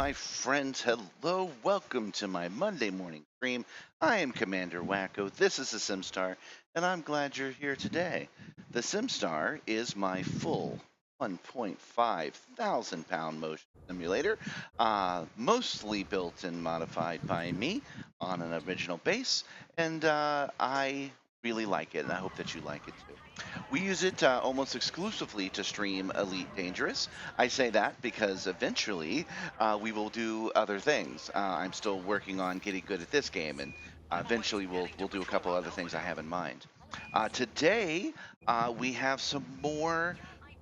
my friends. Hello, welcome to my Monday morning stream. I am Commander Wacko. This is the Simstarr, and I'm glad you're here today. The Simstarr is my full 1.5 thousand pound motion simulator, mostly built and modified by me on an original base, and I really like it, and I hope that you like it too. We use it almost exclusively to stream Elite Dangerous. I say that because eventually we will do other things. I'm still working on getting good at this game, and eventually we'll do a couple other things I have in mind. Today we have some more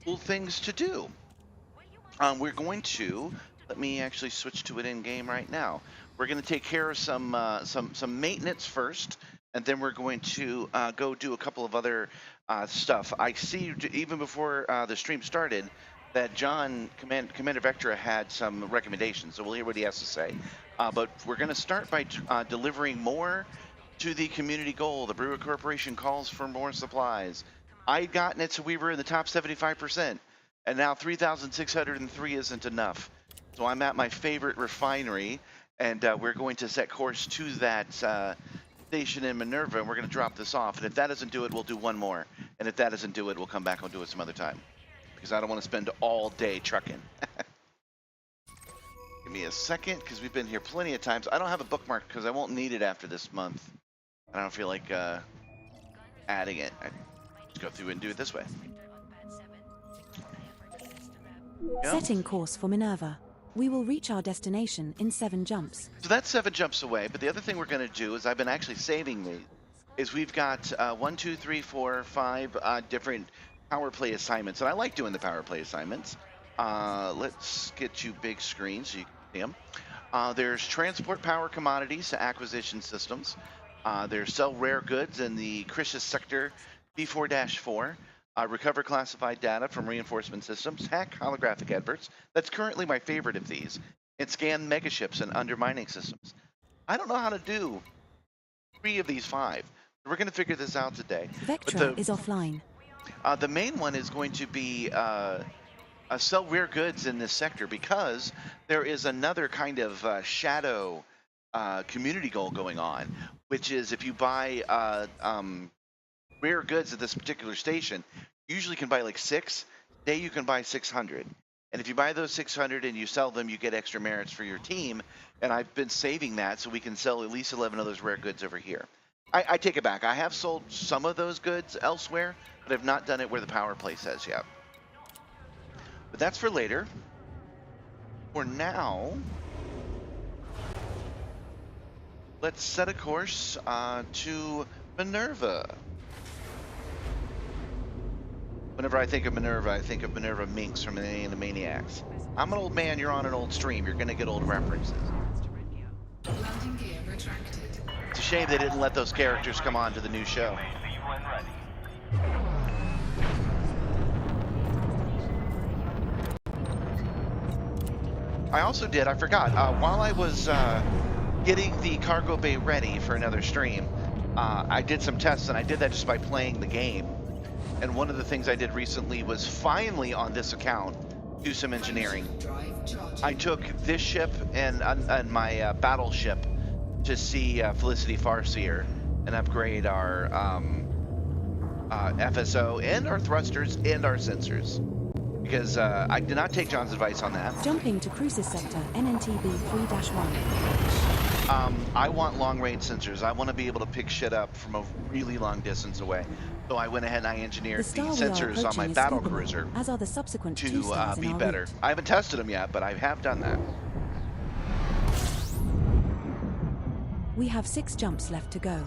cool things to do. We're going to let me actually switch to it in game right now. We're going to take care of some maintenance first, and then we're going to go do a couple of other stuff. I see even before the stream started that John, Commander Vectra, had some recommendations, so we'll hear what he has to say. But we're going to start by delivering more to the community goal. The Brewer Corporation calls for more supplies. I'd gotten it so we were in the top 75%, and now 3,603 isn't enough. So I'm at my favorite refinery, and we're going to set course to that station in Minerva, and we're going to drop this off. And if that doesn't do it, we'll do one more. And if that doesn't do it, we'll come back and do it some other time, because I don't want to spend all day trucking. Give me a second, because we've been here plenty of times. I don't have a bookmark because I won't need it after this month. I don't feel like adding it. I just go through and do it this way. Setting course for Minerva. We will reach our destination in 7 jumps. So that's 7 jumps away, but the other thing we're going to do is I've been actually saving these, is we've got 1, 2, 3, 4, 5 different power play assignments, and I like doing the power play assignments. Let's get you big screen so you can see them. There's transport power commodities to acquisition systems. There's sell rare goods in the Christian sector B4-4. Recover classified data from reinforcement systems, hack holographic adverts. That's currently my favorite of these. And scan megaships and undermining systems. I don't know how to do 3 of these 5. We're going to figure this out today. Vectra is offline. The main one is going to be sell rare goods in this sector, because there is another kind of shadow community goal going on, which is if you buy rare goods at this particular station, you usually can buy like 6. Today you can buy 600. And if you buy those 600 and you sell them, you get extra merits for your team. And I've been saving that so we can sell at least 11 of those rare goods over here. I take it back. I have sold some of those goods elsewhere, but I've not done it where the power play says yet. But that's for later. For now, let's set a course to Minerva. Whenever I think of Minerva Minx from the Maniacs. I'm an old man, you're on an old stream. You're going to get old references. It's a shame they didn't let those characters come on to the new show. I also did, I forgot, while I was getting the cargo bay ready for another stream, I did some tests, and I did that just by playing the game. And one of the things I did recently was finally on this account do some engineering. I took this ship and my battleship to see Felicity Farseer and upgrade our FSO and our thrusters and our sensors. Because I did not take John's advice on that. Jumping to cruises sector, NNTB 3-1. I want long-range sensors. I want to be able to pick shit up from a really long distance away. So I went ahead and I engineered the sensors on my battle cruiser as are the subsequent to be better. I haven't tested them yet, but I have done that. We have 6 jumps left to go.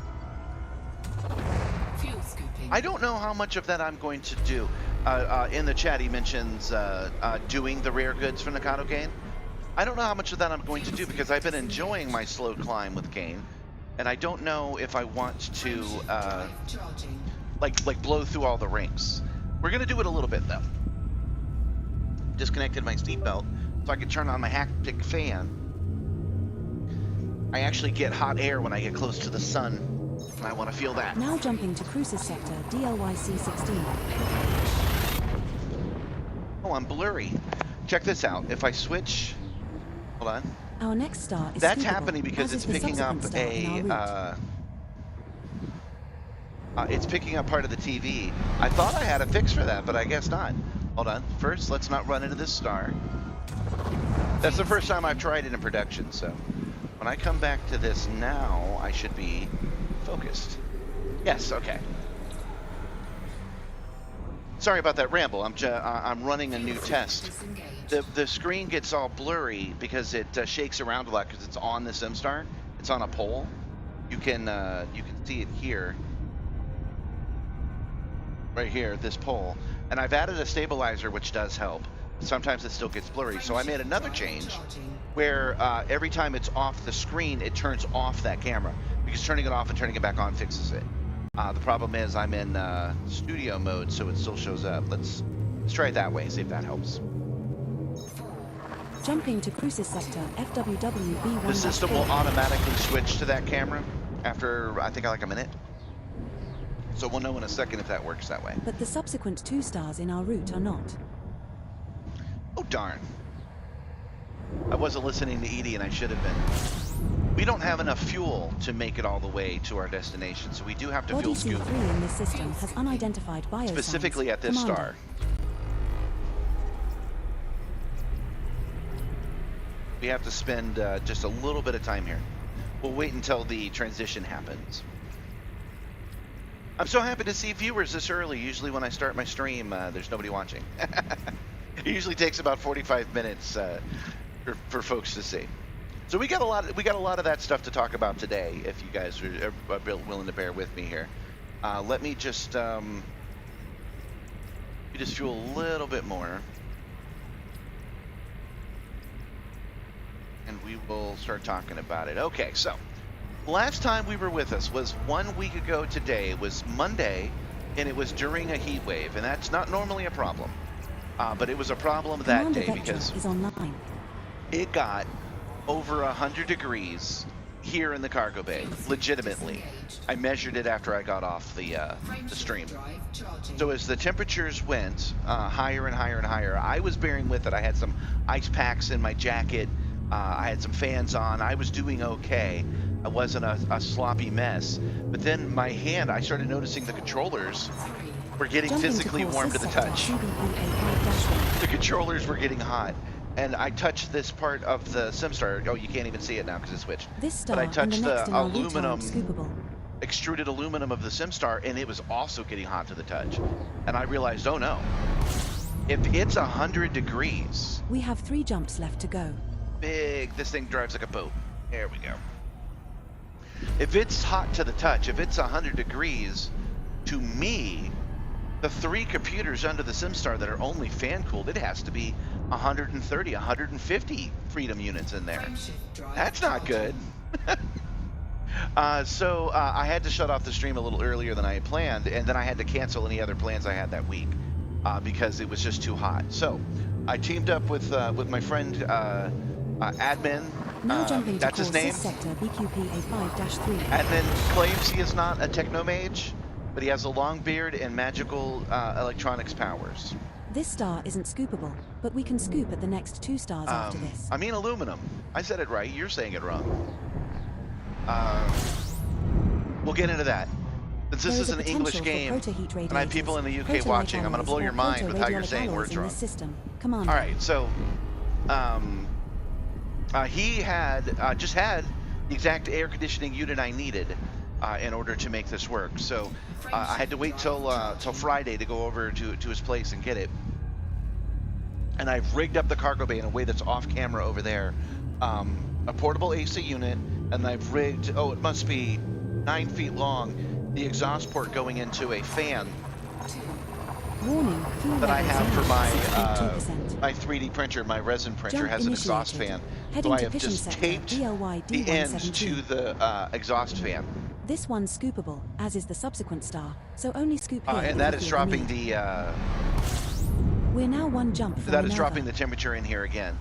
I don't know how much of that I'm going to do. In the chat, he mentions doing the rare goods from Nakano Kane. I don't know how much of that I'm going to do, because I've been enjoying my slow climb with Kane, and I don't know if I want to like blow through all the ranks. We're gonna do it a little bit though. Disconnected my seatbelt so I can turn on my haptic fan. I actually get hot air when I get close to the sun, and I want to feel that. Now jumping to cruises sector, DLYC 16. Oh, I'm blurry. Check this out. If I switch Hold on. Our next star is That's scoopable, happening because as it's is the picking up subsequent star in our route. it's picking up part of the TV. I thought I had a fix for that, but I guess not. Hold on. First, let's not run into this star. That's the first time I've tried it in production, so when I come back to this now, I should be focused. Yes, okay. Sorry about that ramble. I'm running a new test. The screen gets all blurry because it shakes around a lot because it's on the Simstarr. It's on a pole. You can see it here, right here, this pole. And I've added a stabilizer, which does help. Sometimes it still gets blurry. So I made another change where every time it's off the screen, it turns off that camera, because turning it off and turning it back on fixes it. The problem is I'm in studio mode, so it still shows up. Let's try it that way, see if that helps. Jumping to cruises sector, FWWB1. The system will automatically switch to that camera after, I think, like a minute. So we'll know in a second if that works that way. But the subsequent 2 stars in our route are not. Oh, darn. I wasn't listening to Edie, and I should have been. We don't have enough fuel to make it all the way to our destination, so we do have to Body fuel scoop. C3 in this system has unidentified biosigns. Specifically at this Commander. star. We have to spend just a little bit of time here. We'll wait until the transition happens. I'm so happy to see viewers this early. Usually when I start my stream, there's nobody watching. It usually takes about 45 minutes for folks to see. So we got a lot of that stuff to talk about today. If you guys are willing to bear with me here, let me just fuel a little bit more, and we will start talking about it. Okay, so last time we were with us was 1 week ago today. It was Monday, and it was during a heat wave, and that's not normally a problem. But it was a problem that Commander day Vector because is online. it got over 100 degrees here in the cargo bay, legitimately. I measured it after I got off the stream. So as the temperatures went higher and higher and higher, I was bearing with it. I had some ice packs in my jacket. I had some fans on. I was doing okay. I wasn't a sloppy mess. But then my hand, I started noticing the controllers were getting Jumping physically course warm to the sector, touch. CBPA5-1. The controllers were getting hot. And I touched this part of the Simstarr. Oh, you can't even see it now because it switched. This star But I and touched the next the in our route are aluminum, scoopable. extruded aluminum of the Simstarr, and it was also getting hot to the touch. And I realized, oh no, if it's 100 degrees, We have 3 jumps left to go. this thing drives like a boat. There we go. If it's hot to the touch, if it's 100 degrees, to me, the 3 computers under the Simstarr that are only fan cooled, it has to be 130, 150 Freedom units in there. That's not good. So I had to shut off the stream a little earlier than I had planned, and then I had to cancel any other plans I had that week because it was just too hot. So I teamed up with my friend Admin. Now jumping to That's his course name. sector, BQPA5-3. Admin claims he is not a technomage, but he has a long beard and magical electronics powers. This star isn't scoopable, but we can scoop at the next 2 stars after this. I mean aluminum. I said it right. You're saying it wrong. We'll get into that. Since this There is a an potential English for game, proto-heat and I have people in the UK radiators, watching, I'm going to blow proto-light your alloys, mind or with how you're proto-radiolic saying alloys words in wrong. this system. Commander. All right, so he had just had the exact air conditioning unit I needed in order to make this work. So I had to wait till Friday to go over to his place and get it. And I've rigged up the cargo bay in a way that's off camera over there. A portable AC unit, and I've rigged, oh, it must be 9 feet long, the exhaust port going into a fan Warning, fuel that I levels have for now my 3D printer, my resin printer Jump has an exhaust initiated. fan. Heading So I to have fission just sector, taped DLY the ends D172. to the exhaust fan. This one's scoopable, as is the subsequent star, so only scoop here. And if that you is feel dropping need. the We're now 1 jump from that is Minerva. dropping the temperature in here again.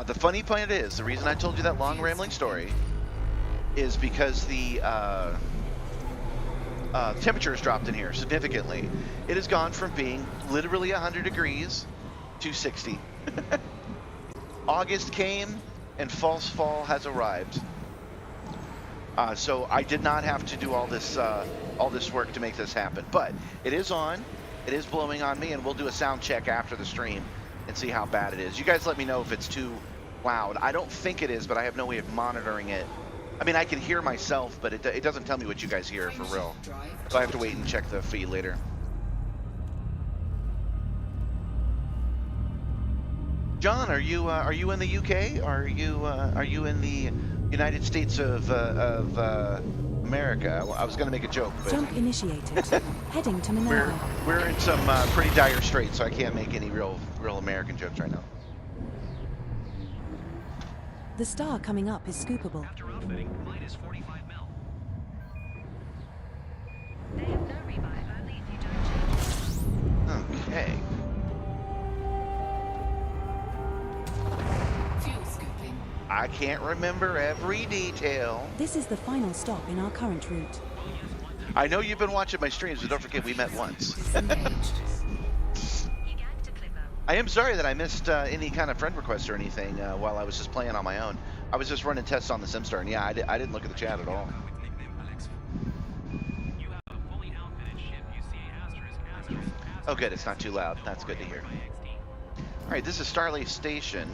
The funny point is, the reason I told you that long rambling story is because the temperature has dropped in here significantly. It has gone from being literally 100 degrees to 60. August came, and false fall has arrived. So I did not have to do all this work to make this happen, but it is on. It is blowing on me, and we'll do a sound check after the stream and see how bad it is. You guys let me know if it's too loud. I don't think it is, but I have no way of monitoring it. I mean, I can hear myself, but it doesn't tell me what you guys hear for real. So I have to wait and check the feed later. John, are you in the UK? Are you in the United States of America? I was going to make a joke, but Jump initiated. Heading to Minerva. we're in some pretty dire straits, so I can't make any real American jokes right now. The star coming up is scoopable. After outfitting, minus 45 mil. They have no revive, only if you don't change. Okay. Fuel scooping. I can't remember every detail. This is the final stop in our current route. I know you've been watching my streams, but don't forget we met once. I am sorry that I missed any kind of friend request or anything while I was just playing on my own. I was just running tests on the Simstarr, and yeah, I didn't look at the chat at all. Oh good, it's not too loud. That's good to hear. Alright, this is Starley Station.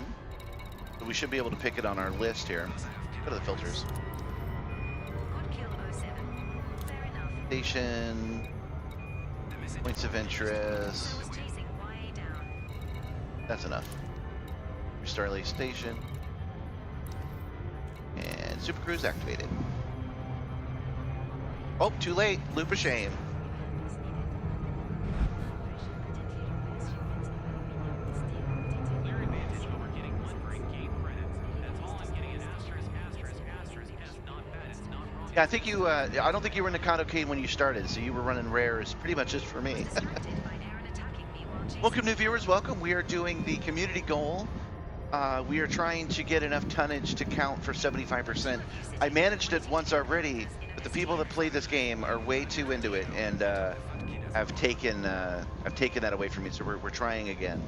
So we should be able to pick it on our list here. Go to the filters. Good kill 07. Fair enough. Station, points of interest. Was chasing way down. That's enough. Starley Station. And Super Cruise activated. Oh, too late. Loop of shame. Clear advantage over getting one great game credit. That's all I'm getting is asterisk. That's not bad. It's not wrong. Yeah, I think you, I don't think you were in the Condo Cave when you started, so you were running rares pretty much just for me. Distracted by Aaron attacking me while chasing. Welcome, new viewers. Welcome. We are doing the community goal. We are trying to get enough tonnage to count for 75%. I managed it once already, but the people that play this game are way too into it and have taken that away from me. So we're trying again.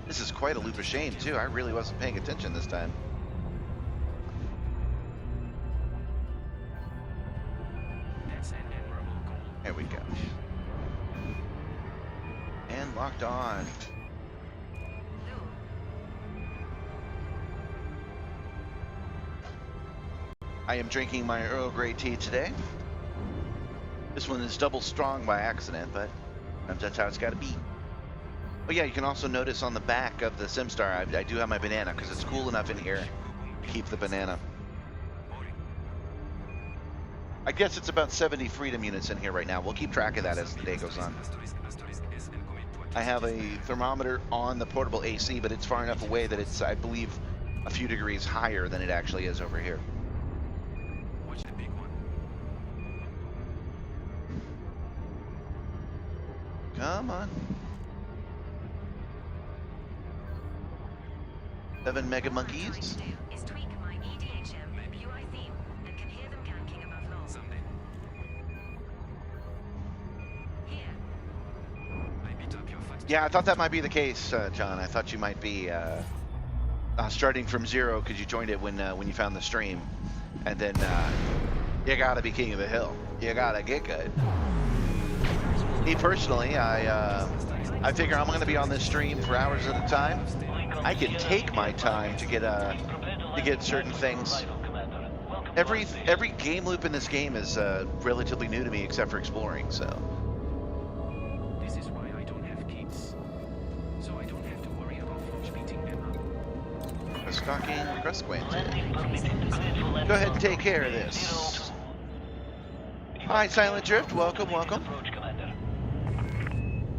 This is quite a loop of shame too. I really wasn't paying attention this time. That's an admirable goal. There we go. And locked on. I am drinking my Earl Grey tea today. This one is double strong by accident, but that's how it's got to be. Oh yeah, you can also notice on the back of the Simstarr, I do have my banana because it's cool enough in here to keep the banana. I guess it's about 70 freedom units in here right now. We'll keep track of that as the day goes on. I have a thermometer on the portable AC, but it's far enough away that it's, I believe, a few degrees higher than it actually is over here. Watch the big one. Come on. 7 mega monkeys. Is tweak my EDHM UI theme and can hear them ganking above long. Someday. Here. I beat up your foot. Yeah, I thought that might be the case, John. I thought you might be starting from zero because you joined it when you found the stream, and then you gotta be king of the hill. You gotta get good. Me personally, I figure I'm gonna be on this stream for hours at a time. I can take my time to get certain things. Every game loop in this game is relatively new to me, except for exploring. So. This is why I don't have kids. So I don't have to worry about folks beating them up. Stalking Crusquant. Go ahead and take care of this. Hi, Silent Drift. Welcome, welcome.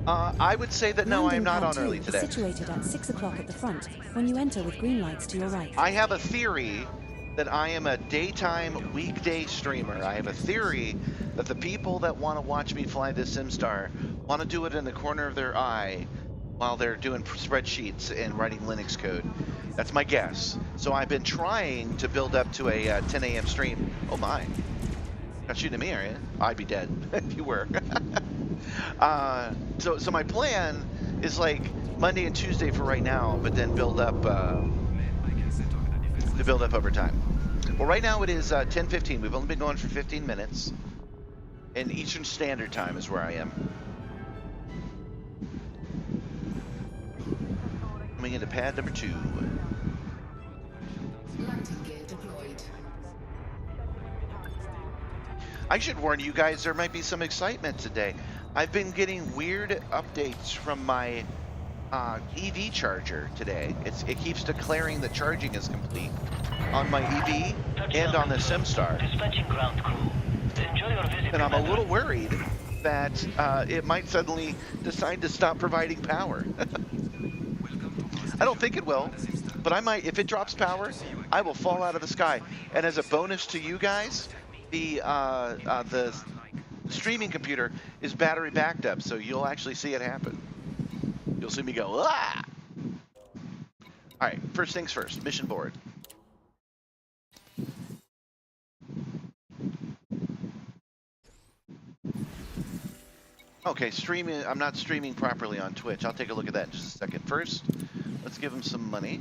I would say that no, I am not on early today. Situated at 6 o'clock at the front when you enter with green lights to your right. I have a theory that I am a daytime weekday streamer. I have a theory that the people that want to watch me fly this Simstarr want to do it in the corner of their eye while they're doing spreadsheets and writing Linux code. That's my guess. So I've been trying to build up to a 10 a.m. stream. Oh my. Not shooting at me, are you? I'd be dead if you were. So my plan is like Monday and Tuesday for right now, but then build up to build up over time. Well, right now it is 10:15. We've only been going for 15 minutes, and Eastern Standard Time is where I am. Coming into pad number 2. Landing gear deployed. I should warn you guys, there might be some excitement today. I've been getting weird updates from my EV charger today. It keeps declaring the charging is complete on my EV and on the Simstarr. Dispatching ground crew. Enjoy your visit. And I'm a little worried that it might suddenly decide to stop providing power. I don't think it will, but I might. If it drops power, I will fall out of the sky. And as a bonus to you guys, the streaming computer is battery backed up, so you'll actually see it happen. You'll see me go, ah! All right, first things first, mission board. Okay, streaming. I'm not streaming properly on Twitch. I'll take a look at that in just a second. First, let's give him some money.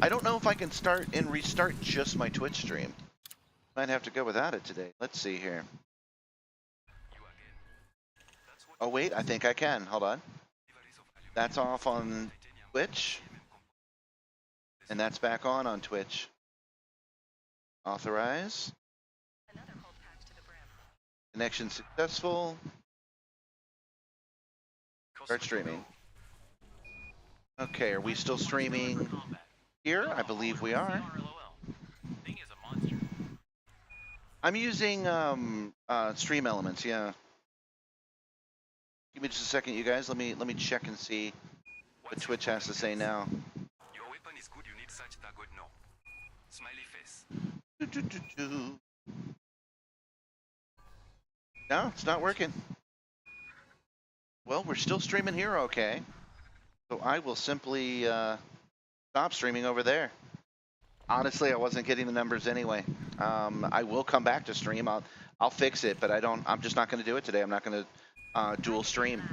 I don't know if I can start and restart just my Twitch stream. Might have to go without it today. Let's see here. Oh wait, I think I can. Hold on. That's off on Twitch. And that's back on Twitch. Authorize. Connection successful. Start streaming. Okay, are we still streaming here? I believe we are. I'm using Stream Elements, yeah. Give me just a second, you guys. Let me check and see what Twitch has to say now. Your weapon is good, you need such that good no. Smiley face. No, it's not working. Well, we're still streaming here, okay. So I will simply stop streaming over there. Honestly, I wasn't getting the numbers anyway. I will come back to stream. I'll fix it, but I'm just not going to do it today. I'm not going to dual stream.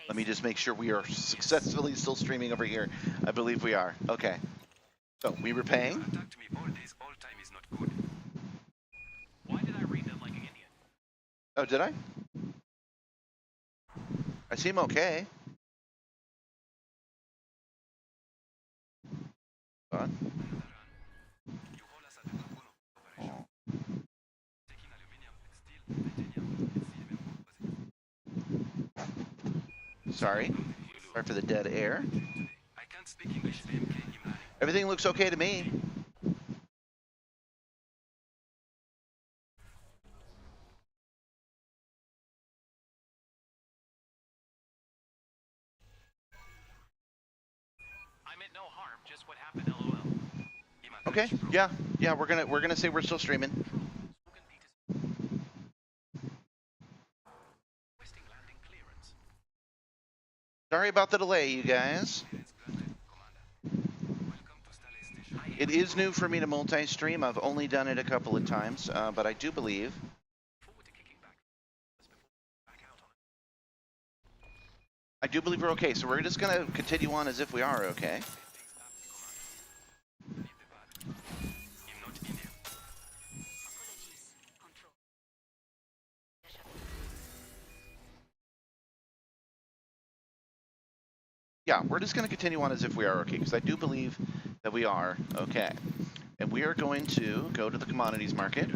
Let me just make sure we are successfully still streaming over here. I believe we are. Okay. So we were paying. Talk to me all days, all time is not good. Why did I read that like an Indian? Oh, did I? I seem okay. Hold on. Sorry. Sorry for the dead air. I can't speak English. Everything looks okay to me. I meant no harm, just what happened, LOL. Okay. Yeah, we're gonna say we're still streaming. Sorry about the delay, you guys. It is new for me to multi-stream. I've only done it a couple of times, but I do believe. I do believe we're okay, so we're just gonna continue on as if we are okay. Yeah, we're just going to continue on as if we are okay, because I do believe that we are okay. And we are going to go to the commodities market.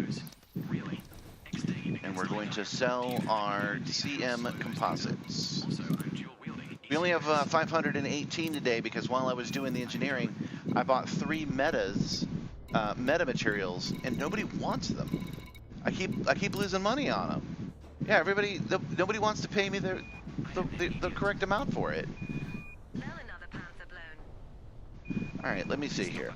And we're going to sell our CM composites. We only have 518 today, because while I was doing the engineering, I bought 3 meta materials, and nobody wants them. I keep losing money on them. Yeah, nobody wants to pay me the correct amount for it. All right, let me see here.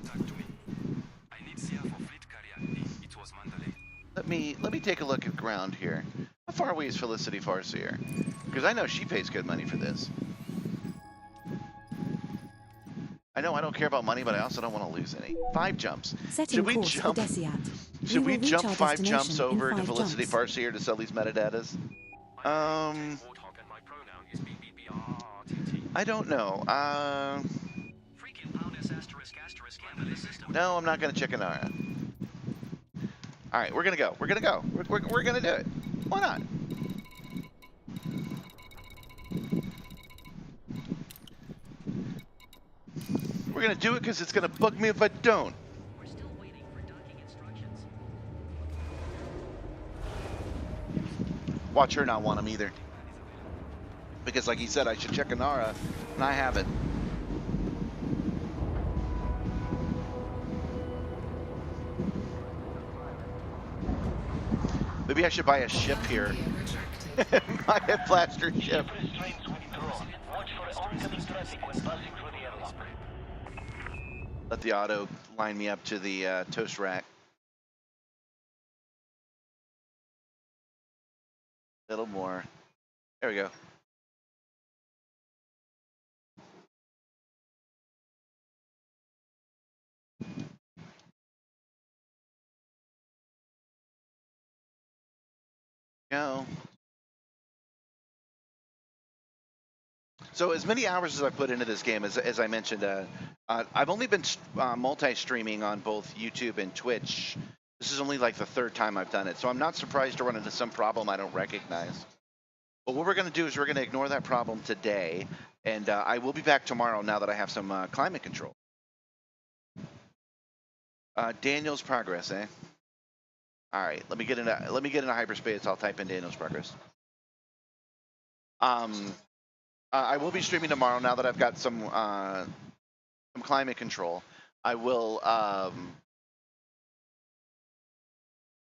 Let me take a look at ground here. How far away is Felicity Farseer? Because I know she pays good money for this. I know I don't care about money, but I also don't want to lose any. 5 jumps. Setting course for Desiat. Should we will reach jump our 5 jumps destination in over to 5 Felicity jumps. Farseer to sell these metadatas? I'm Warthog and my pronoun is BBBRRTT. I don't know. Freaking pound S asterisk asterisk in the system. No, I'm not gonna chicken Nara. All right, we're gonna go. We're gonna go. We're gonna do it. Why not? We're gonna do it because it's gonna bug me if I don't. We're still waiting for docking instructions. Watch her not want him either. Because like he said, I should check Anara, and I haven't. Maybe I should buy a ship here. Gear retracted. Buy a blaster ship. Restraints withdrawn. Watch for oncoming traffic when passing through the airlock. Let the auto line me up to the toast rack. A little more. There we go. Go. So as many hours as I put into this game, as I mentioned, I've only been multi-streaming on both YouTube and Twitch. This is only like the third time I've done it, so I'm not surprised to run into some problem I don't recognize. But what we're going to do is we're going to ignore that problem today, and I will be back tomorrow now that I have some climate control. Daniel's progress, eh? All right, let me get into hyperspace. I'll type in Daniel's progress. I will be streaming tomorrow now that I've got some climate control. I will.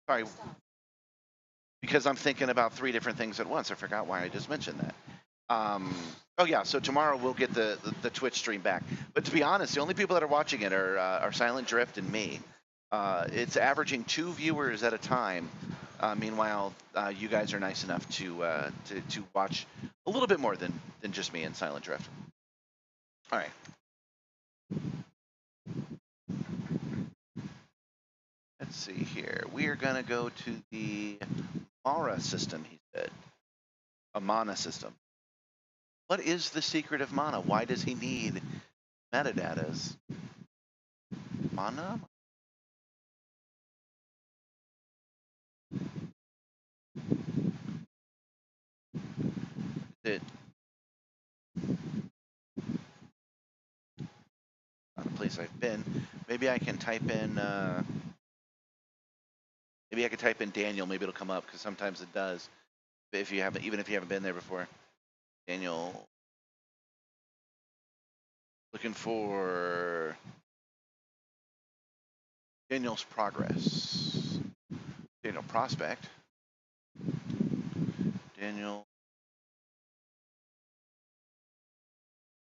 Sorry, because I'm thinking about 3 different things at once. I forgot why I just mentioned that. Oh yeah, so tomorrow we'll get the Twitch stream back. But to be honest, the only people that are watching it are Silent Drift and me. It's averaging 2 viewers at a time. Meanwhile, you guys are nice enough to watch a little bit more than just me and Silent Drift. All right. Let's see here. We are gonna go to the Mara system, he said. A mana system. What is the secret of mana? Why does he need metadatas? Mana? It not a place I've been. Maybe I can type in maybe I could type in Daniel, maybe it'll come up because sometimes it does. If you haven't, even if you haven't been there before. Daniel, looking for Daniel's progress. Daniel prospect. Daniel.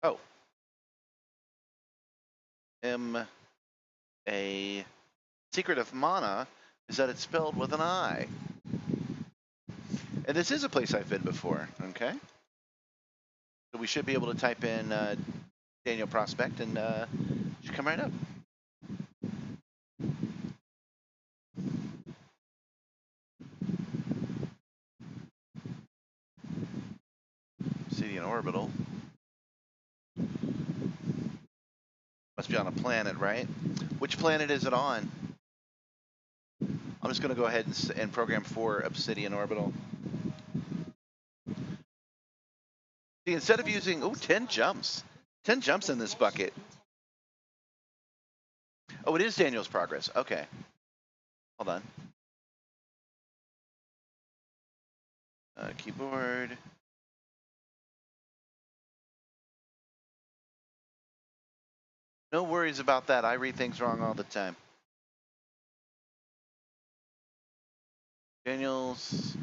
Oh. A secret of mana is that it's spelled with an I. And this is a place I've been before, okay? So we should be able to type in Daniel Prospect and should come right up. Obsidian Orbital. Must be on a planet, right? Which planet is it on? I'm just going to go ahead and program for Obsidian Orbital. See, instead of using, 10 jumps. 10 jumps in this bucket. Oh, it is Daniel's progress. Okay. Hold on. Keyboard. No worries about that. I read things wrong all the time. Daniel's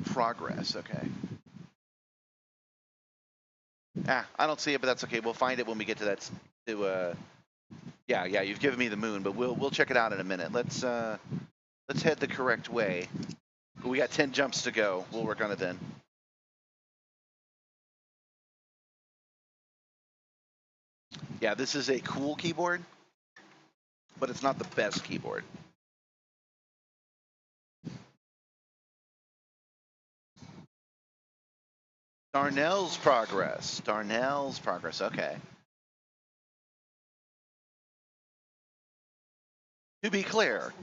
progress. Okay. I don't see it, but that's okay. We'll find it when we get to that. Yeah. You've given me the moon, but we'll check it out in a minute. Let's head the correct way. We got 10 jumps to go. We'll work on it then. Yeah, this is a cool keyboard, but it's not the best keyboard. Darnell's progress. Darnell's progress. Okay. To be clear,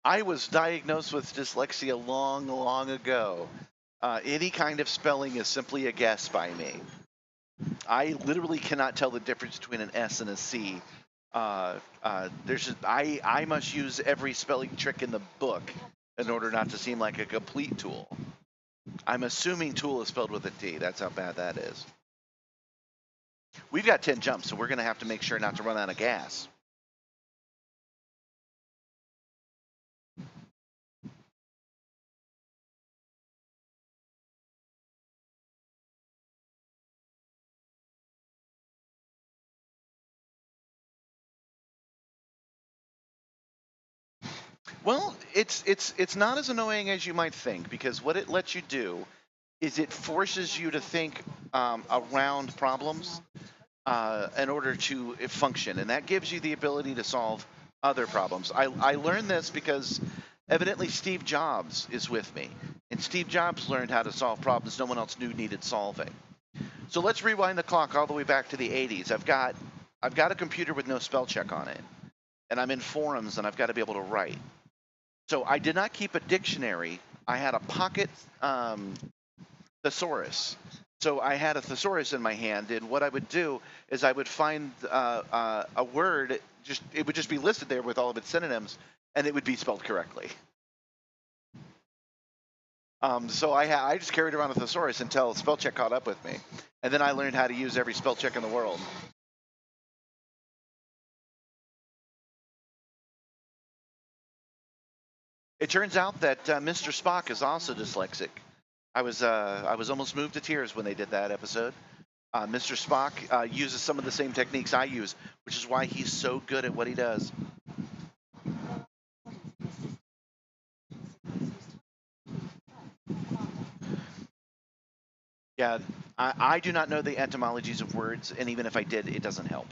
I was diagnosed with dyslexia long, long ago. Any kind of spelling is simply a guess by me. I literally cannot tell the difference between an S and a C. I must use every spelling trick in the book in order not to seem like a complete tool. I'm assuming tool is spelled with a T. That's how bad that is. We've got 10 jumps, so we're going to have to make sure not to run out of gas. Well, it's not as annoying as you might think, because what it lets you do is it forces you to think around problems in order to function, and that gives you the ability to solve other problems. I learned this because evidently Steve Jobs is with me, and Steve Jobs learned how to solve problems no one else knew needed solving. So let's rewind the clock all the way back to the 80s. I've got a computer with no spell check on it, and I'm in forums, and I've got to be able to write. So I did not keep a dictionary. I had a pocket thesaurus. So I had a thesaurus in my hand, and what I would do is I would find a word, it would just be listed there with all of its synonyms, and it would be spelled correctly. So I just carried around a thesaurus until spell check caught up with me, and then I learned how to use every spell check in the world. It turns out that Mr. Spock is also dyslexic. I was almost moved to tears when they did that episode. Mr. Spock uses some of the same techniques I use, which is why he's so good at what he does. Yeah, I do not know the etymologies of words, and even if I did, it doesn't help.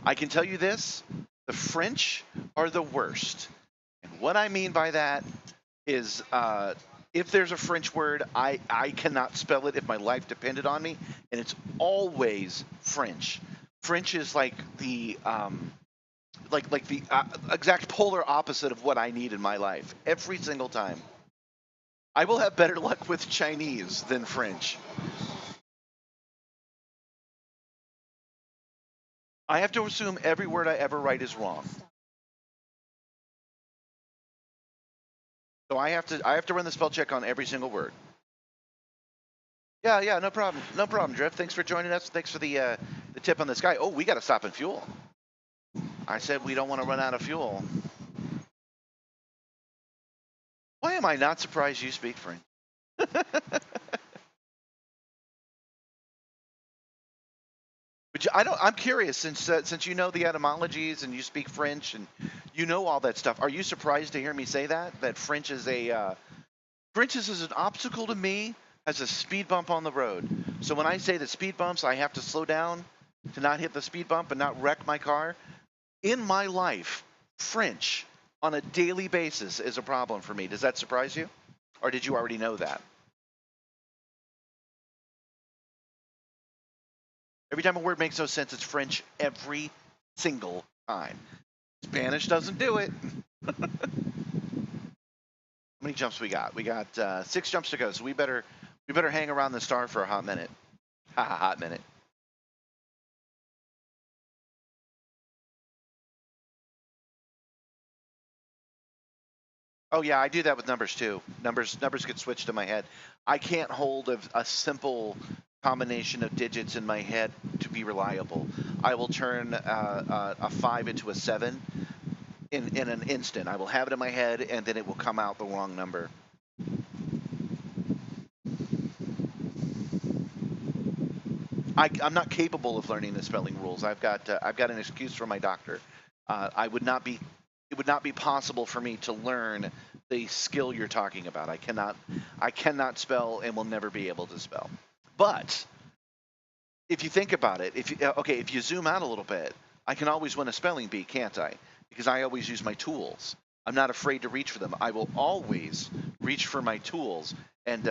I can tell you this, the French are the worst. And what I mean by that is if there's a French word, I cannot spell it if my life depended on me, and it's always French. French is like the exact polar opposite of what I need in my life every single time. I will have better luck with Chinese than French. I have to assume every word I ever write is wrong. So I have to run the spell check on every single word. Yeah, no problem, Drift. Thanks for joining us. Thanks for the tip on this guy. Oh, we got to stop and fuel. I said we don't want to run out of fuel. Why am I not surprised you speak French? But I'm curious, since you know the etymologies and you speak French and you know all that stuff. Are you surprised to hear me say that French is an obstacle to me as a speed bump on the road? So when I say that speed bumps, I have to slow down to not hit the speed bump and not wreck my car. In my life, French on a daily basis is a problem for me. Does that surprise you, or did you already know that? Every time a word makes no sense, it's French every single time. Spanish doesn't do it. How many jumps we got? We got 6 jumps to go, so we better hang around the star for a hot minute. Hot minute. Oh yeah, I do that with numbers too. Numbers get switched in my head. I can't hold a simple combination of digits in my head to be reliable. I will turn a 5 into a 7 in an instant. I will have it in my head, and then it will come out the wrong number. I'm not capable of learning the spelling rules. I've got an excuse from my doctor. It would not be possible for me to learn the skill you're talking about. I cannot spell and will never be able to spell. But if you think about it, if you zoom out a little bit, I can always win a spelling bee, can't I? Because I always use my tools. I'm not afraid to reach for them. I will always reach for my tools. And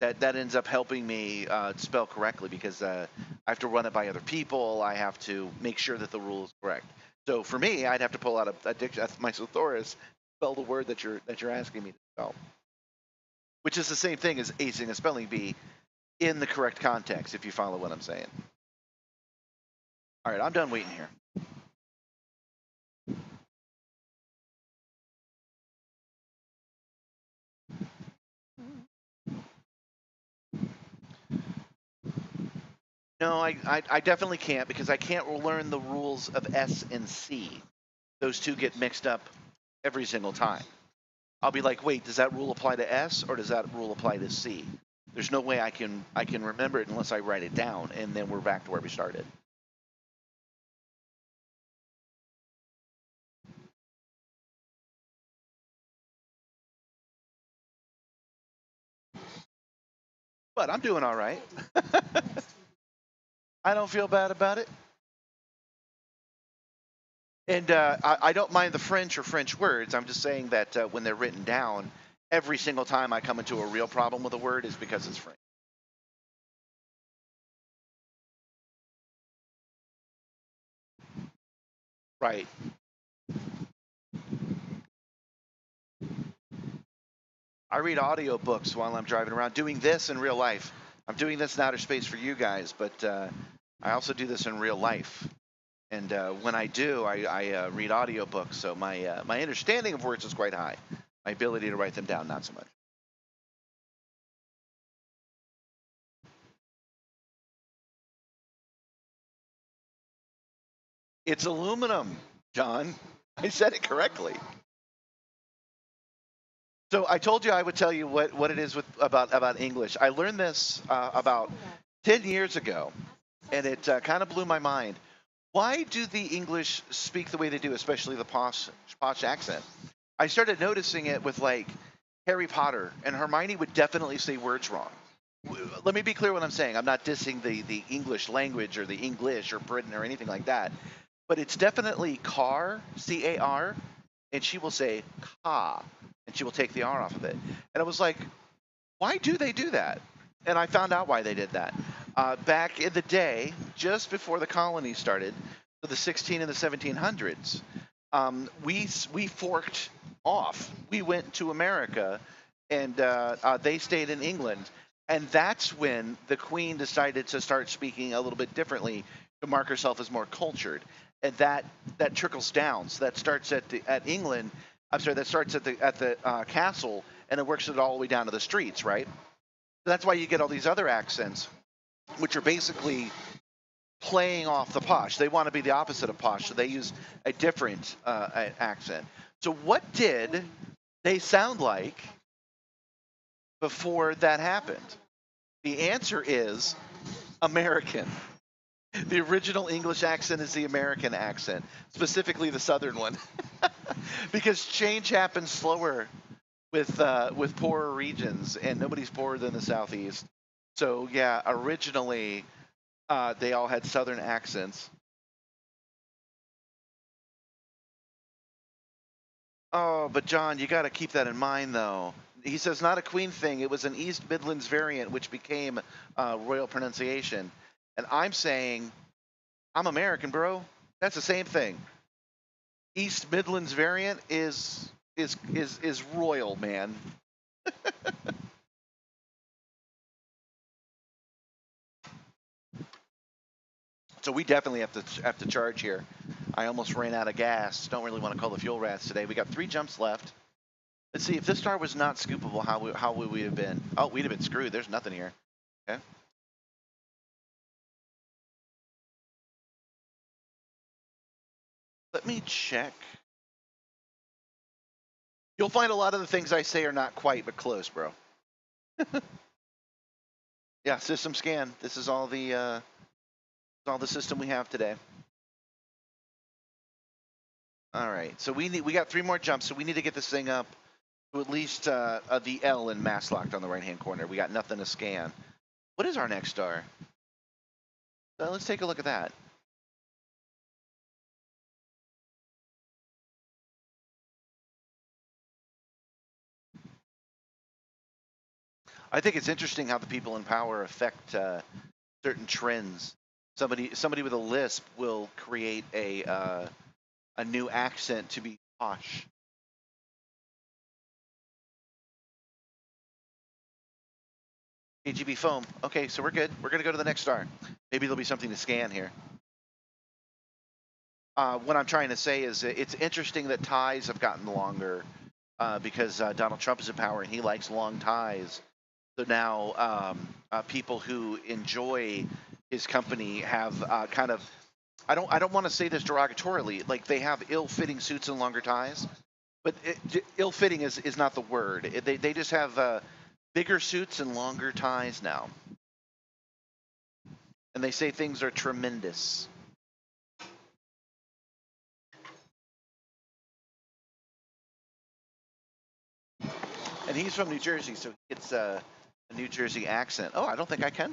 that ends up helping me spell correctly because I have to run it by other people. I have to make sure that the rule is correct. So for me, I'd have to pull out my thesaurus, spell the word that you're asking me to spell, which is the same thing as acing a spelling bee in the correct context, if you follow what I'm saying. All right, I'm done waiting here. No, I definitely can't because I can't learn the rules of S and C. Those two get mixed up every single time. I'll be like, wait, does that rule apply to S or does that rule apply to C? There's no way I can remember it unless I write it down, and then we're back to where we started. But I'm doing all right. I don't feel bad about it. And I don't mind the French or French words. I'm just saying that when they're written down, every single time I come into a real problem with a word is because it's French. Right. I read audiobooks while I'm driving around doing this in real life. I'm doing this in outer space for you guys, but I also do this in real life. And when I do, I read audiobooks, so my understanding of words is quite high. My ability to write them down, not so much. It's aluminum, John. I said it correctly. So I told you I would tell you what it is about English. I learned this about 10 years ago, and it kind of blew my mind. Why do the English speak the way they do, especially the posh accent? I started noticing it with like Harry Potter, and Hermione would definitely say words wrong. Let me be clear what I'm saying. I'm not dissing the English language or the English or Britain or anything like that, but it's definitely car, C-A-R, and she will say ka, and she will take the R off of it. And I was like, why do they do that? And I found out why they did that. Back in the day, just before the colonies started, so the 16 and the 1700s, we forked off. We went to America, and they stayed in England. And that's when the Queen decided to start speaking a little bit differently to mark herself as more cultured. And that trickles down. So that starts at England. I'm sorry, that starts at the castle, and it works it all the way down to the streets, right? So that's why you get all these other accents, which are basically playing off the posh. They want to be the opposite of posh, so they use a different accent. So what did they sound like before that happened? The answer is American. The original English accent is the American accent, specifically the Southern one, because change happens slower with poorer regions, and nobody's poorer than the Southeast. So yeah, originally they all had Southern accents. Oh, but John, you got to keep that in mind, though. He says not a Queen thing. It was an East Midlands variant, which became royal pronunciation. And I'm saying, I'm American, bro. That's the same thing. East Midlands variant is royal, man. So we definitely have to charge here. I almost ran out of gas. Don't really want to call the fuel rats today. We got 3 jumps left. Let's see, if this star was not scoopable, how would we have been? Oh, we'd have been screwed. There's nothing here. Okay. Let me check. You'll find a lot of the things I say are not quite, but close, bro. Yeah, system scan. This is all the system we have today. All right, so we got 3 more jumps, so we need to get this thing up to at least the L in mass locked on the right hand corner. We got nothing to scan. What is our next star? Let's take a look at that. I think it's interesting how the people in power affect certain trends. Somebody with a lisp will create a new accent to be posh. KGB foam. Okay, so we're good. We're gonna go to the next star. Maybe there'll be something to scan here. What I'm trying to say is it's interesting that ties have gotten longer because Donald Trump is in power and he likes long ties. So now people who enjoy his company have kind of I don't want to say this derogatorily, like they have ill-fitting suits and longer ties, but ill-fitting is not the word. They just have bigger suits and longer ties now, and they say things are tremendous. And he's from New Jersey, so he gets a New Jersey accent. Oh, I don't think I can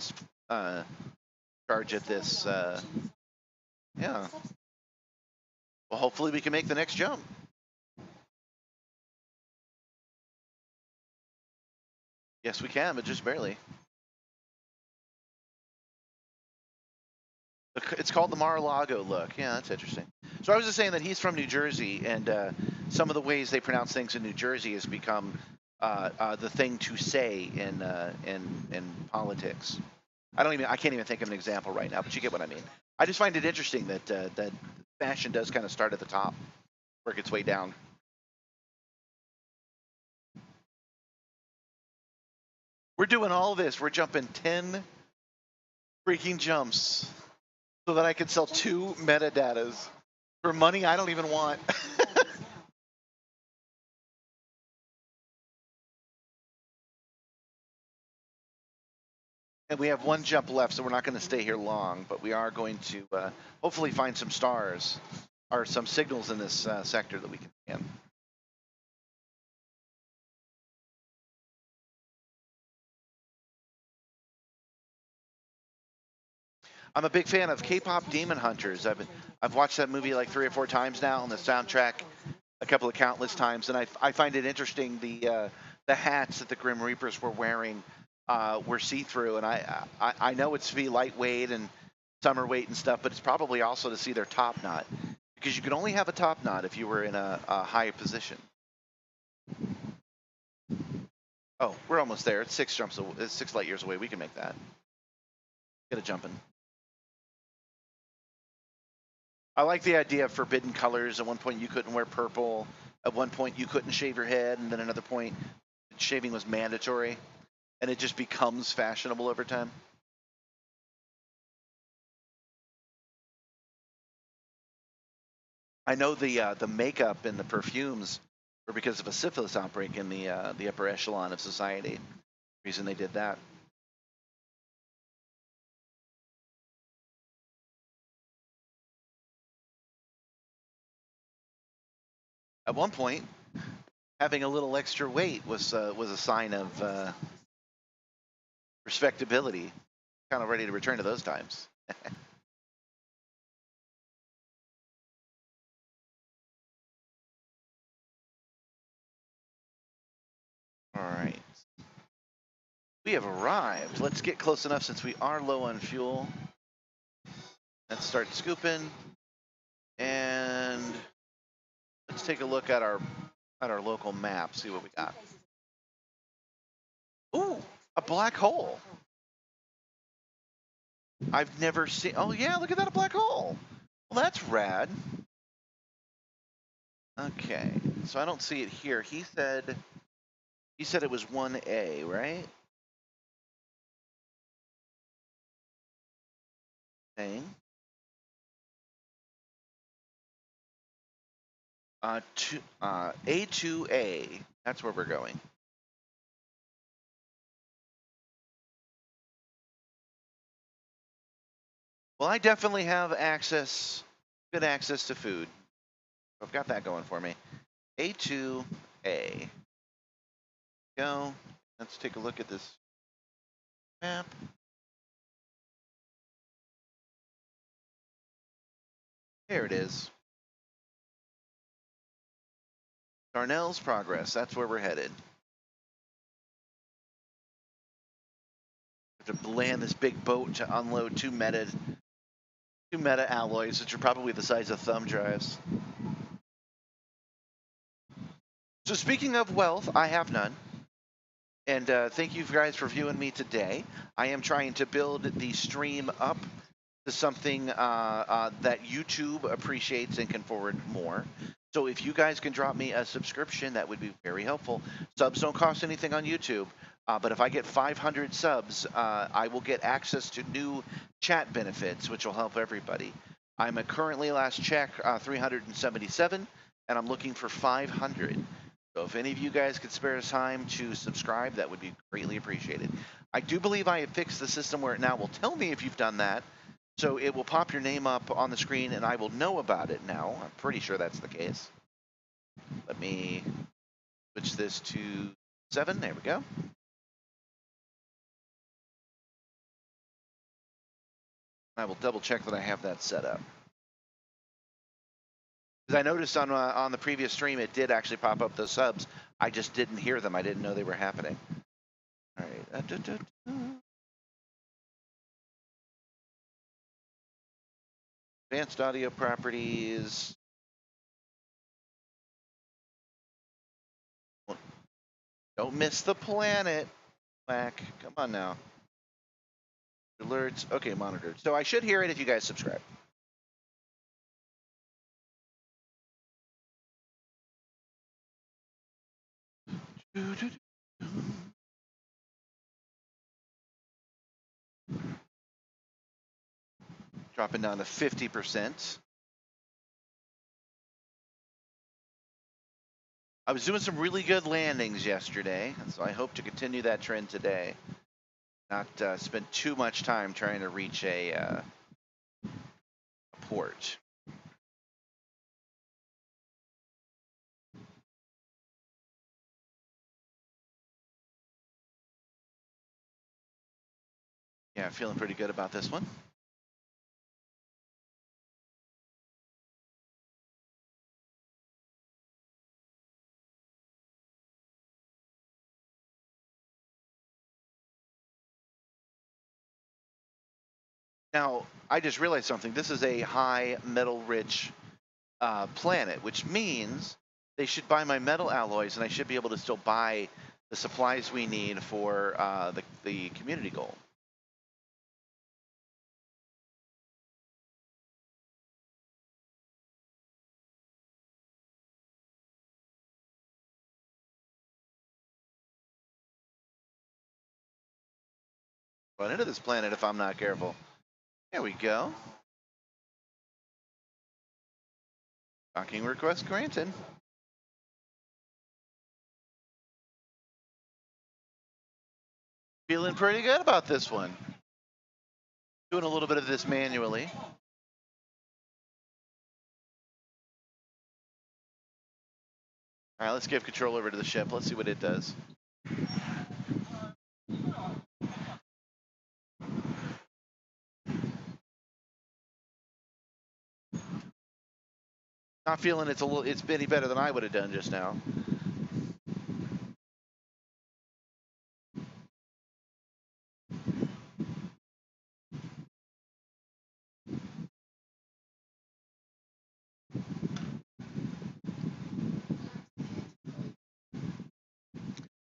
charge at this. Yeah. Well, hopefully we can make the next jump. Yes, we can, but just barely. It's called the Mar-a-Lago look. Yeah, that's interesting. So I was just saying that he's from New Jersey, and some of the ways they pronounce things in New Jersey has become the thing to say in politics. I can't even think of an example right now, but you get what I mean. I just find it interesting that that fashion does kind of start at the top, work its way down. We're doing all this. We're jumping 10 freaking jumps so that I can sell 2 metadatas for money I don't even want. And we have 1 jump left, so we're not going to stay here long, but we are going to hopefully find some stars or some signals in this sector that we can scan. I'm a big fan of K-pop Demon Hunters. I've watched that movie like 3 or 4 times now, and the soundtrack a couple of countless times, and I find it interesting the hats that the Grim Reapers were wearing were see-through, and I know it's to be lightweight and summer weight and stuff, but it's probably also to see their top knot, because you could only have a top knot if you were in a higher position. Oh, we're almost there. It's 6 jumps. It's 6 light years away. We can make that. Get a jumping. I like the idea of forbidden colors. At one point, you couldn't wear purple. At one point, you couldn't shave your head, and then another point, shaving was mandatory, and it just becomes fashionable over time. I know the makeup and the perfumes were because of a syphilis outbreak in the upper echelon of society. The reason they did that. At one point, having a little extra weight was a sign of respectability. Kind of ready to return to those times. All right. We have arrived. Let's get close enough since we are low on fuel. Let's start scooping. And let's take a look at our local map, see what we got. Ooh, a black hole. I've never seen. Oh yeah, look at that, a black hole. Well, that's rad. Okay, so I don't see it here. He said it was 1A, right? Okay. A2A. That's where we're going. Well, I definitely have good access to food. I've got that going for me. A2A. Go. Let's take a look at this map. There it is. Darnell's Progress. That's where we're headed. To land this big boat to unload two meta alloys, which are probably the size of thumb drives. So speaking of wealth, I have none. And thank you guys for viewing me today. I am trying to build the stream up to something that YouTube appreciates and can forward more. So if you guys can drop me a subscription, that would be very helpful. Subs don't cost anything on YouTube, but if I get 500 subs, I will get access to new chat benefits, which will help everybody. I'm at currently, last check, 377, and I'm looking for 500. So if any of you guys could spare time to subscribe, that would be greatly appreciated. I do believe I have fixed the system where it now will tell me if you've done that. So it will pop your name up on the screen and I will know about it now. I'm pretty sure that's the case. Let me switch this to 7. There we go. I will double check that I have that set up. Because I noticed on the previous stream, it did actually pop up those subs. I just didn't hear them. I didn't know they were happening. All right. Advanced audio properties. Don't miss the planet. Whack. Come on now. Alerts. Okay, monitored. So I should hear it if you guys subscribe. Dropping down to 50%. I was doing some really good landings yesterday, so I hope to continue that trend today. Not spend too much time trying to reach a port. Yeah, feeling pretty good about this one. Now, I just realized something. This is a high metal-rich planet, which means they should buy my metal alloys, and I should be able to still buy the supplies we need for the community goal. Run into this planet if I'm not careful. There we go. Docking request granted. Feeling pretty good about this one. Doing a little bit of this manually. All right, let's give control over to the ship. Let's see what it does. Not feeling it's any better than I would have done just now.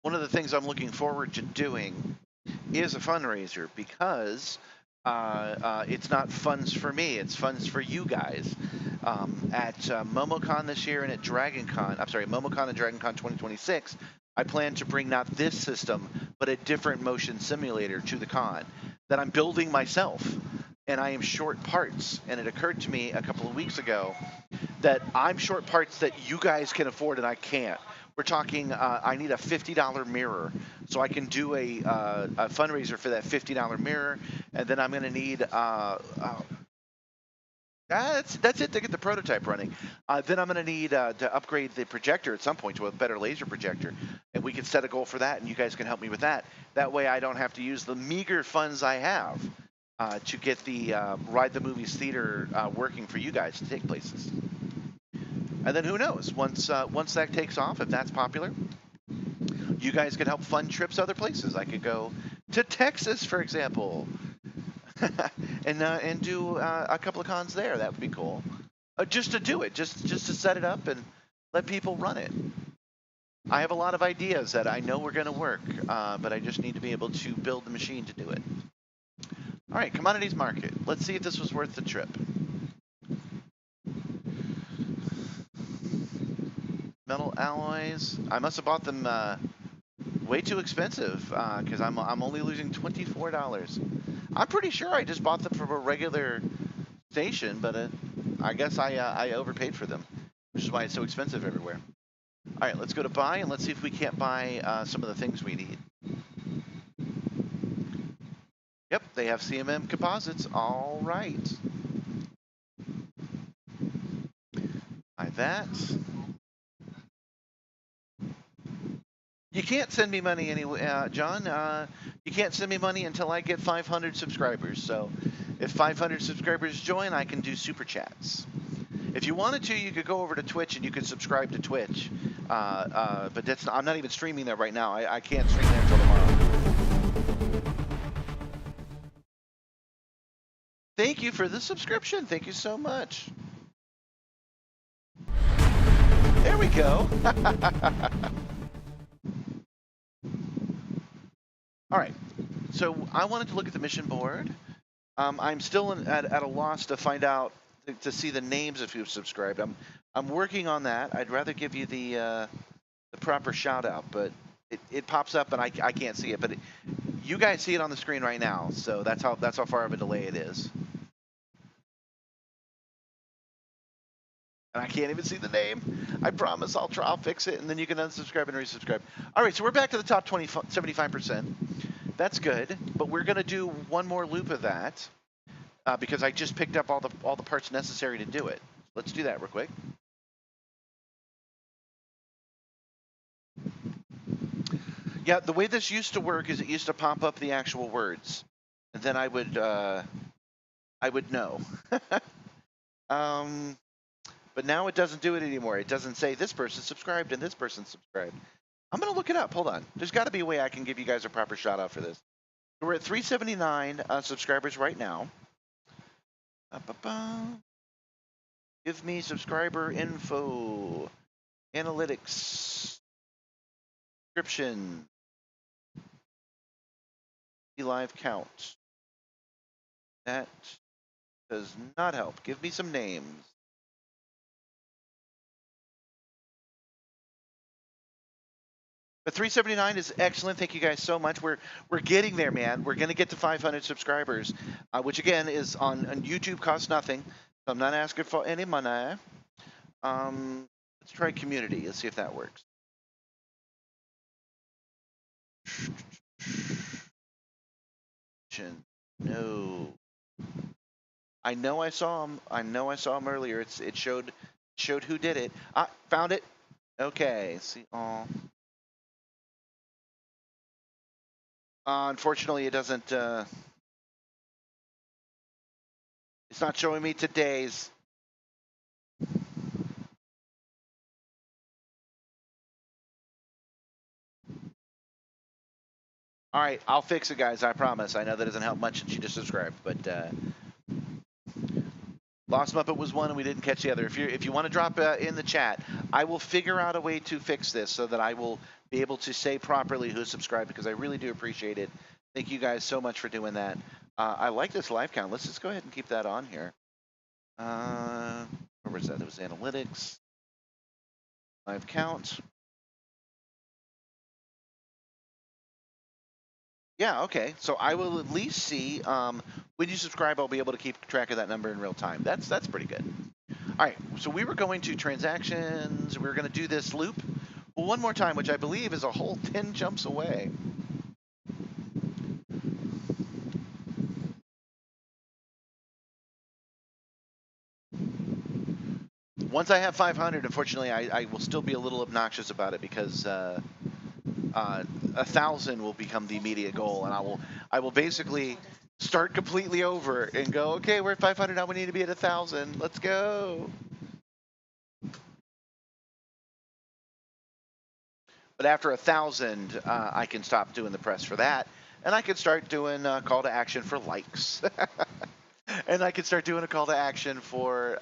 One of the things I'm looking forward to doing is a fundraiser because it's not funds for me, it's funds for you guys. At MomoCon this year and at MomoCon and DragonCon 2026, I plan to bring not this system, but a different motion simulator to the con that I'm building myself. And I am short parts. And it occurred to me a couple of weeks ago that I'm short parts that you guys can afford and I can't. We're talking, I need a $50 mirror, so I can do a fundraiser for that $50 mirror, and then I'm going to need, that's it to get the prototype running. Then I'm going to need to upgrade the projector at some point to a better laser projector, and we can set a goal for that, and you guys can help me with that. That way I don't have to use the meager funds I have to get the Ride the Movies theater working for you guys to take places. And then who knows, once that takes off, if that's popular, you guys can help fund trips other places. I could go to Texas, for example, and do a couple of cons there. That would be cool. Just to do it, just to set it up and let people run it. I have a lot of ideas that I know are going to work, but I just need to be able to build the machine to do it. All right, commodities market. Let's see if this was worth the trip. Metal alloys. I must have bought them way too expensive because I'm only losing $24. I'm pretty sure I just bought them from a regular station, but I guess I overpaid for them, which is why it's so expensive everywhere. All right, let's go to buy and let's see if we can't buy some of the things we need. Yep, they have CMM composites. All right. Buy that. You can't send me money anyway, John. You can't send me money until I get 500 subscribers. So if 500 subscribers join, I can do super chats. If you wanted to, you could go over to Twitch and you could subscribe to Twitch. But that's not, I'm not even streaming there right now. I can't stream there until tomorrow. Thank you for the subscription. Thank you so much. There we go. All right. So I wanted to look at the mission board. I'm still at a loss to find out, to see the names of who've subscribed. I'm working on that. I'd rather give you the proper shout out, but it pops up and I can't see it. But you guys see it on the screen right now, so that's how far of a delay it is. And I can't even see the name. I promise I'll fix it, and then you can unsubscribe and resubscribe. All right, so we're back to the top 75%. That's good, but we're gonna do one more loop of that because I just picked up all the parts necessary to do it. Let's do that real quick. Yeah, the way this used to work is it used to pop up the actual words, and then I would know. But now it doesn't do it anymore. It doesn't say this person subscribed and this person subscribed. I'm gonna look it up. Hold on. There's got to be a way I can give you guys a proper shout out for this. We're at 379 subscribers right now. Give me subscriber info, analytics, description, live count. That does not help. Give me some names. But 379 is excellent. Thank you guys so much. We're getting there, man. We're gonna get to 500 subscribers, which again is on YouTube, costs nothing. So I'm not asking for any money. Let's try community. Let's see if that works. No. I know I saw him. I know I saw him earlier. It showed who did it. Ah, found it. Okay. See. Oh. Unfortunately, it doesn't. It's not showing me today's. All right, I'll fix it, guys. I promise. I know that doesn't help much, and she just subscribed, but Lost Muppet was one, and we didn't catch the other. If you want to drop in the chat, I will figure out a way to fix this so that I will be able to say properly who subscribed, because I really do appreciate it. Thank you guys so much for doing that. I like this live count. Let's just go ahead and keep that on here. Where was that? It was analytics, live count. Yeah, okay. So I will at least see when you subscribe, I'll be able to keep track of that number in real time. That's pretty good. All right, so we were going to transactions. We were going to do this loop one more time, which I believe is a whole 10 jumps away. Once I have 500, unfortunately, I will still be a little obnoxious about it because 1,000 will become the immediate goal, and I will basically start completely over and go, okay, we're at 500 now. We need to be at 1,000. Let's go. But after 1,000, I can stop doing the press for that, and I could start doing a call to action for likes. And I could start doing a call to action for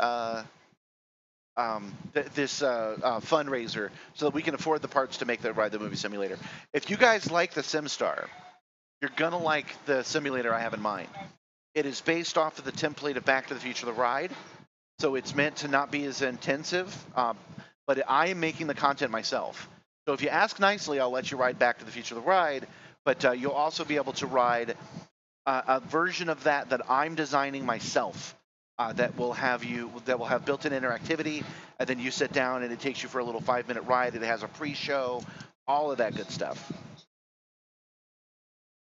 this fundraiser so that we can afford the parts to make the Ride the Movie Simulator. If you guys like the Simstarr, you're going to like the simulator I have in mind. It is based off of the template of Back to the Future, the ride, so it's meant to not be as intensive, but I am making the content myself. So if you ask nicely, I'll let you ride Back to the Future, the ride, but you'll also be able to ride a version of that I'm designing myself. That will have built-in interactivity, and then you sit down and it takes you for a little 5-minute ride. It has a pre-show, all of that good stuff.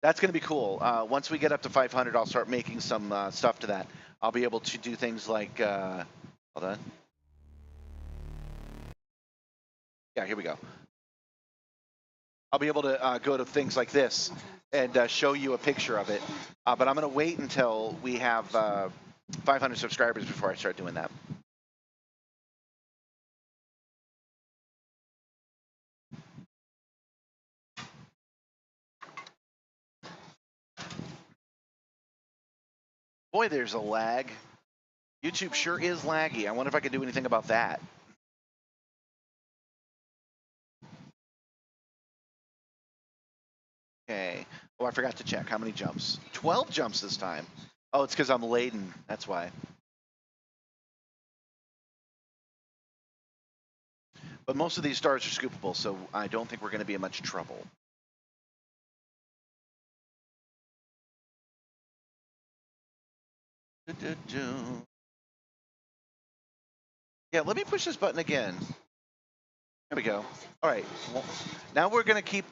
That's going to be cool. Once we get up to 500, I'll start making some stuff to that. I'll be able to do things like, hold on. Yeah, here we go. I'll be able to go to things like this and show you a picture of it. But I'm going to wait until we have 500 subscribers before I start doing that. Boy, there's a lag. YouTube sure is laggy. I wonder if I can do anything about that. Okay. Oh, I forgot to check. How many jumps? 12 jumps this time. Oh, it's because I'm laden. That's why. But most of these stars are scoopable, so I don't think we're going to be in much trouble. Yeah, let me push this button again. There we go. All right. Well, now we're gonna keep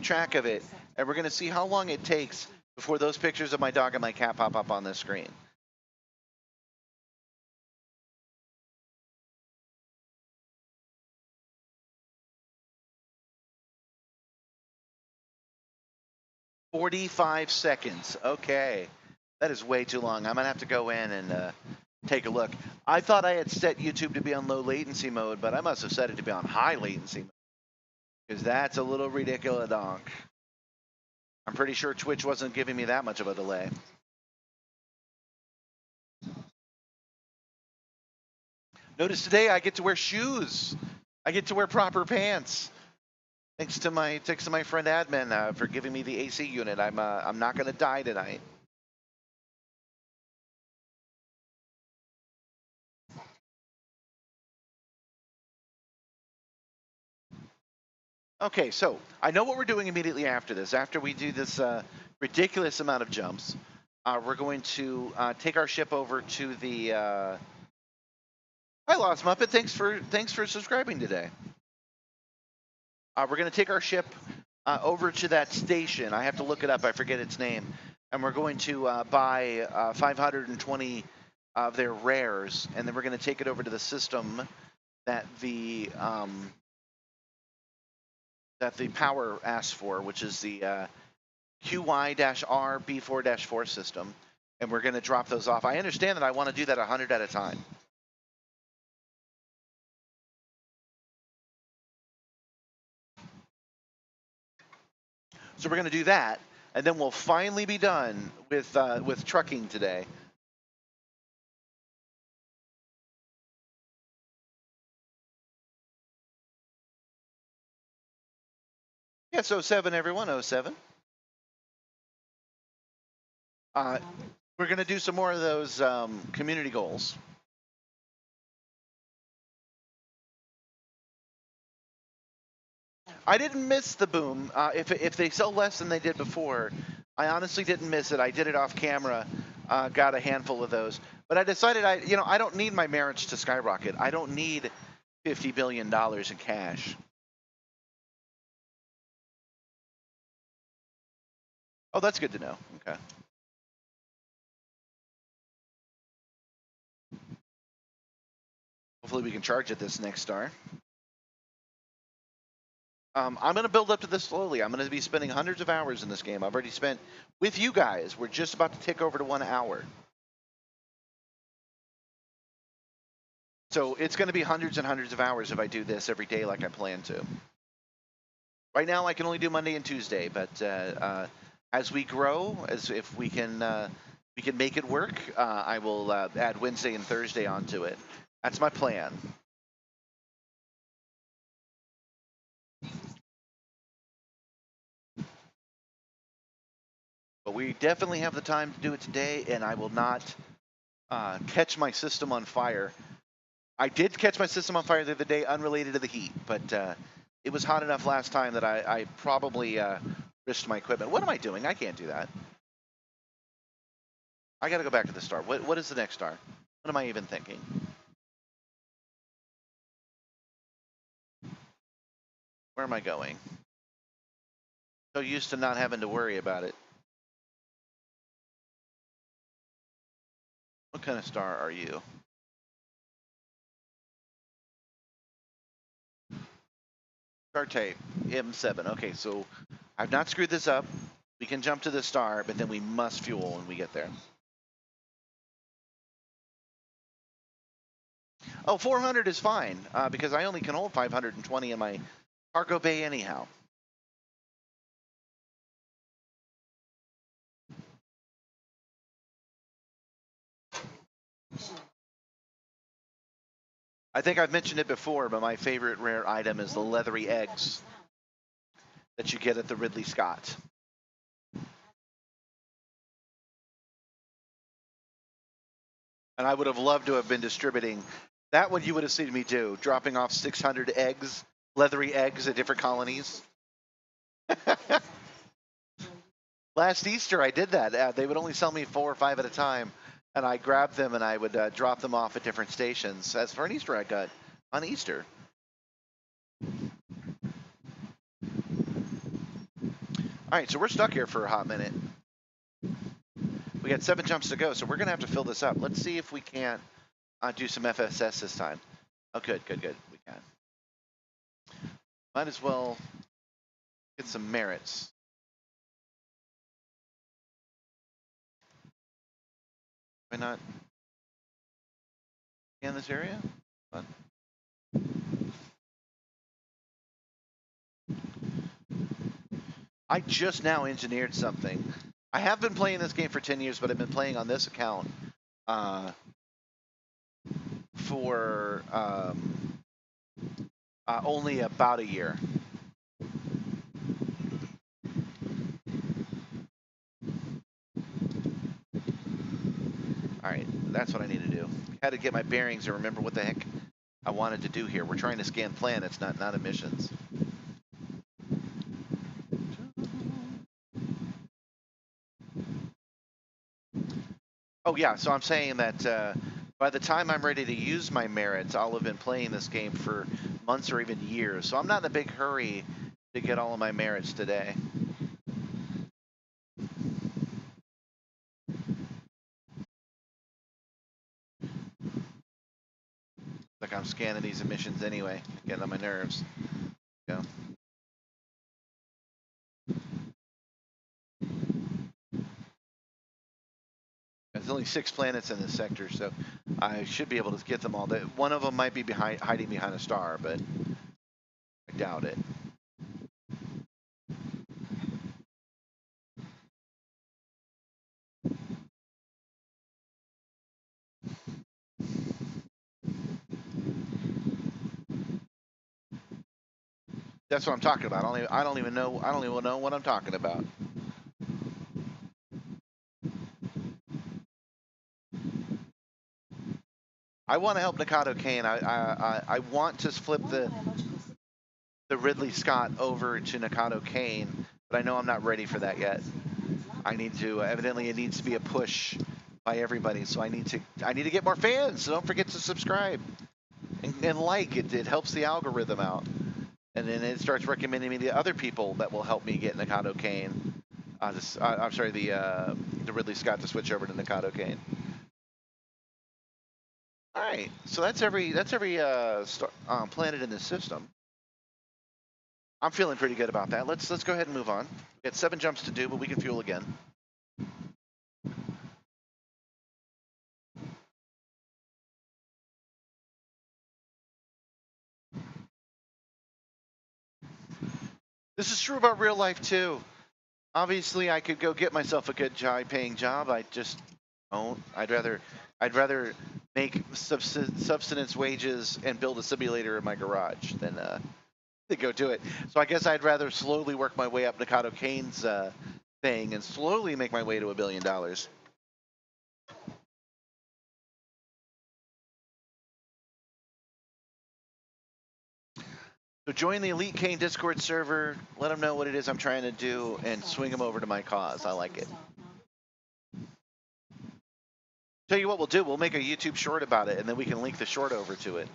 track of it, and we're gonna see how long it takes before those pictures of my dog and my cat pop up on the screen. "45 seconds. Okay, that is way too long. I'm gonna have to go in and take a look. I thought I had set YouTube to be on low latency mode, but I must have set it to be on high latency mode, because that's a little ridiculous, donk. I'm pretty sure Twitch wasn't giving me that much of a delay. Notice today I get to wear shoes. I get to wear proper pants. Thanks to my friend Admin for giving me the AC unit. I'm not gonna die tonight. Okay, so I know what we're doing immediately after this. After we do this ridiculous amount of jumps, we're going to take our ship over to the. Hi, Lost Muppet. Thanks for subscribing today. We're going to take our ship over to that station. I have to look it up. I forget its name. And we're going to buy 520 of their rares, and then we're going to take it over to the system that the power asks for, which is the QY-R B4-4 system, and we're going to drop those off. I understand that I want to do that 100 at a time. So we're going to do that, and then we'll finally be done with trucking today. Yes, 07, everyone, 07. We're going to do some more of those community goals. I didn't miss the boom. If they sell less than they did before, I honestly didn't miss it. I did it off camera, got a handful of those. But I decided I don't need my marriage to skyrocket. I don't need $50 billion in cash. Oh, that's good to know. Okay. Hopefully we can charge at this next star. I'm going to build up to this slowly. I'm going to be spending hundreds of hours in this game. I've already spent, with you guys, we're just about to tick over to 1 hour. So it's going to be hundreds and hundreds of hours if I do this every day like I plan to. Right now I can only do Monday and Tuesday, but as we grow, as if we can make it work, I will add Wednesday and Thursday onto it. That's my plan. But we definitely have the time to do it today, and I will not catch my system on fire. I did catch my system on fire the other day, unrelated to the heat, but it was hot enough last time that I probably risked my equipment. What am I doing? I can't do that. I got to go back to the star. What is the next star? What am I even thinking? Where am I going? So used to not having to worry about it. What kind of star are you? Star tape, M7. Okay, so I've not screwed this up. We can jump to the star, but then we must fuel when we get there. Oh, 400 is fine, because I only can hold 520 in my cargo bay anyhow. I think I've mentioned it before, but my favorite rare item is the leathery eggs that you get at the Ridley Scott. And I would have loved to have been distributing that. One you would have seen me do, dropping off 600 eggs, leathery eggs at different colonies. Last Easter, I did that. They would only sell me 4 or 5 at a time, and I grabbed them and I would drop them off at different stations as for an Easter egg hunt on Easter. All right, so we're stuck here for a hot minute. We got 7 jumps to go, so we're going to have to fill this up. Let's see if we can't do some FSS this time. Oh, good. We can. Might as well get some merits. Why not scan this area? Fun. I just now engineered something. I have been playing this game for 10 years, but I've been playing on this account for only about a year. All right, that's what I need to do. I had to get my bearings and remember what the heck I wanted to do here. We're trying to scan planets, not emissions. Oh yeah, so I'm saying that by the time I'm ready to use my merits, I'll have been playing this game for months or even years. So I'm not in a big hurry to get all of my merits today. Like I'm scanning these emissions anyway, getting on my nerves. Go. There's only 6 planets in this sector, so I should be able to get them all. One of them might be hiding behind a star, but I doubt it. That's what I'm talking about. I don't even know what I'm talking about. I want to help Nikado Kane. I want to flip the Ridley Scott over to Nikado Kane, but I know I'm not ready for that yet. I need to. Evidently, it needs to be a push by everybody. So I need to get more fans. So don't forget to subscribe and like it. It helps the algorithm out, and then it starts recommending me to other people that will help me get Nikado Kane. I'm sorry, the Ridley Scott to switch over to Nikado Kane. All right, so that's every planet in the system. I'm feeling pretty good about that. Let's go ahead and move on. We got 7 jumps to do, but we can fuel again. This is true about real life too. Obviously, I could go get myself a good high-paying job. I just don't. I'd rather make subsistence wages and build a simulator in my garage than to go do it. So I guess I'd rather slowly work my way up Nikado Kane's thing and slowly make my way to $1 billion. So join the Elite Kane Discord server, let them know what it is I'm trying to do, and swing them over to my cause. I like it. Tell you what we'll do, we'll make a YouTube short about it, and then we can link the short over to it.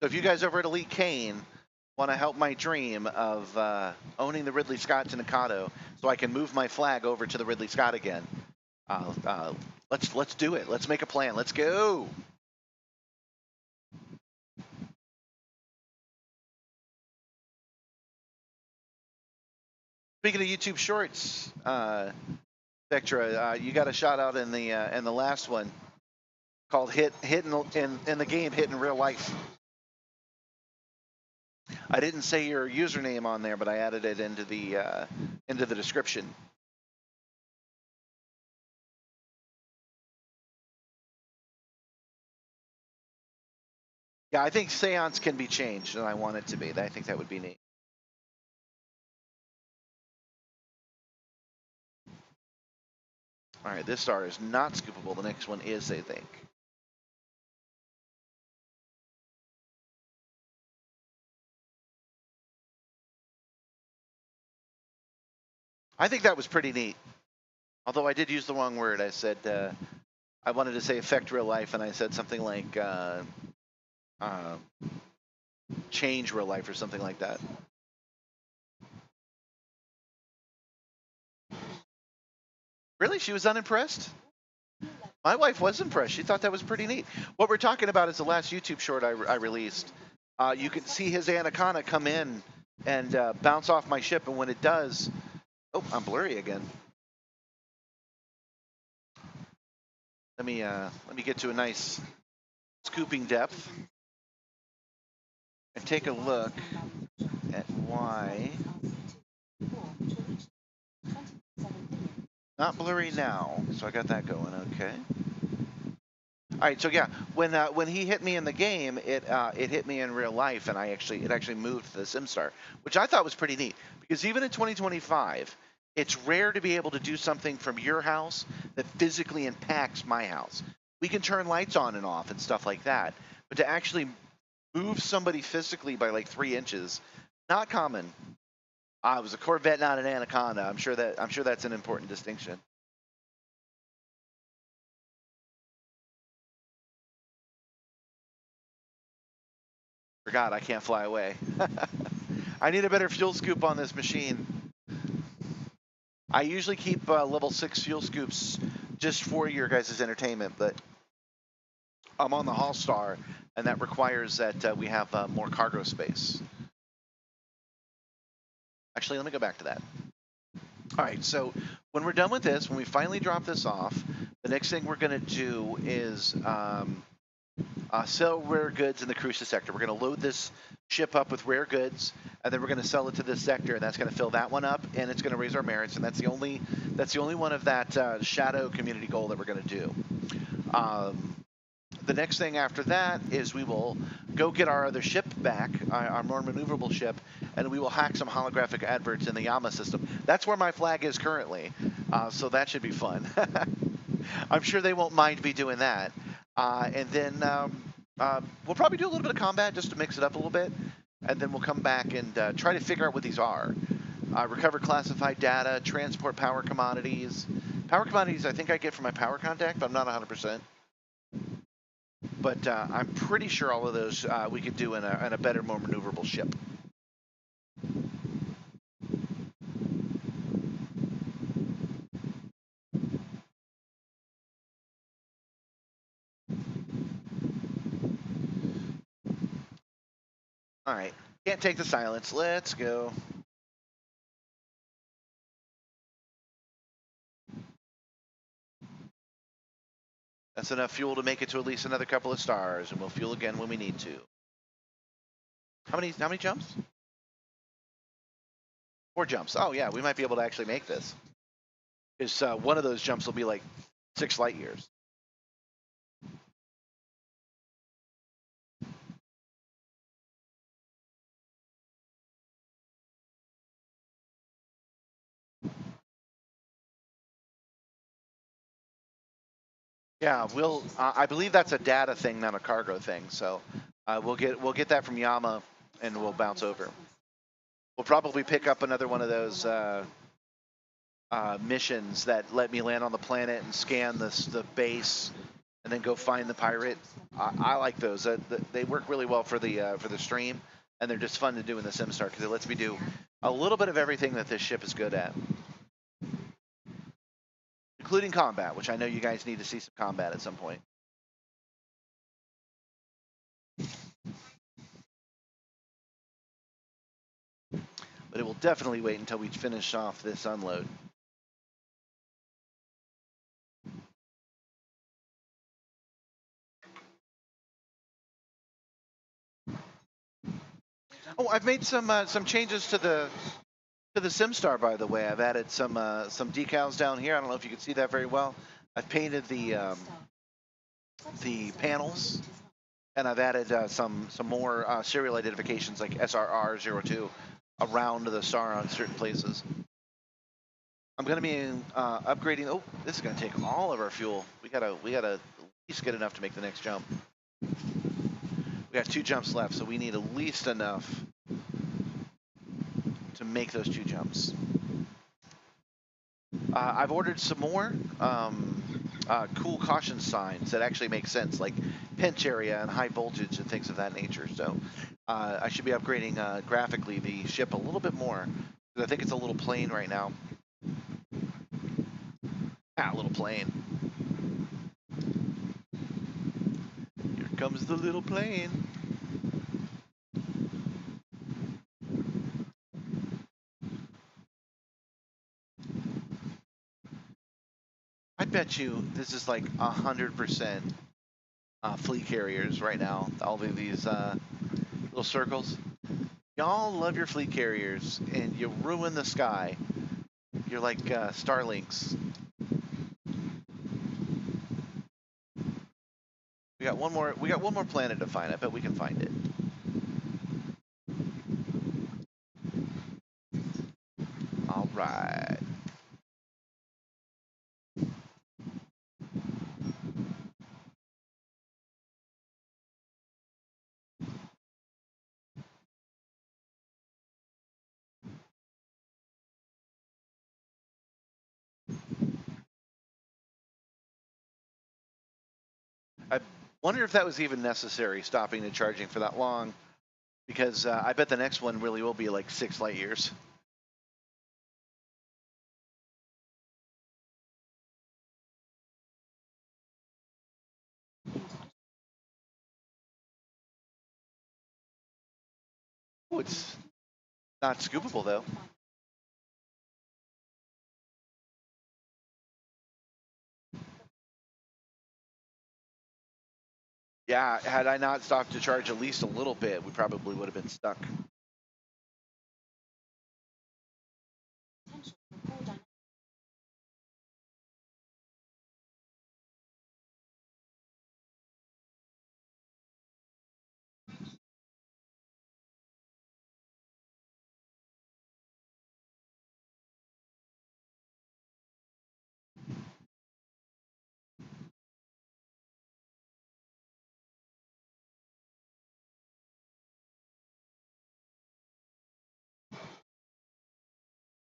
So if you guys over at Elite Kane want to help my dream of owning the Scott to Nikado so I can move my flag over to the Ridley Scott again, let's do it. Let's make a plan. Let's go. Speaking of YouTube Shorts, Vectra, you got a shout out in the last one called hit in the game, hit in real life. I didn't say your username on there, but I added it into the description. Yeah, I think Seance can be changed, and I want it to be. I think that would be neat. All right, this star is not scoopable. The next one is, I think. I think that was pretty neat. Although I did use the wrong word. I said, I wanted to say affect real life, and I said something like change real life or something like that. Really? She was unimpressed? My wife was impressed. She thought that was pretty neat. What we're talking about is the last YouTube short I released. You can see his anaconda come in and bounce off my ship, and when it does, oh, I'm blurry again. Let me get to a nice scooping depth and take a look at why. Not blurry now, so I got that going. Okay. All right, so yeah, when he hit me in the game, it hit me in real life, and it actually moved the Simstarr, which I thought was pretty neat, because even in 2025, it's rare to be able to do something from your house that physically impacts my house. We can turn lights on and off and stuff like that, but to actually move somebody physically by like 3 inches, not common. It was a Corvette, not an Anaconda. I'm sure that's an important distinction. Forgot I can't fly away. I need a better fuel scoop on this machine. I usually keep level 6 fuel scoops just for your guys' entertainment, but I'm on the Hall Star, and that requires that we have more cargo space. Actually, let me go back to that. All right, so when we're done with this, when we finally drop this off, the next thing we're going to do is sell rare goods in the cruises sector. We're going to load this ship up with rare goods, and then we're going to sell it to this sector, and that's going to fill that one up, and it's going to raise our merits, and that's the only one of that shadow community goal that we're going to do. The next thing after that is we will go get our other ship back, our more maneuverable ship, and we will hack some holographic adverts in the Yama system. That's where my flag is currently, so that should be fun. I'm sure they won't mind me doing that. And then we'll probably do a little bit of combat just to mix it up a little bit, and then we'll come back and try to figure out what these are. Recover classified data, transport power commodities. Power commodities I think I get from my power contact, but I'm not 100%. But I'm pretty sure all of those we could do in a better, more maneuverable ship. All right, can't take the silence. Let's go. That's enough fuel to make it to at least another couple of stars, and we'll fuel again when we need to. How many jumps? 4 jumps. Oh yeah, we might be able to actually make this. Because one of those jumps will be like 6 light years. Yeah, we'll. I believe that's a data thing, not a cargo thing. So we'll get that from Yama, and we'll bounce over. We'll probably pick up another one of those missions that let me land on the planet and scan the base, and then go find the pirate. I like those. They work really well for the stream, and they're just fun to do in the Simstarr because it lets me do a little bit of everything that this ship is good at, including combat, which I know you guys need to see some combat at some point. But it will definitely wait until we finish off this unload. Oh, I've made some changes to the Simstarr, by the way. I've added some decals down here. I don't know if you can see that very well. I've painted the panels, and I've added some more serial identifications like SRR02 around the star on certain places. I'm going to be upgrading. Oh, this is going to take all of our fuel. We gotta at least get enough to make the next jump. We got 2 jumps left, so we need at least enough to make those 2 jumps. I've ordered some more cool caution signs that actually make sense, like pinch area and high voltage and things of that nature. So I should be upgrading graphically the ship a little bit more, because I think it's a little plain right now. A little plain. Here comes the little plane. I bet you this is like 100% fleet carriers right now. All of these little circles. Y'all love your fleet carriers, and you ruin the sky. You're like Starlinks. We got one more planet to find. I bet we can find it. All right. I wonder if that was even necessary, stopping and charging for that long, because I bet the next one really will be like 6 light years. Oh, it's not scoopable though. Yeah, had I not stopped to charge at least a little bit, we probably would have been stuck.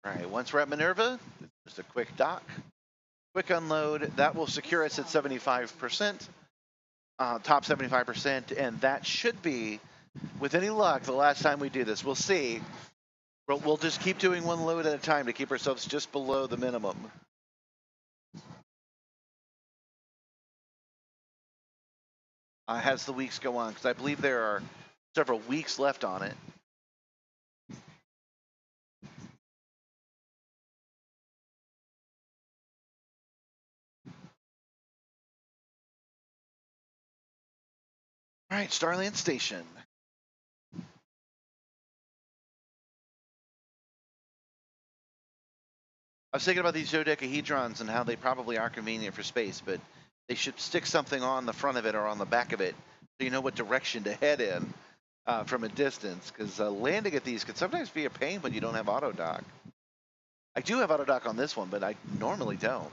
All right, once we're at Minerva, just a quick dock, quick unload. That will secure us at 75%, top 75%, and that should be, with any luck, the last time we do this. We'll see. We'll just keep doing one load at a time to keep ourselves just below the minimum. As the weeks go on, because I believe there are several weeks left on it. All right, Starland Station. I was thinking about these dodecahedrons and how they probably are convenient for space, but they should stick something on the front of it or on the back of it so you know what direction to head in from a distance, because landing at these can sometimes be a pain when you don't have auto dock. I do have auto dock on this one, but I normally don't.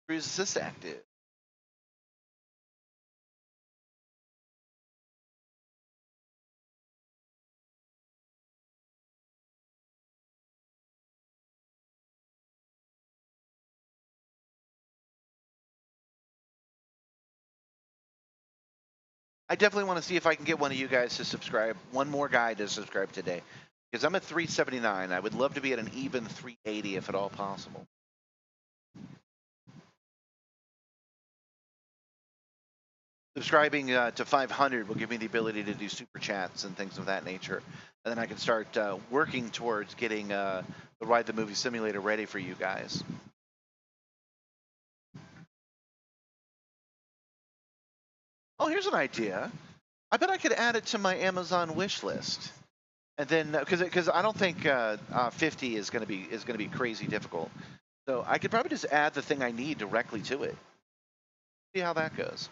Cruise assist active. I definitely want to see if I can get one of you guys to subscribe, one more guy to subscribe today, because I'm at 379. I would love to be at an even 380 if at all possible. Subscribing to 500 will give me the ability to do super chats and things of that nature, and then I can start working towards getting the Ride the Movie Simulator ready for you guys. Oh, here's an idea. I bet I could add it to my Amazon wish list, and then because I don't think 50 is going to be crazy difficult, so I could probably just add the thing I need directly to it. See how that goes.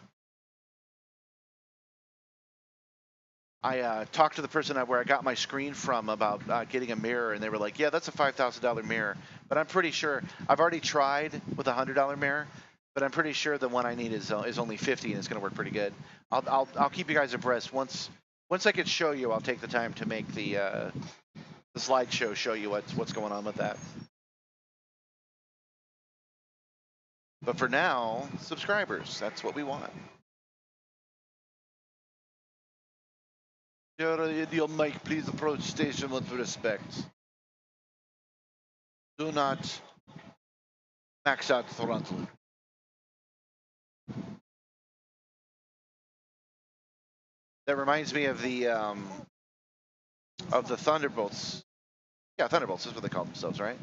I talked to the person where I got my screen from about getting a mirror, and they were like, "Yeah, that's a $5,000 mirror." But I'm pretty sure I've already tried with a $100 mirror, but I'm pretty sure the one I need is only 50, and it's going to work pretty good. I'll keep you guys abreast once I can show you. I'll take the time to make the slideshow show you what's going on with that. But for now, subscribers, that's what we want. Your mic, please approach station with respect. Do not max out throttle. That reminds me of the Thunderbolts. Yeah, Thunderbolts is what they call themselves, right?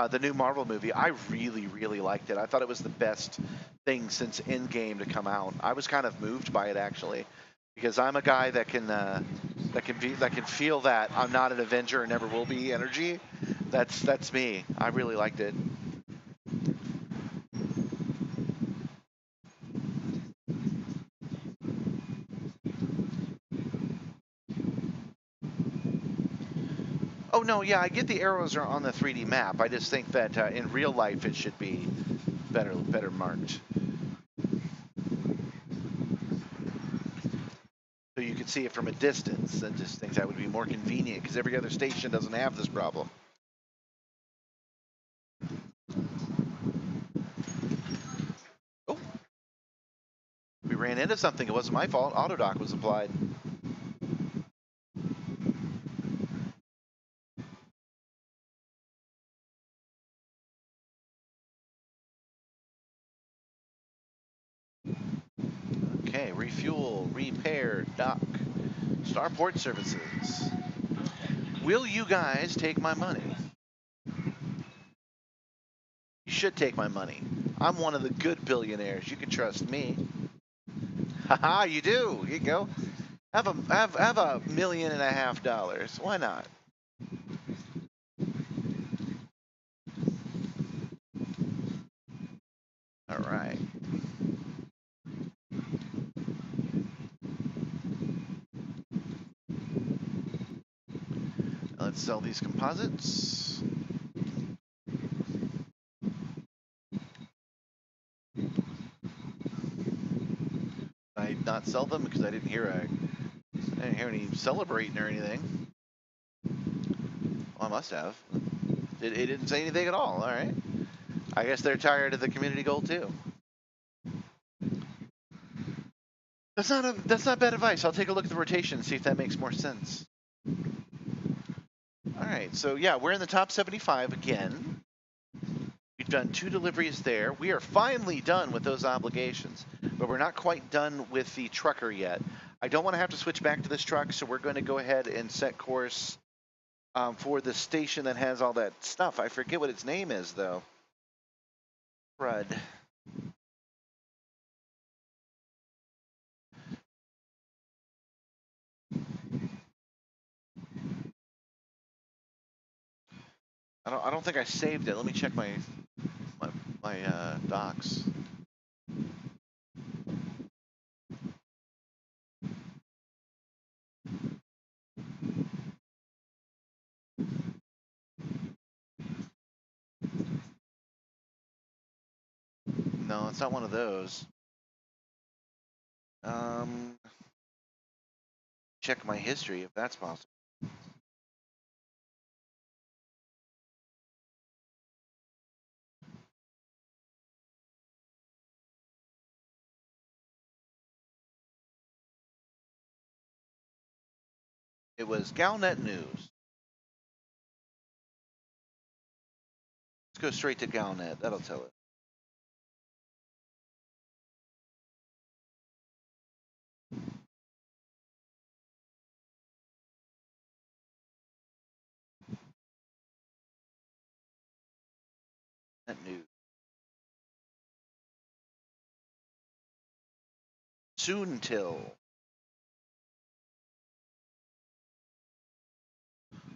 The new Marvel movie. I really, really liked it. I thought it was the best thing since Endgame to come out. I was kind of moved by it actually, because I'm a guy that can feel that I'm not an Avenger and never will be energy. That's me. I really liked it. Oh no, yeah, I get the arrows are on the 3D map. I just think that in real life it should be better marked, so you could see it from a distance. I just think that would be more convenient because every other station doesn't have this problem. Oh, we ran into something. It wasn't my fault. Autodock was applied. Okay, refuel, repair, dock, Starport services. Will you guys take my money? You should take my money. I'm one of the good billionaires. You can trust me. Haha, you do. Here you go. Have $1.5 million. Why not? All right. Let's sell these composites. I did not sell them because I didn't hear any celebrating or anything. Well, I must have. It didn't say anything at all. All right. I guess they're tired of the community goal too. That's not bad advice. I'll take a look at the rotation and see if that makes more sense. All right. So yeah, we're in the top 75 again. We've done 2 deliveries there. We are finally done with those obligations, but we're not quite done with the trucker yet. I don't want to have to switch back to this truck, so we're going to go ahead and set course for the station that has all that stuff. I forget what its name is though. Crud. I don't think I saved it. Let me check my docs. No, it's not one of those. Check my history if that's possible. It was Galnet News. Let's go straight to Galnet. That'll tell it. Galnet News. Soon till.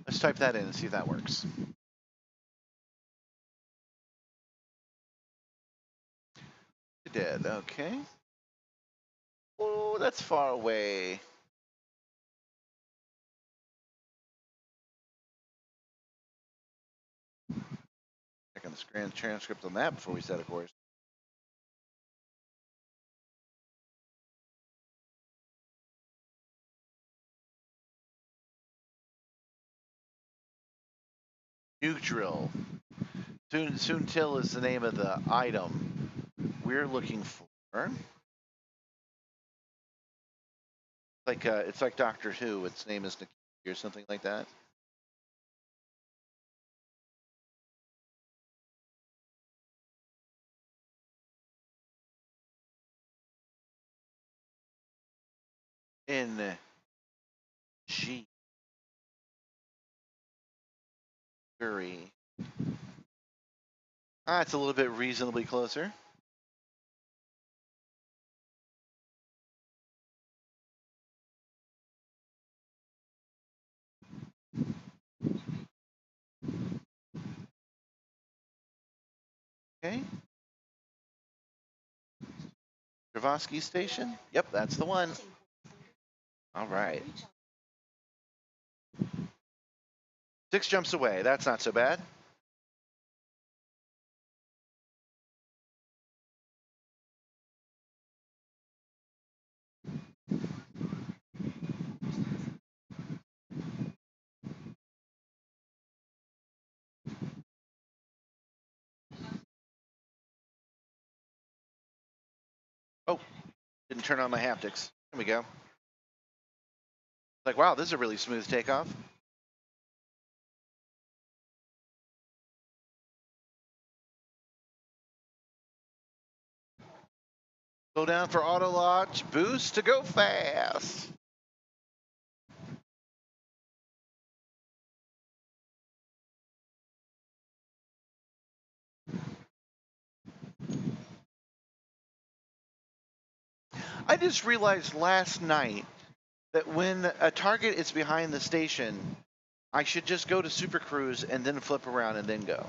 Let's type that in and see if that works. It did. Okay. Oh, that's far away. Checking the screen transcript on that before we set a course. Nuke drill. Soon till is the name of the item we're looking for. Like it's like Doctor Who. Its name is Nikki or something like that. In G. Curry. Ah, it's a little bit reasonably closer. Okay. Travasky Station? Yep, that's the one. All right. 6 jumps away. That's not so bad. Oh, didn't turn on my haptics. There we go. Like, wow, this is a really smooth takeoff. Slow down for auto launch. Boost to go fast. I just realized last night that when a target is behind the station, I should just go to Super Cruise and then flip around and then go.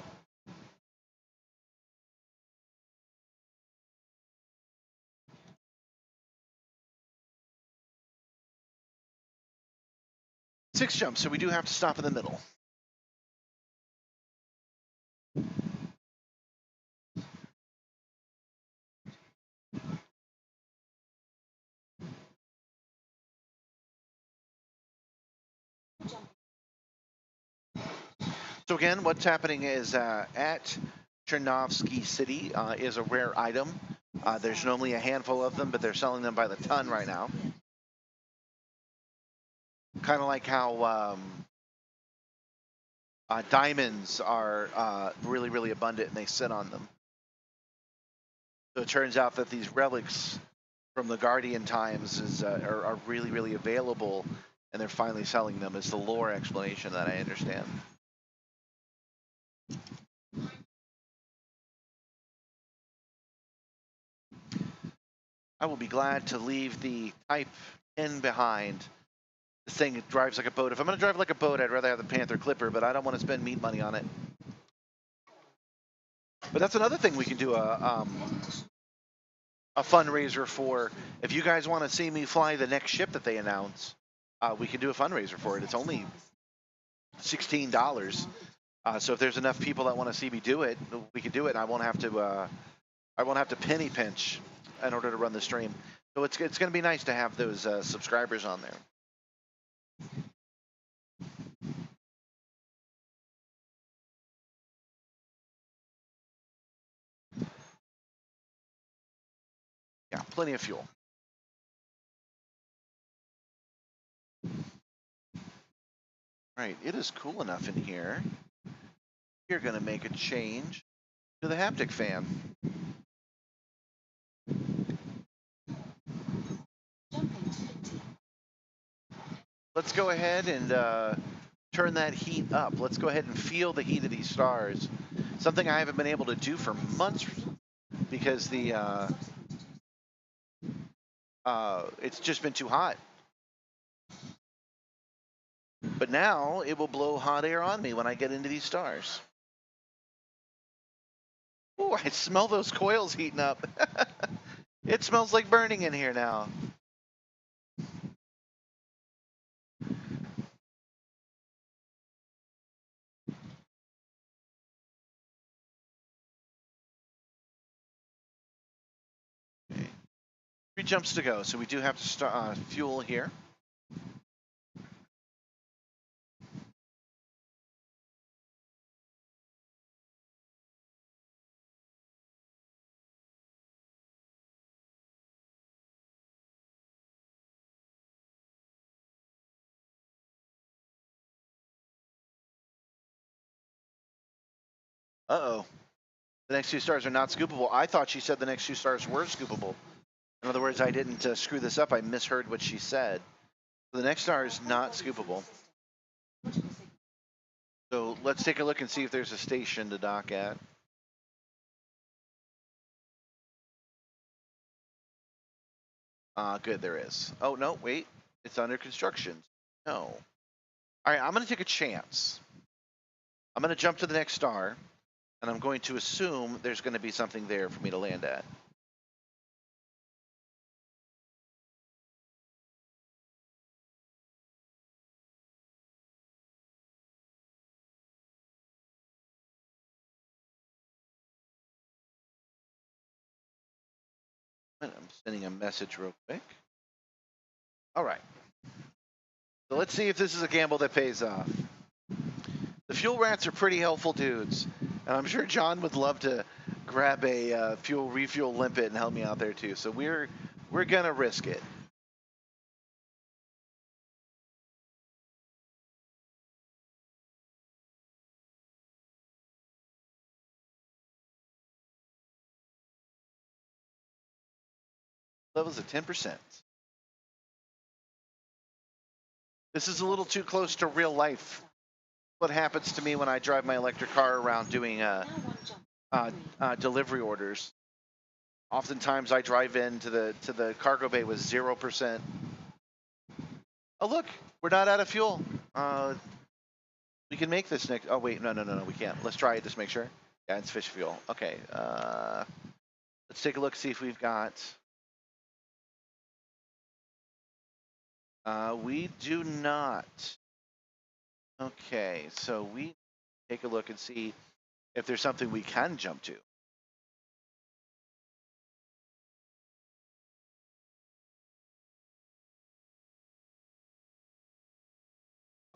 Six jumps, so we do have to stop in the middle. So again, what's happening is at Chernovsky City is a rare item. There's normally a handful of them, but they're selling them by the ton right now. Kind of like how diamonds are really, really abundant and they sit on them. So it turns out that these relics from the Guardian times are really, really available and they're finally selling them is the lore explanation that I understand. I will be glad to leave the Type N behind. This thing drives like a boat. If I'm going to drive like a boat, I'd rather have the Panther Clipper, but I don't want to spend meat money on it. But that's another thing we can do a fundraiser for. If you guys want to see me fly the next ship that they announce, we can do a fundraiser for it. It's only $16. So if there's enough people that want to see me do it, we can do it. And I won't have to penny pinch in order to run the stream. So it's going to be nice to have those subscribers on there. Yeah, plenty of fuel. Right, it is cool enough in here. You're going to make a change to the haptic fan. Let's go ahead and turn that heat up. Let's go ahead and feel the heat of these stars. Something I haven't been able to do for months because it's just been too hot. But now it will blow hot air on me when I get into these stars. Oh, I smell those coils heating up. It smells like burning in here now. Okay. 3 jumps to go, so we do have to start fuel here. Uh-oh. The next 2 stars are not scoopable. I thought she said the next 2 stars were scoopable. In other words, I didn't screw this up. I misheard what she said. The next star is not scoopable. So let's take a look and see if there's a station to dock at. Good, there is. Oh, no, wait. It's under construction. No. All right, I'm going to take a chance. I'm going to jump to the next star, and I'm going to assume there's going to be something there for me to land at. I'm sending a message real quick. All right. So let's see if this is a gamble that pays off. The fuel rats are pretty helpful dudes, and I'm sure John would love to grab a fuel refuel limpet and help me out there too. So we're gonna risk it. Levels at 10%. This is a little too close to real life. What happens to me when I drive my electric car around doing delivery orders? Oftentimes I drive into the cargo bay with 0%. Oh look, we're not out of fuel. We can make this next. Oh wait, no, we can't. Let's try it just to make sure. Yeah, it's fish fuel. Okay. Let's take a look, see if we've got. We do not. Okay, so we take a look and see if there's something we can jump to.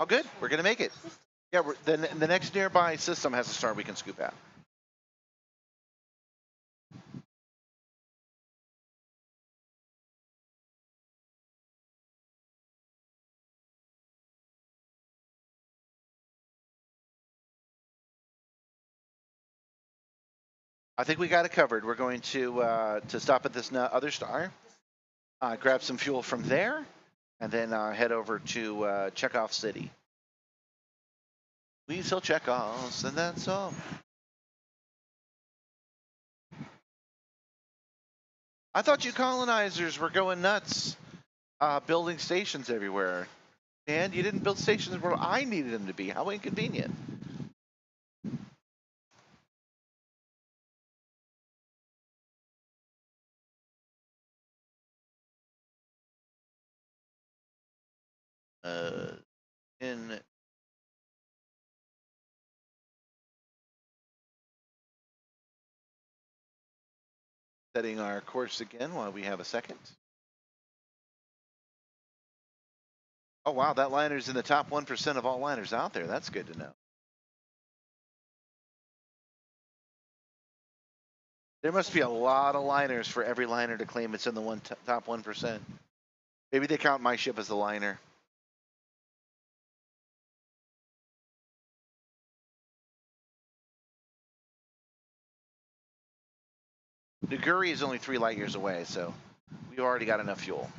Oh, good. We're gonna make it. Yeah, the next nearby system has a star we can scoop at. I think we got it covered. We're going to stop at this other star, grab some fuel from there, and then head over to Chekhov City. We sell Chekhovs, and that's all. I thought you colonizers were going nuts, building stations everywhere. And you didn't build stations where I needed them to be. How inconvenient. In setting our course again while we have a second. Oh, wow, that liner's in the top 1% of all liners out there. That's good to know. There must be a lot of liners for every liner to claim it's in the top 1%. Maybe they count my ship as a liner. Naguri is only 3 light years away, so we've already got enough fuel.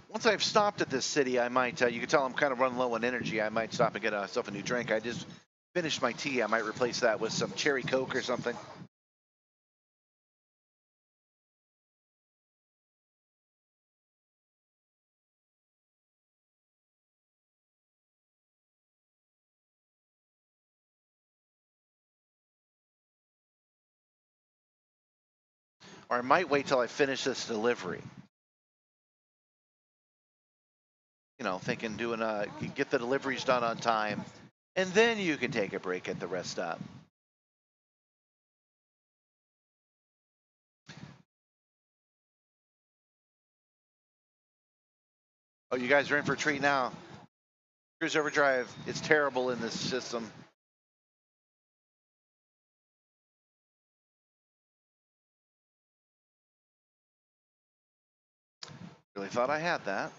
Once I've stopped at this city, I might, you can tell I'm kind of running low on energy, I might stop and get myself a new drink. I just finished my tea. I might replace that with some cherry Coke or something. Or I might wait till I finish this delivery. You know, thinking get the deliveries done on time, and then you can take a break at the rest stop. Oh, you guys are in for a treat now. Cruise Overdrive, it's terrible in this system. Really thought I had that.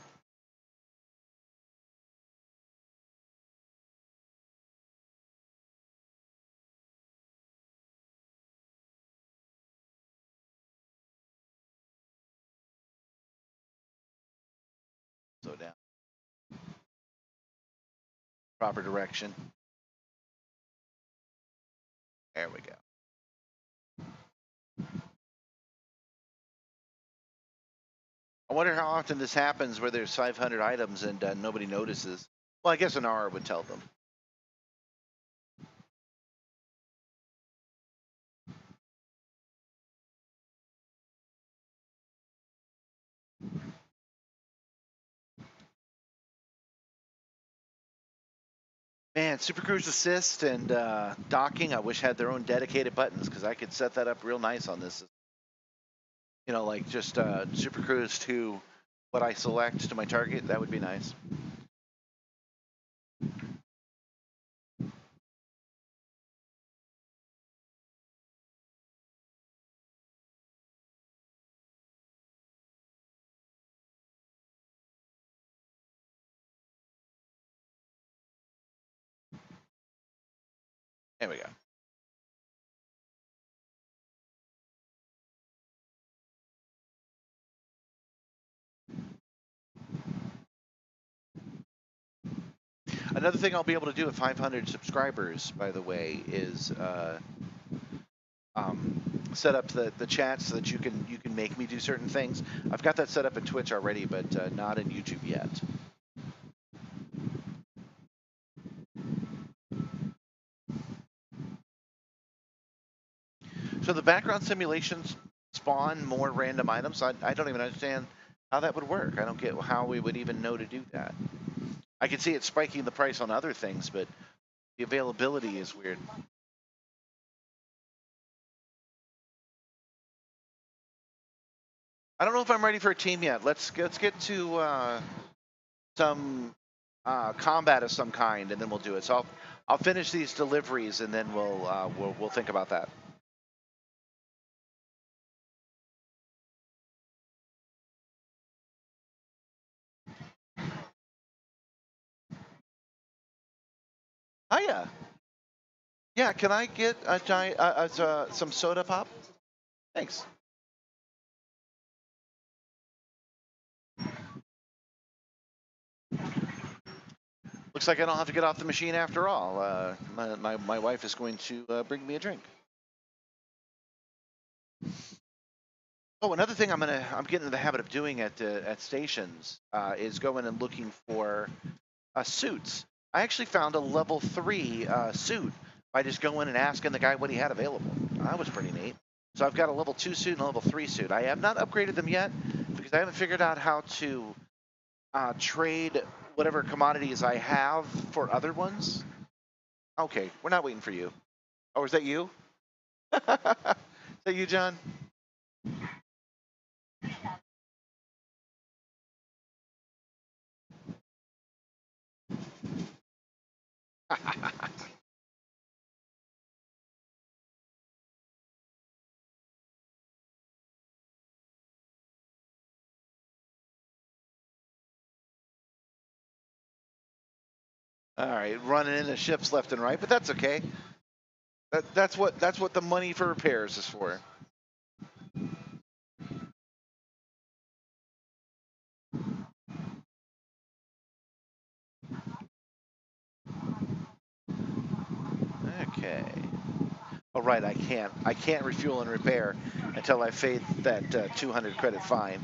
So down. Proper direction. There we go. I wonder how often this happens where there's 500 items and nobody notices. Well, I guess an R would tell them. Man, Super Cruise Assist and docking, I wish had their own dedicated buttons because I could set that up real nice on this. You know, like just Super Cruise to what I select to my target. That would be nice. There we go. Another thing I'll be able to do at 500 subscribers, by the way, is set up the chat so that you can make me do certain things. I've got that set up in Twitch already, but not in YouTube yet. So the background simulations spawn more random items. I don't even understand how that would work. I don't get how we would even know to do that. I can see it spiking the price on other things, but the availability is weird. I don't know if I'm ready for a team yet. Let's get to some combat of some kind, and then we'll do it. So I'll finish these deliveries, and then we'll think about that. Hiya. Yeah, can I get a giant, some soda pop? Thanks. Looks like I don't have to get off the machine after all. My wife is going to bring me a drink. Oh, another thing I'm getting in the habit of doing at stations is going and looking for suits. I actually found a level 3 suit by just going and asking the guy what he had available. That was pretty neat. So I've got a level 2 suit and a level 3 suit. I have not upgraded them yet because I haven't figured out how to trade whatever commodities I have for other ones. Okay, we're not waiting for you. Oh, is that you? Is that you, John? All right, running into ships left and right, but that's okay. That's what the money for repairs is for. Okay. Oh right, I can't refuel and repair until I paid that 200 credit fine.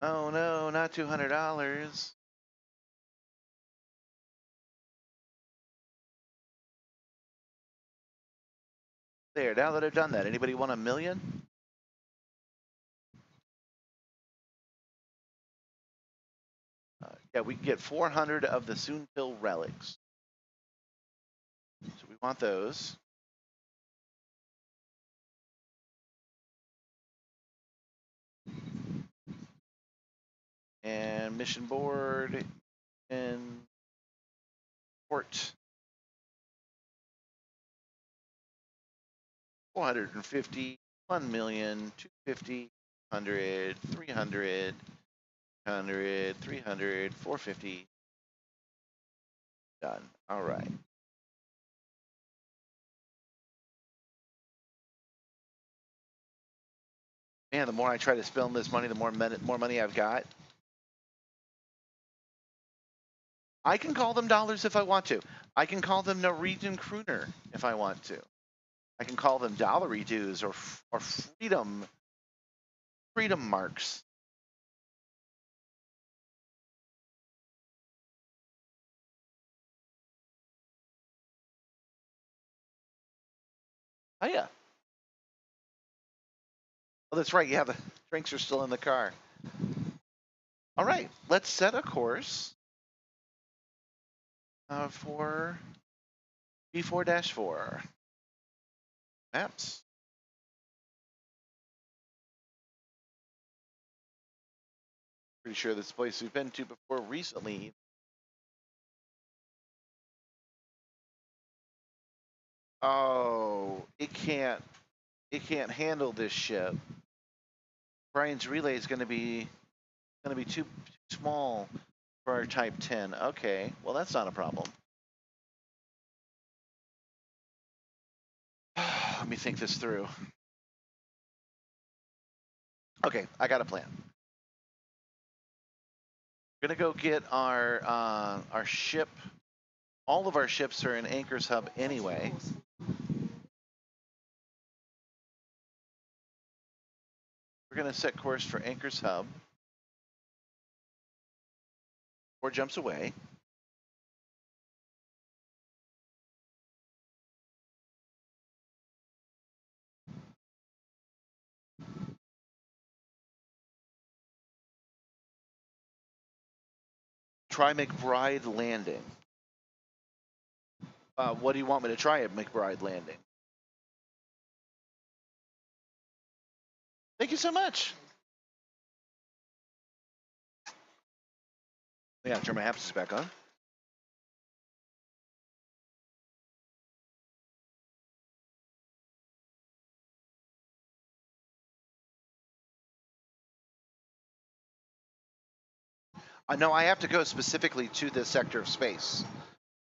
Oh no, not $200. There, now that I've done that, anybody want $1 million? Yeah, we can get 400 of the soon fill relics. So we want those. And mission board and port. 450, 1 million, 250, 100, 300, 100, 300, 450. Done. All right. Man, the more I try to spend this money, the more money I've got. I can call them dollars if I want to. I can call them Norwegian kroner if I want to. I can call them dollary dues or freedom marks. Oh yeah. Oh, that's right. Yeah, the drinks are still in the car. All right, let's set a course for B4-4. Maps. Pretty sure this place we've been to before recently. Oh, it can't handle this ship. Brian's relay is going to be too small for our Type 10. Okay, well that's not a problem. Let me think this through. Okay, I got a plan. We're gonna go get our ship. All of our ships are in Anchor's Hub anyway. We're gonna set course for Anchor's Hub. 4 jumps away. Try McBride Landing. What do you want me to try at McBride Landing? Thank you so much. Yeah, turn my abscess back on. No, I have to go specifically to this sector of space.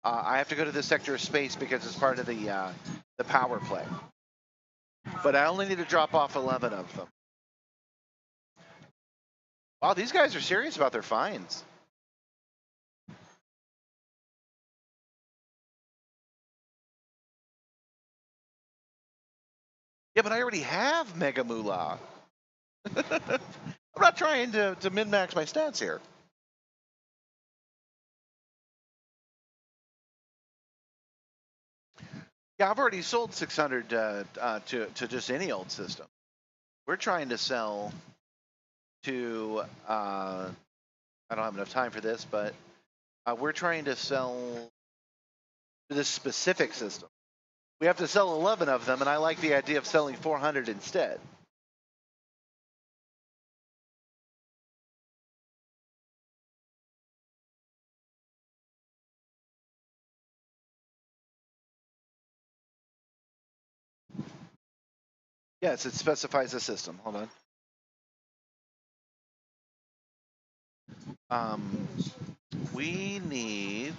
I have to go to this sector of space because it's part of the power play. But I only need to drop off 11 of them. Wow, these guys are serious about their fines. Yeah, but I already have Mega Moolah. I'm not trying to min-max my stats here. Yeah, I've already sold 600 to just any old system. We're trying to sell to, I don't have enough time for this, but we're trying to sell to this specific system. We have to sell 11 of them, and I like the idea of selling 400 instead. Yes, it specifies the system. Hold on. We need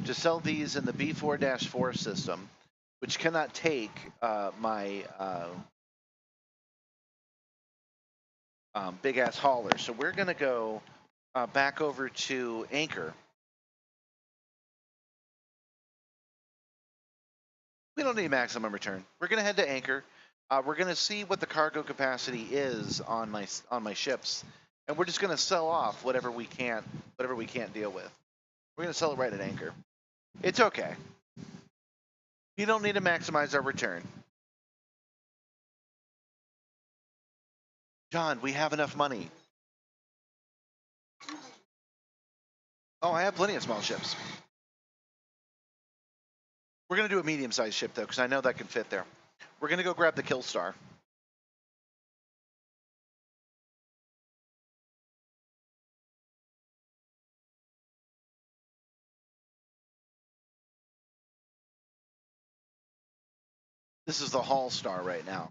to sell these in the B4-4 system, which cannot take my big ass hauler. So we're gonna go back over to Anchor. We don't need maximum return. We're gonna head to Anchor. We're gonna see what the cargo capacity is on my ships, and we're just gonna sell off whatever we can't deal with. We're gonna sell it right at Anchor. It's okay. You don't need to maximize our return. John, we have enough money. Oh, I have plenty of small ships. We're gonna do a medium-sized ship though, because I know that can fit there. We're gonna go grab the Kill Star. This is the Haul Star right now.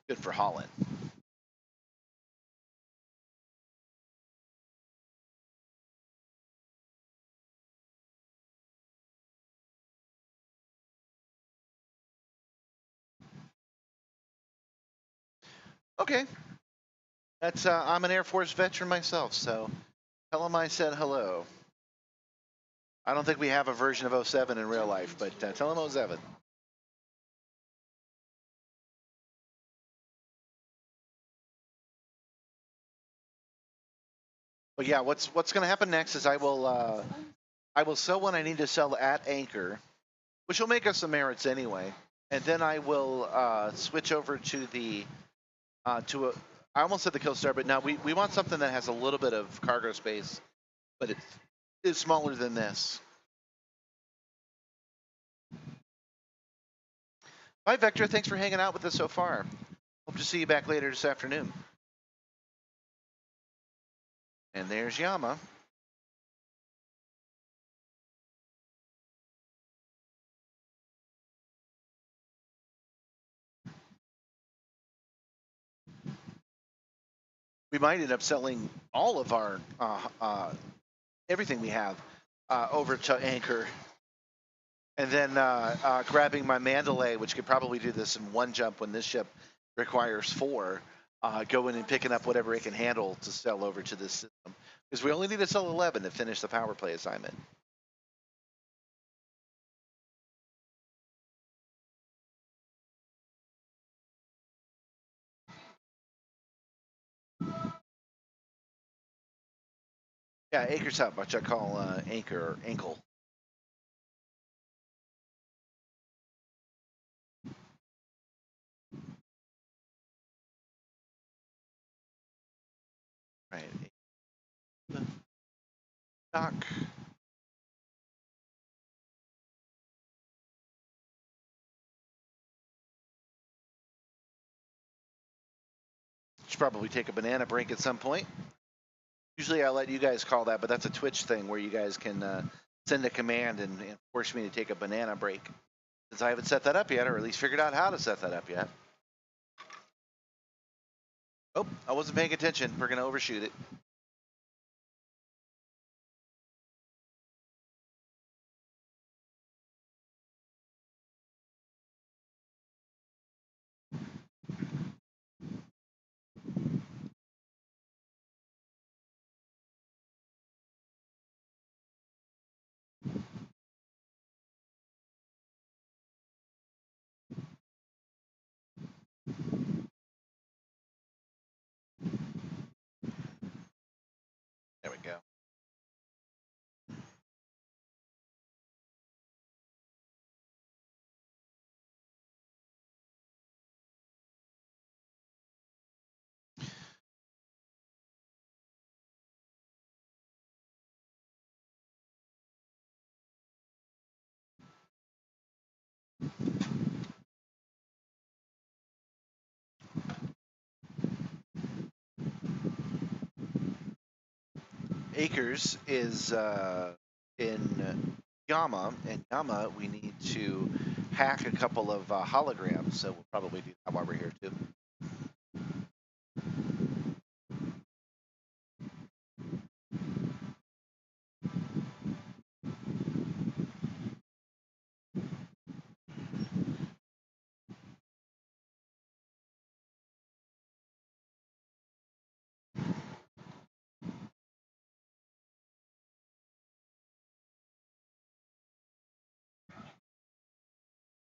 Good for hauling. Okay. That's I'm an Air Force veteran myself, so tell him I said hello. I don't think we have a version of 07 in real life, but tell him 07. But yeah, what's going to happen next is I will sell when I need to sell at Anchor, which will make us some merits anyway, and then I will switch over to the I almost said the Kill Star, but now we want something that has a little bit of cargo space, but it's smaller than this. Bye, Vector. Thanks for hanging out with us so far. Hope to see you back later this afternoon. And there's Yama. We might end up selling all of our everything we have over to Anchor, and then grabbing my Mandalay, which could probably do this in one jump when this ship requires 4. Going and picking up whatever it can handle to sell over to this system, because we only need to sell 11 to finish the power play assignment. Yeah, Acres Hub, which I call Anchor or Ankle. Right. Dock. Should probably take a banana break at some point. Usually I let you guys call that, but that's a Twitch thing where you guys can send a command and force me to take a banana break. Since I haven't set that up yet, or at least figured out how to set that up yet. Oh, I wasn't paying attention. We're going to overshoot it. Acres is in Yama, and Yama we need to hack a couple of holograms, so we'll probably do that while we're here too.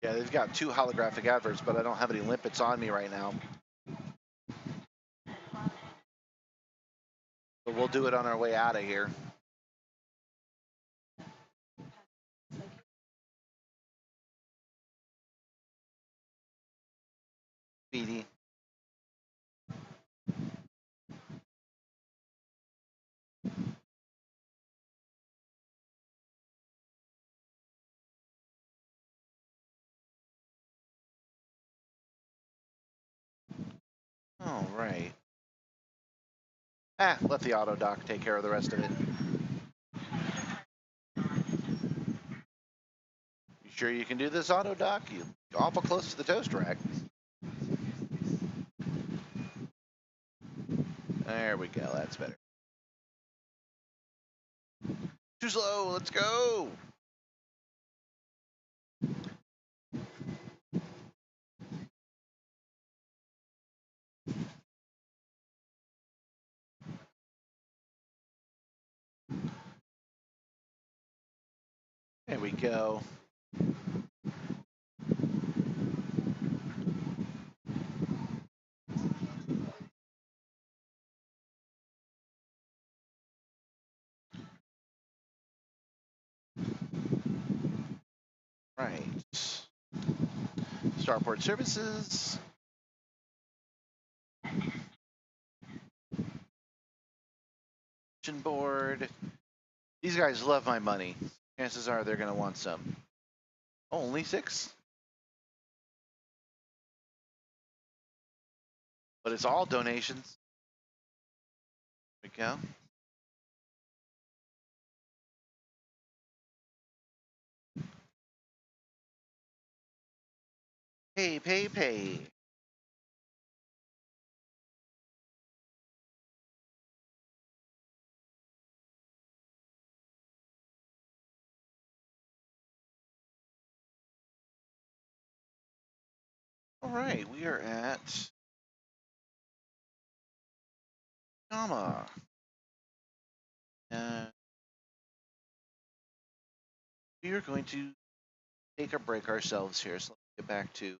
Yeah, they've got 2 holographic adverts, but I don't have any limpets on me right now. But we'll do it on our way out of here. Speedy. All right. Let the auto dock take care of the rest of it. You sure you can do this, auto dock? You're awful close to the toast rack. There we go. That's better. Too slow. Let's go. There we go. Right. Starport services. Board. These guys love my money. Chances are they're going to want some. Oh, only 6? But it's all donations. There we go. Pay. All right, we are at Yama. We are going to take a break ourselves here. So let's get back to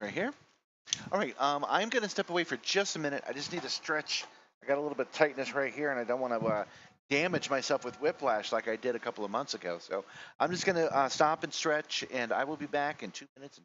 right here. All right, I'm going to step away for just a minute. I just need to stretch. I got a little bit of tightness right here, and I don't want to damage myself with whiplash like I did a couple of months ago. So I'm just going to stop and stretch, and I will be back in 2 minutes.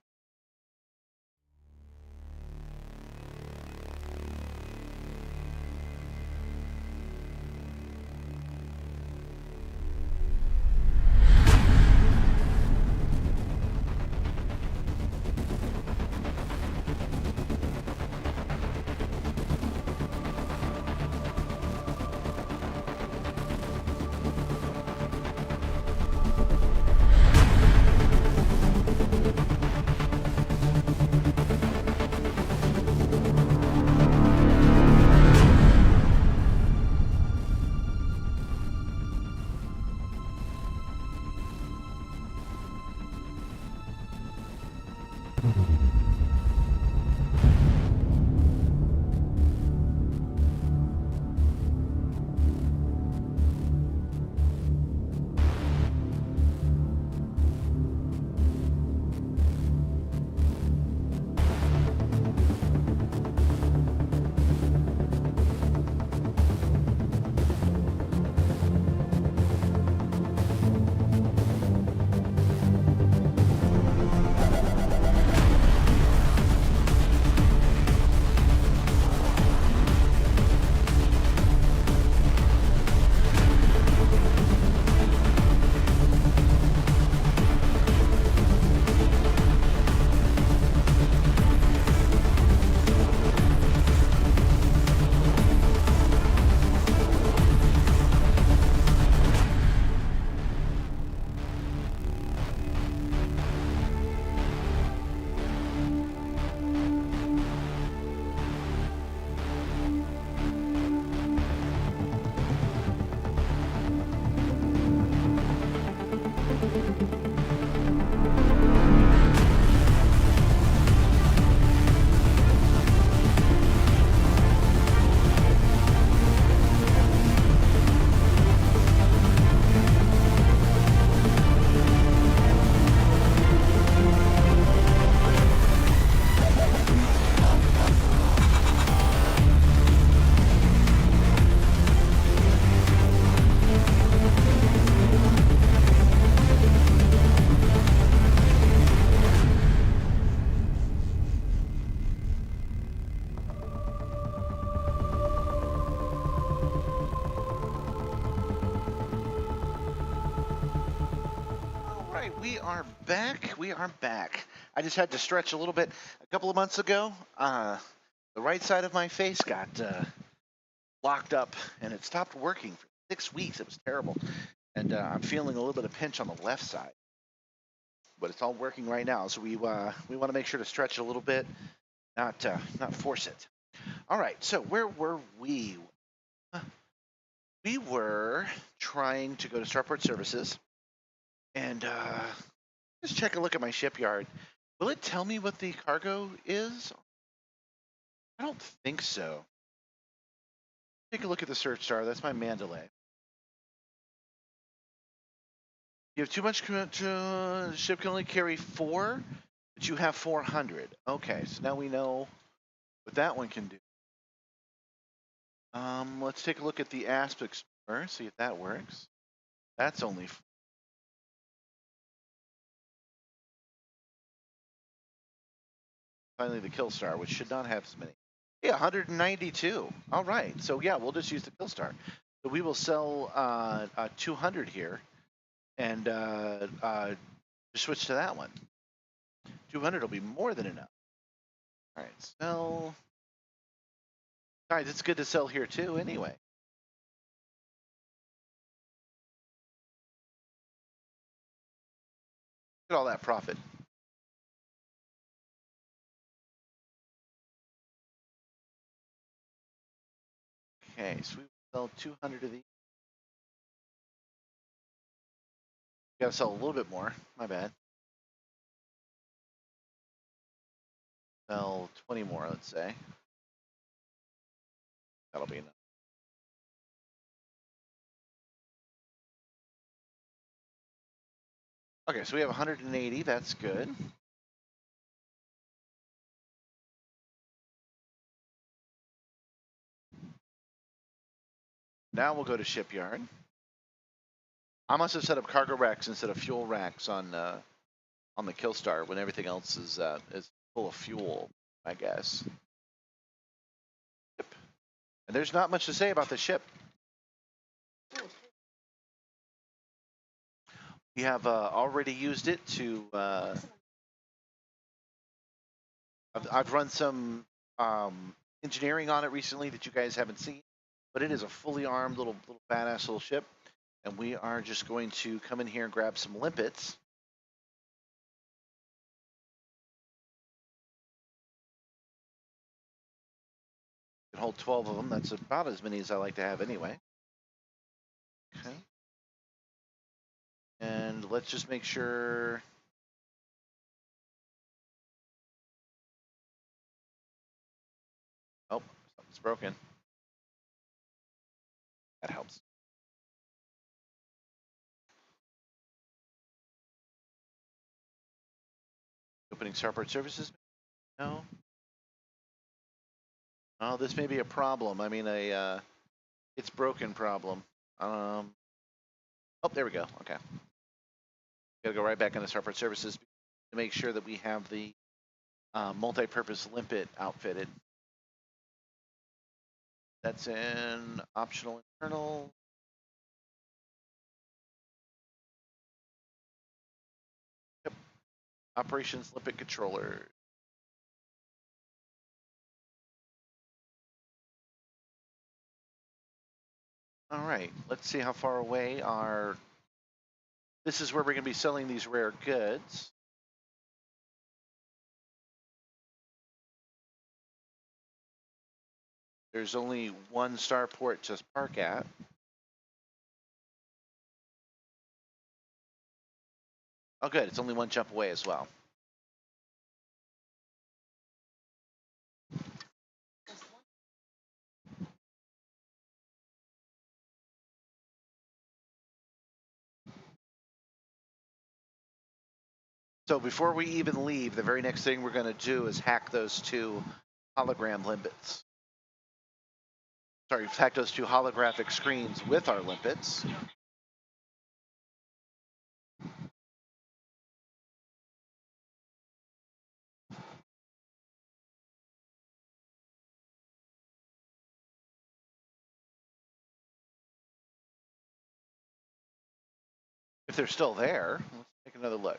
All right, we are back. We are back. I just had to stretch a little bit. A couple of months ago, the right side of my face got locked up, and it stopped working for 6 weeks. It was terrible, and I'm feeling a little bit of pinch on the left side, but it's all working right now. So we want to make sure to stretch it a little bit, not force it. All right. So where were we? We were trying to go to Starport Services and just check a look at my shipyard. Will it tell me what the cargo is? I don't think so. Take a look at the search star. That's my Mandalay. You have too much. The ship can only carry 4, but you have 400. Okay, so now we know what that one can do. Let's take a look at the Asp Explorer, see if that works. That's only. Finally, the Killstar, which should not have as many. Yeah, 192. All right, so yeah, we'll just use the Killstar. So we will sell 200 here, and just switch to that one. 200 will be more than enough. All right, sell. Guys, it's good to sell here too, anyway. Look at all that profit. Okay, so we will sell 200 of these. Got to sell a little bit more. My bad. Sell 20 more, let's say. That'll be enough. Okay, so we have 180. That's good. Now we'll go to shipyard. I must have set up cargo racks instead of fuel racks on the Killstar when everything else is full of fuel, I guess. Yep. And there's not much to say about the ship. We have already used it to. I've run some engineering on it recently that you guys haven't seen, but it is a fully armed little badass little ship, and we are just going to come in here and grab some limpets. Can hold 12 of them. That's about as many as I like to have anyway. Okay. And let's just make sure. Oh, something's broken. That helps. Opening Starport Services? No. Oh, this may be a problem. I mean, it's broken problem. Oh, there we go. Okay. Gotta go right back into Starport Services to make sure that we have the multi-purpose limpet outfitted. That's in optional internal. Yep. Operations limpet controller. All right, let's see how far away our. This is where we're going to be selling these rare goods. There's only one starport to park at. Oh, good. It's only one jump away as well. So before we even leave, the very next thing we're going to do is hack those 2 hologram limpets. Sorry, hack those 2 holographic screens with our limpets. If they're still there, let's take another look.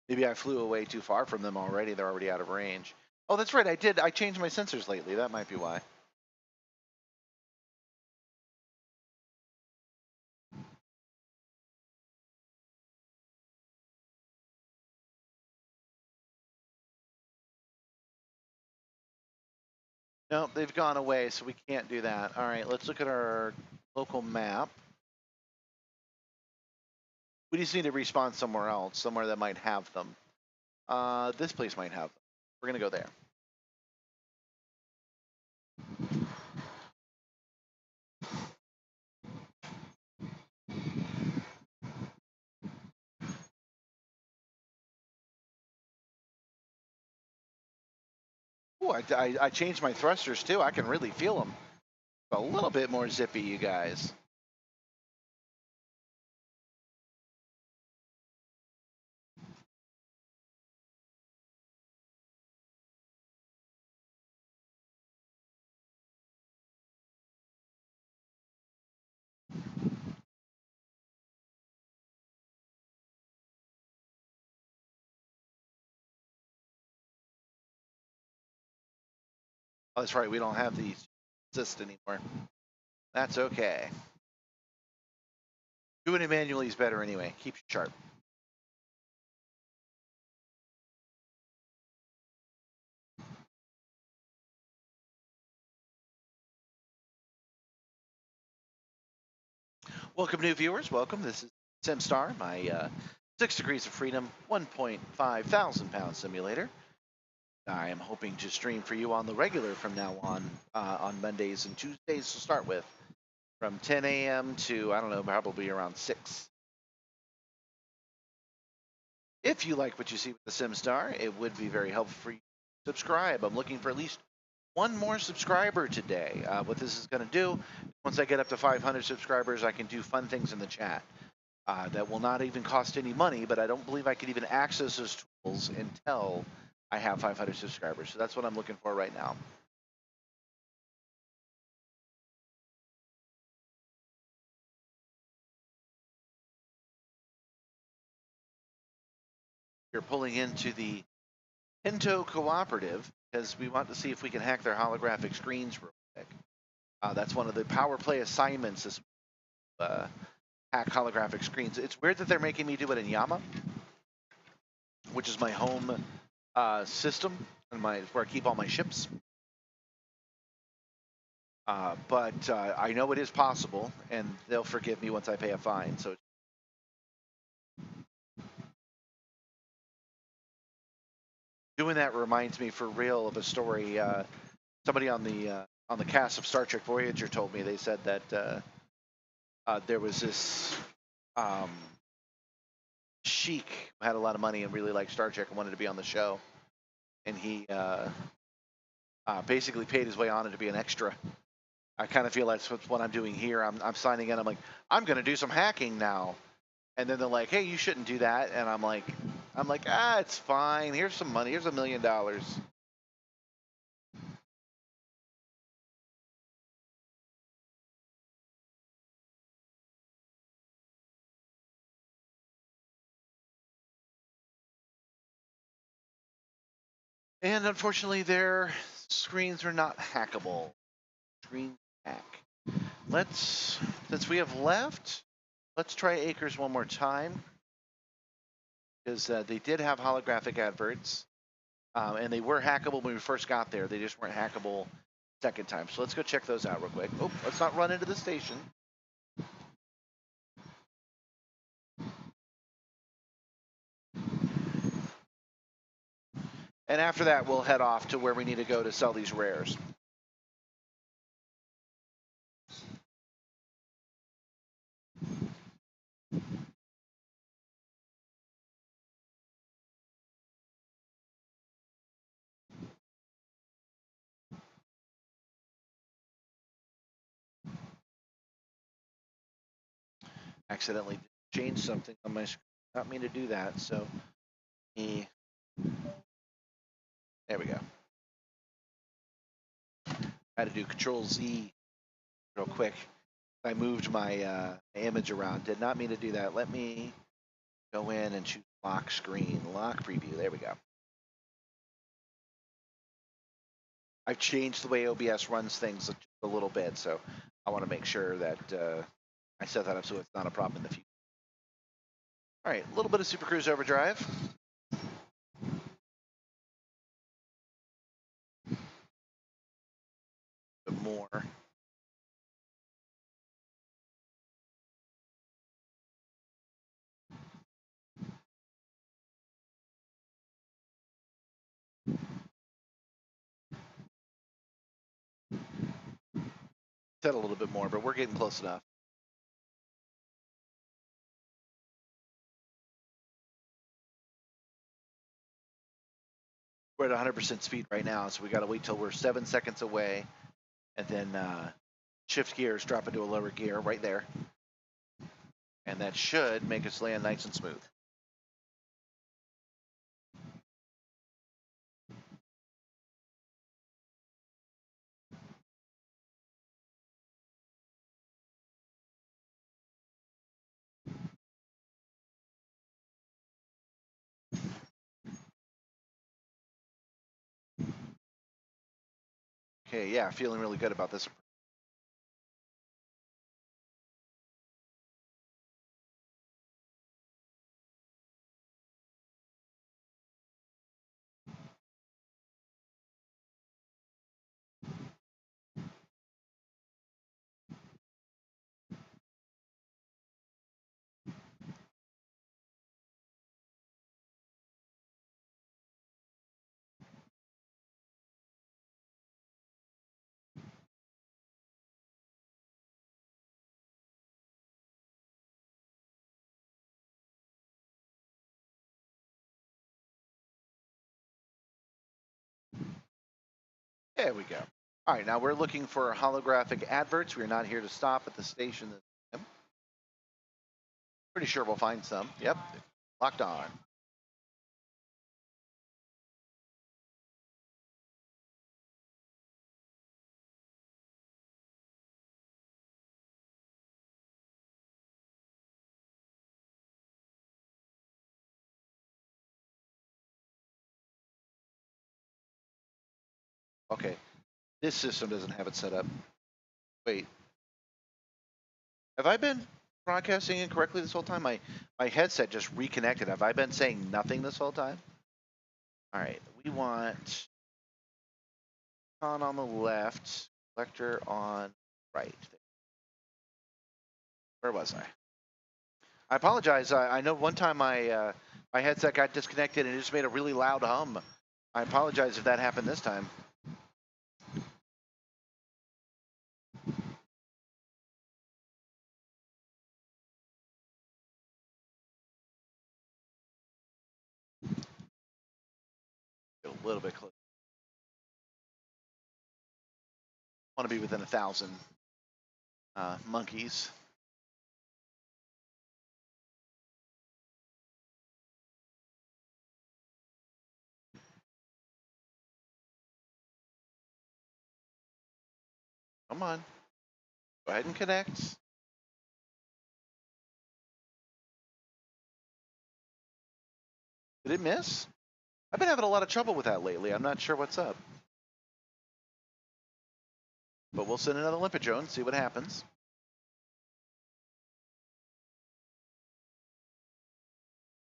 Maybe I flew away too far from them already. They're already out of range. Oh, that's right. I changed my sensors lately. That might be why. No, they've gone away, so we can't do that. All right, let's look at our local map. We just need to respawn somewhere else, somewhere that might have them. This place might have them. We're gonna go there. Oh, I changed my thrusters too. I can really feel them. A little bit more zippy, you guys. Oh, that's right. We don't have the assist anymore. That's okay. Doing it manually is better anyway. Keeps you sharp. Welcome, new viewers. Welcome. This is Simstarr, my 6 Degrees of Freedom 1.5 thousand pound simulator. I am hoping to stream for you on the regular from now on Mondays and Tuesdays to start with, from 10 a.m. to, I don't know, probably around 6. If you like what you see with the Simstarr, it would be very helpful for you to subscribe. I'm looking for at least 1 more subscriber today. What this is going to do, once I get up to 500 subscribers, I can do fun things in the chat. That will not even cost any money, but I don't believe I can even access those tools until I have 500 subscribers. So that's what I'm looking for right now. You're pulling into the Pinto Cooperative because we want to see if we can hack their holographic screens real quick. That's one of the power play assignments is hack holographic screens. It's weird that they're making me do it in Yama, which is my home system and where I keep all my ships. But I know it is possible, and they'll forgive me once I pay a fine. So doing that reminds me for real of a story. Somebody on the cast of Star Trek Voyager told me. They said that there was this sheik who had a lot of money and really liked Star Trek and wanted to be on the show, and he basically paid his way on it to be an extra. I kind of feel that's what I'm doing here. I'm signing in. I'm like, I'm going to do some hacking now. And then they're like, hey, you shouldn't do that. And I'm like, it's fine. Here's some money. Here's $1 million. And unfortunately, their screens are not hackable. Screen hack. Since we have left, let's try Acres one more time. Because they did have holographic adverts. And they were hackable when we first got there. They just weren't hackable second time. So let's go check those out real quick. Oh, let's not run into the station. And after that, we'll head off to where we need to go to sell these rares. Accidentally changed something on my screen. Not mean to do that, so there we go. I had to do Control Z real quick. I moved my image around. Did not mean to do that. Let me go in and choose lock screen, lock preview. There we go. I've changed the way OBS runs things just a little bit, so I want to make sure that I set that up so it's not a problem in the future. All right, a little bit of Super Cruise Overdrive. But more. Set a little bit more, but we're getting close enough. We're at 100% speed right now, so we got to wait till we're 7 seconds away, and then shift gears, drop into a lower gear right there, and that should make us land nice and smooth. Okay, yeah, feeling really good about this. There we go. All right, now we're looking for holographic adverts. We're not here to stop at the station. Pretty sure we'll find some. Yep, locked on. Okay, this system doesn't have it set up. Wait, have I been broadcasting incorrectly this whole time? My headset just reconnected. Have I been saying nothing this whole time? All right, we want on the left, selector on right. Where was I? I apologize. I know one time my headset got disconnected and it just made a really loud hum. I apologize if that happened this time. Get a little bit closer. Want to be within 1,000 monkeys. Come on. Go ahead and connect. Did it miss? I've been having a lot of trouble with that lately. I'm not sure what's up. But we'll send another limpet drone, see what happens.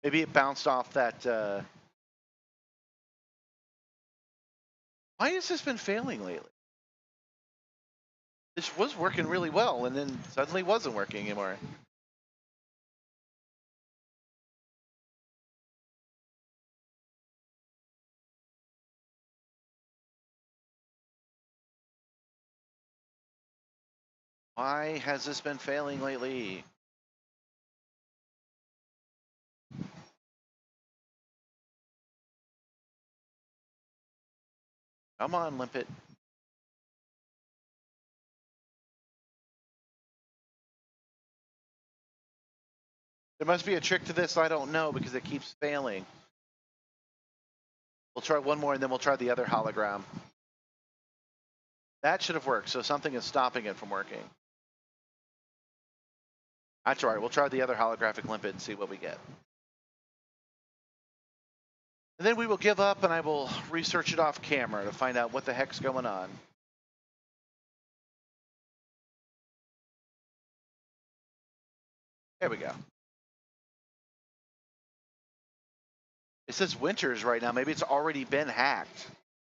Maybe it bounced off that. Why has this been failing lately? This was working really well, and then suddenly wasn't working anymore. Why has this been failing lately? Come on, Limpet. There must be a trick to this I don't know because it keeps failing. We'll try one more and then we'll try the other hologram. That should have worked, so something is stopping it from working. That's all right, we'll try the other holographic limpet and see what we get. And then we will give up and I will research it off camera to find out what the heck's going on. There we go. It says Winters right now. Maybe it's already been hacked.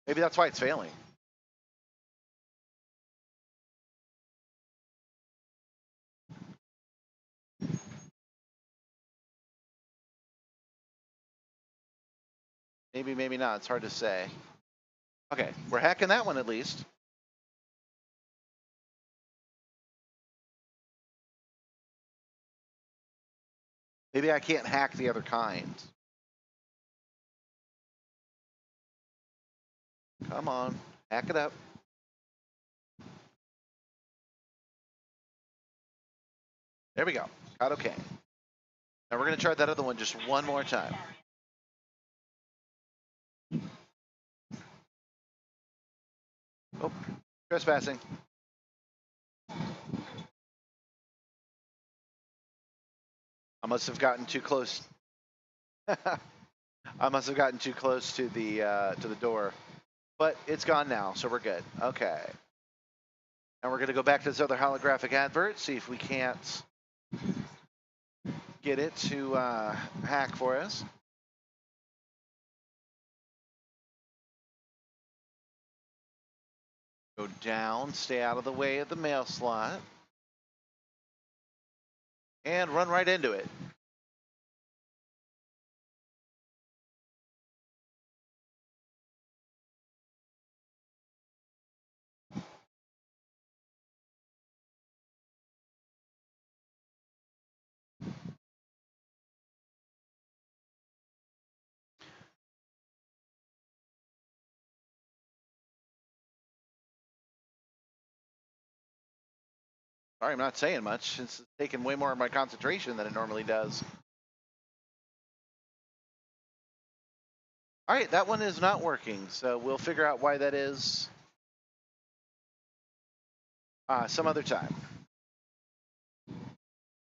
Maybe that's why it's failing. Maybe, maybe not. It's hard to say. Okay, we're hacking that one at least. Maybe I can't hack the other kind. Come on, hack it up. There we go. Got okay. Now we're going to try that other one just one more time. Oh, trespassing. I must have gotten too close. I must have gotten too close to the door, but it's gone now, so we're good. Okay. And we're going to go back to this other holographic advert, see if we can't get it to hack for us. Go down, stay out of the way of the mail slot, and run right into it. Sorry, I'm not saying much. It's taking way more of my concentration than it normally does. All right, that one is not working, so we'll figure out why that is some other time.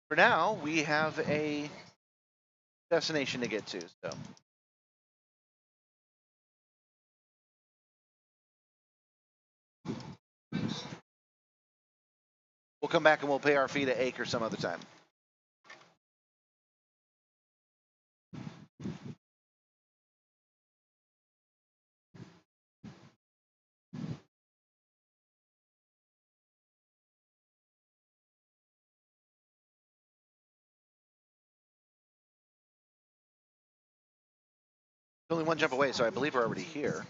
For now, we have a destination to get to, so. We'll come back and we'll pay our fee to Acre some other time. Only one jump away, so I believe we're already here.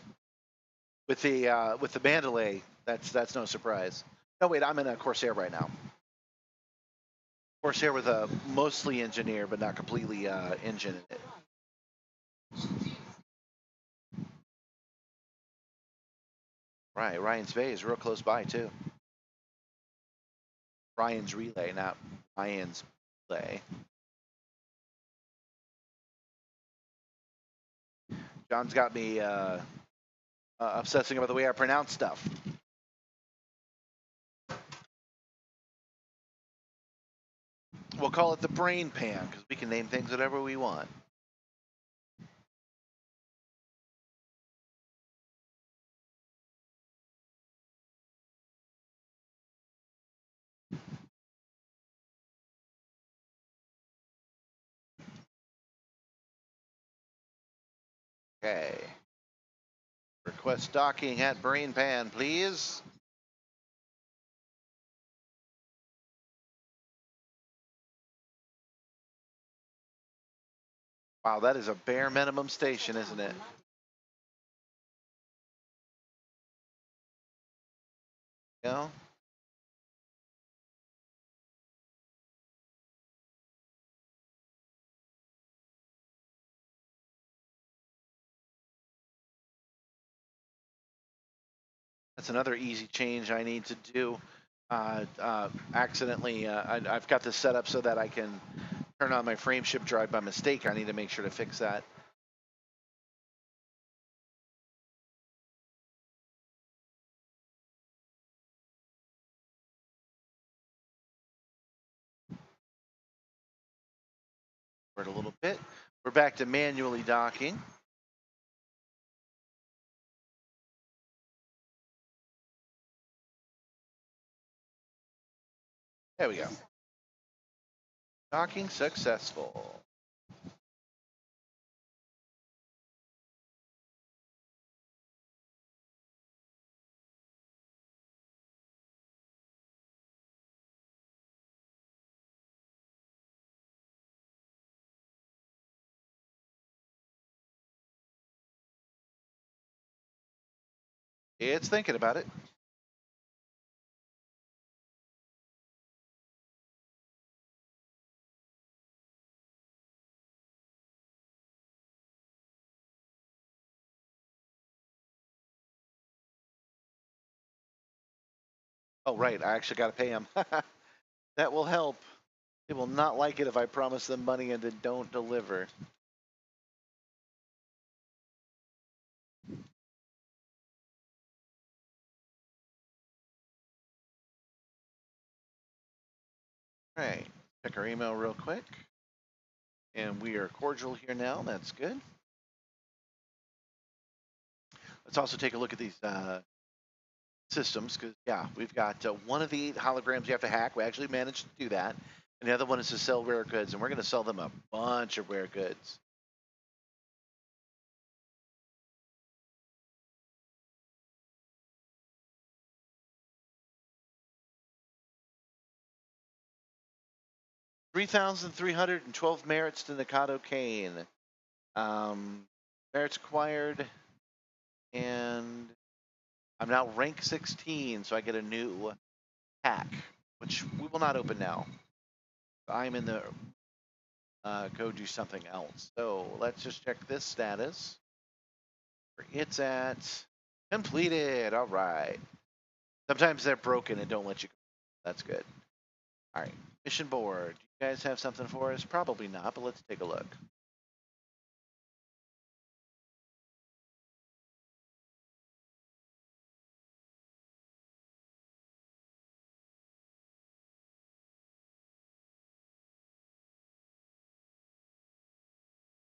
With the Mandalay, that's no surprise. No, wait, I'm in a Corsair right now. Corsair with a mostly engineer, but not completely engine in it. Right, Ryan's Bay is real close by too. Ryan's Relay, not Ryan's Relay. John's got me obsessing about the way I pronounce stuff. We'll call it the brain pan because we can name things whatever we want. Okay. Request docking at brain pan, please. Wow, that is a bare minimum station, isn't it? You know? That's another easy change I need to do. Accidentally, I've got this set up so that I can turn on my frameship drive by mistake. I need to make sure to fix that. For it a little bit. We're back to manually docking. There we go. Docking successful. It's thinking about it. Oh, right. I actually got to pay them. That will help. They will not like it if I promise them money and then don't deliver. All right. Check our email real quick. And we are cordial here now. That's good. Let's also take a look at these systems because, yeah, we've got one of the 8 holograms you have to hack. We actually managed to do that. And the other one is to sell rare goods. And we're going to sell them a bunch of rare goods. $3,312 merits to Nikado Kane. Merits acquired. And I'm now rank 16, so I get a new hack, which we will not open now. I'm in the go do something else. So let's just check this status. It's at completed. All right. Sometimes they're broken and don't let you go. That's good. All right. Mission board. You guys have something for us? Probably not, but let's take a look.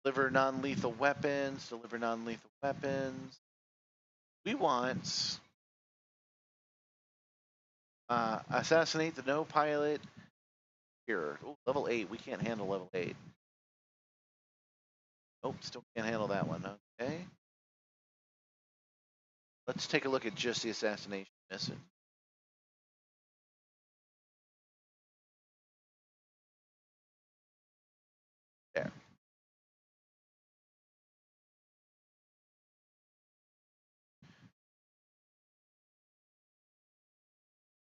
Deliver non-lethal weapons. Deliver non-lethal weapons. We want assassinate the no pilot. Here, ooh, level 8. We can't handle level 8. Nope, still can't handle that one. Okay. Let's take a look at just the assassination mission. There.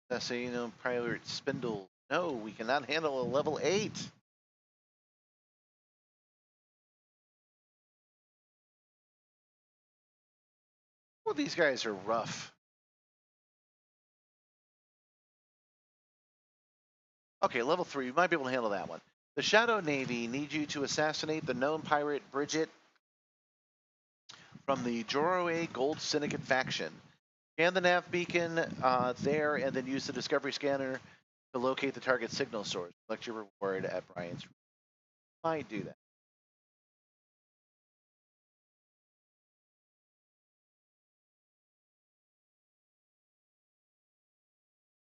Assassino pilot spindle. No, we cannot handle a level 8. Well, these guys are rough. Okay, level 3. We might be able to handle that one. The Shadow Navy needs you to assassinate the known pirate Bridget from the Joroe Gold Syndicate faction. Scan the nav beacon there and then use the discovery scanner to locate the target signal source. Collect your reward at Brian's. Might do that.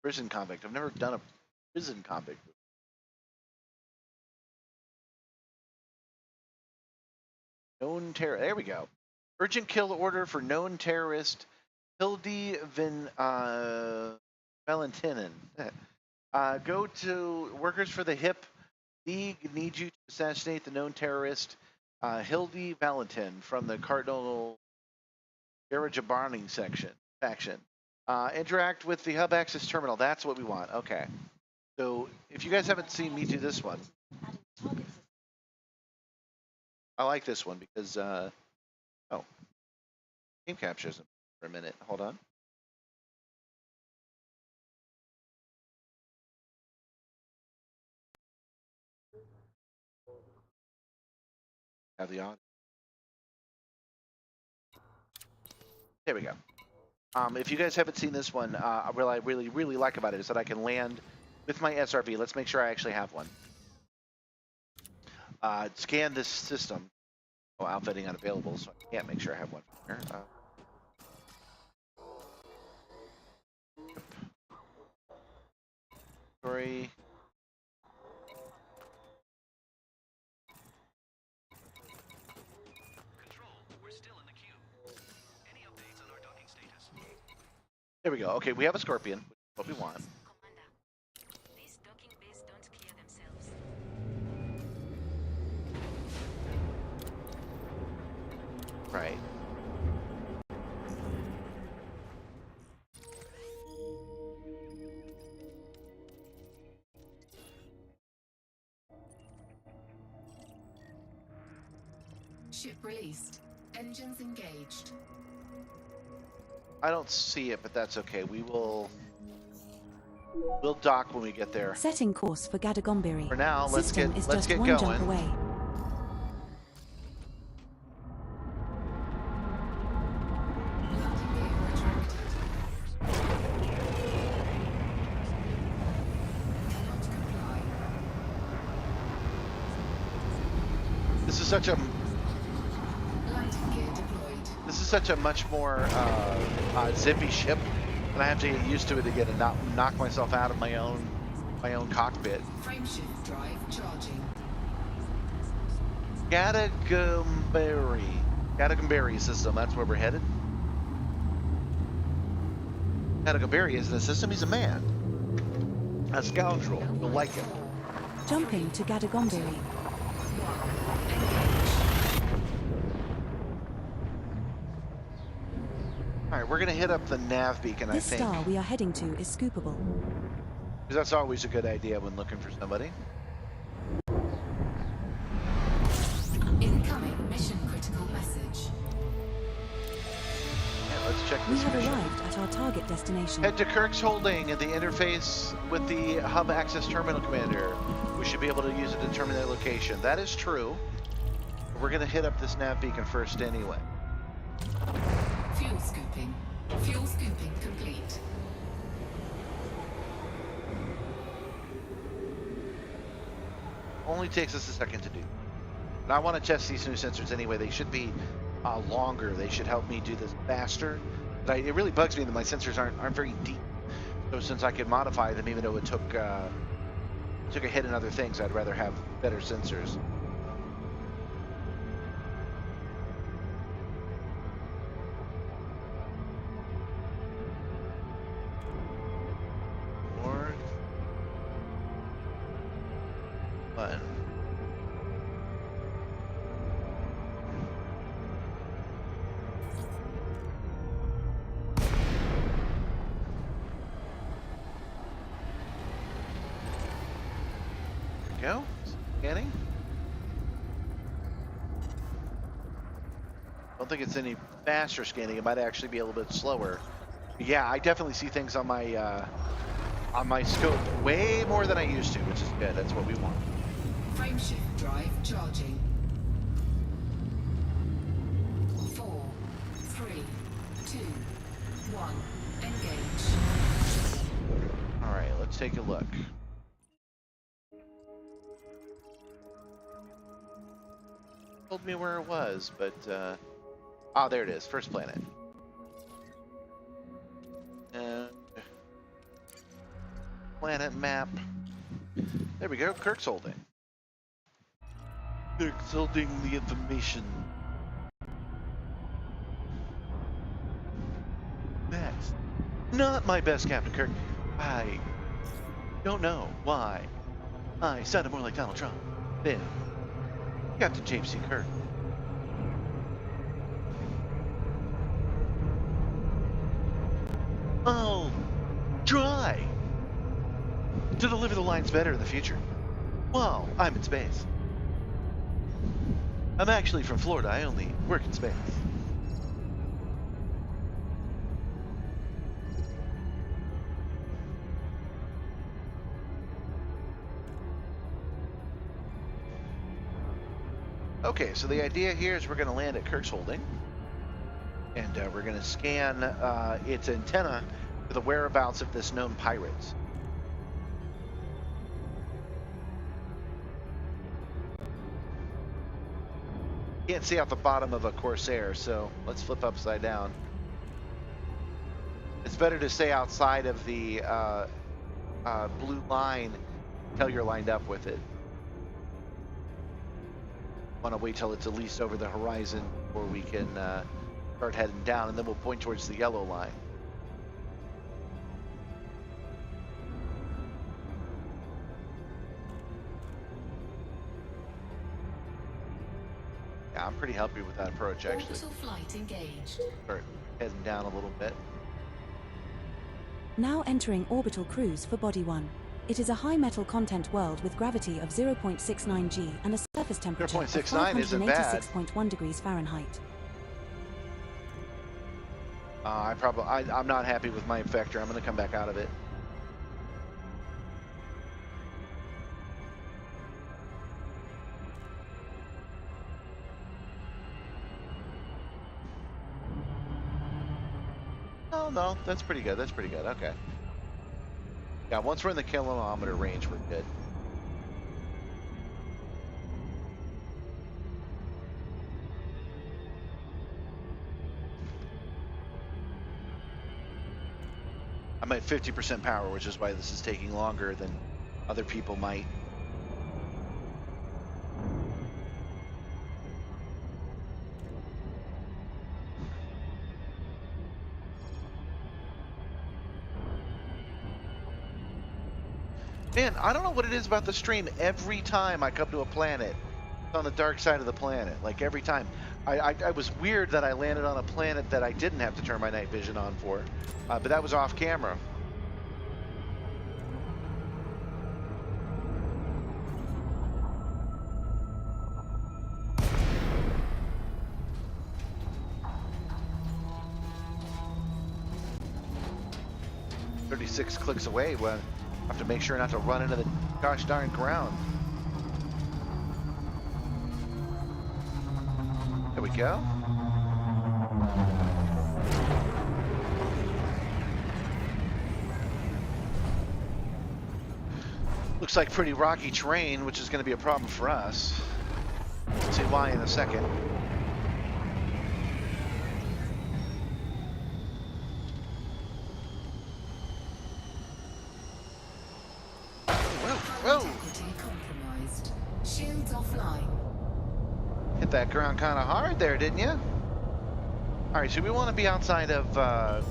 Prison convict. I've never done a prison convict. Known terror. There we go. Urgent kill order for known terrorist Hildy Valentinen. Go to Workers for the Hip League. Need you to assassinate the known terrorist Hildy Valentin from the Cardinal Garajabarning faction. Interact with the hub access terminal. That's what we want. Okay. So if you guys haven't seen me do this one, I like this one because oh, game captures for a minute. Hold on. have the audio. There we go. If you guys haven't seen this one, what I really like about it is that I can land with my SRV. Let's make sure I actually have one. Scan this system. Oh, outfitting unavailable, so I can't make sure I have one here. Story. Control, we're still in the queue. Any updates on our docking status? There we go. Okay, we have a Scorpion, which is what we want. Commander, these docking bays don't clear themselves. Right. Ship released. Engines engaged. I don't see it, but that's okay. We'll dock when we get there. Setting course for Gadagombiri. For now, let's System get is let's just get one going. jump away. Landing gear retracted. Cannot comply. This is such a Landing gear deployed. this is such a much more zippy ship, and I have to get used to it again and not knock myself out of my own cockpit. Frameshift drive charging. Gadagombiri system. That's where we're headed. Gadagombiri isn't a system. He's a man. A scoundrel. You'll like him. Jumping to Gadagombiri. All right, we're gonna hit up the nav beacon. This I think. star we are heading to is scoopable. Because that's always a good idea when looking for somebody. Incoming mission critical message. Yeah, let's check We this have mission. arrived at our target destination. Head to Kirk's Holding at the interface with the hub access terminal commander. We should be able to use it to determine their location. That is true. We're gonna hit up this nav beacon first anyway. Fuel scooping. Fuel scooping complete. Only takes us a second to do. And I want to test these new sensors anyway. They should be longer. They should help me do this faster. But it really bugs me that my sensors aren't very deep. So since I could modify them, even though it took a hit in other things, I'd rather have better sensors. Lord. Button. There we go. Scanning. Don't think it's any faster scanning. It might actually be a little bit slower. Yeah, I definitely see things on my scope way more than I used to, which is good. That's what we want. Frameshift drive charging. 4, 3, 2, 1. Engage. All right, let's take a look. Told me where it was, but oh, there it is. First planet. And planet map. There we go. Kirk's holding. Kirk's holding the information. Next. Not my best, Captain Kirk. I don't know why. I sounded more like Donald Trump. Then, Captain James C. Kirk. I'll try to deliver the lines better in the future while I'm in space. I'm actually from Florida. I only work in space. Okay, so the idea here is we're going to land at Kirk's Holding, and we're going to scan its antenna for the whereabouts of this known pirate. Can't see out the bottom of a Corsair, so let's flip upside down. It's better to stay outside of the blue line until you're lined up with it. Want to wait till it's at least over the horizon before we can start heading down, and then we'll point towards the yellow line. Yeah, I'm pretty happy with that approach, actually. Orbital flight engaged. Start heading down a little bit. Now entering orbital cruise for Body 1. It is a high metal content world with gravity of 0.69 G and a surface temperature of 0.69 isn't bad. 586.1 degrees Fahrenheit. I'm not happy with my effector. I'm going to come back out of it. Oh, no, that's pretty good. That's pretty good. Okay. Yeah, once we're in the kilometer range, we're good. I'm at 50% power, which is why this is taking longer than other people might. Man, I don't know what it is about the stream. Every time I come to a planet, it's on the dark side of the planet. Like every time. I was weird that I landed on a planet that I didn't have to turn my night vision on for. But that was off camera. "36 clicks away." Well, I have to make sure not to run into the gosh darn ground. There we go. Looks like pretty rocky terrain, which is going to be a problem for us. We'll see why in a second. Whoa! Integrity compromised. Shields offline. Hit that ground kind of hard there, didn't you? All right, so we want to be outside of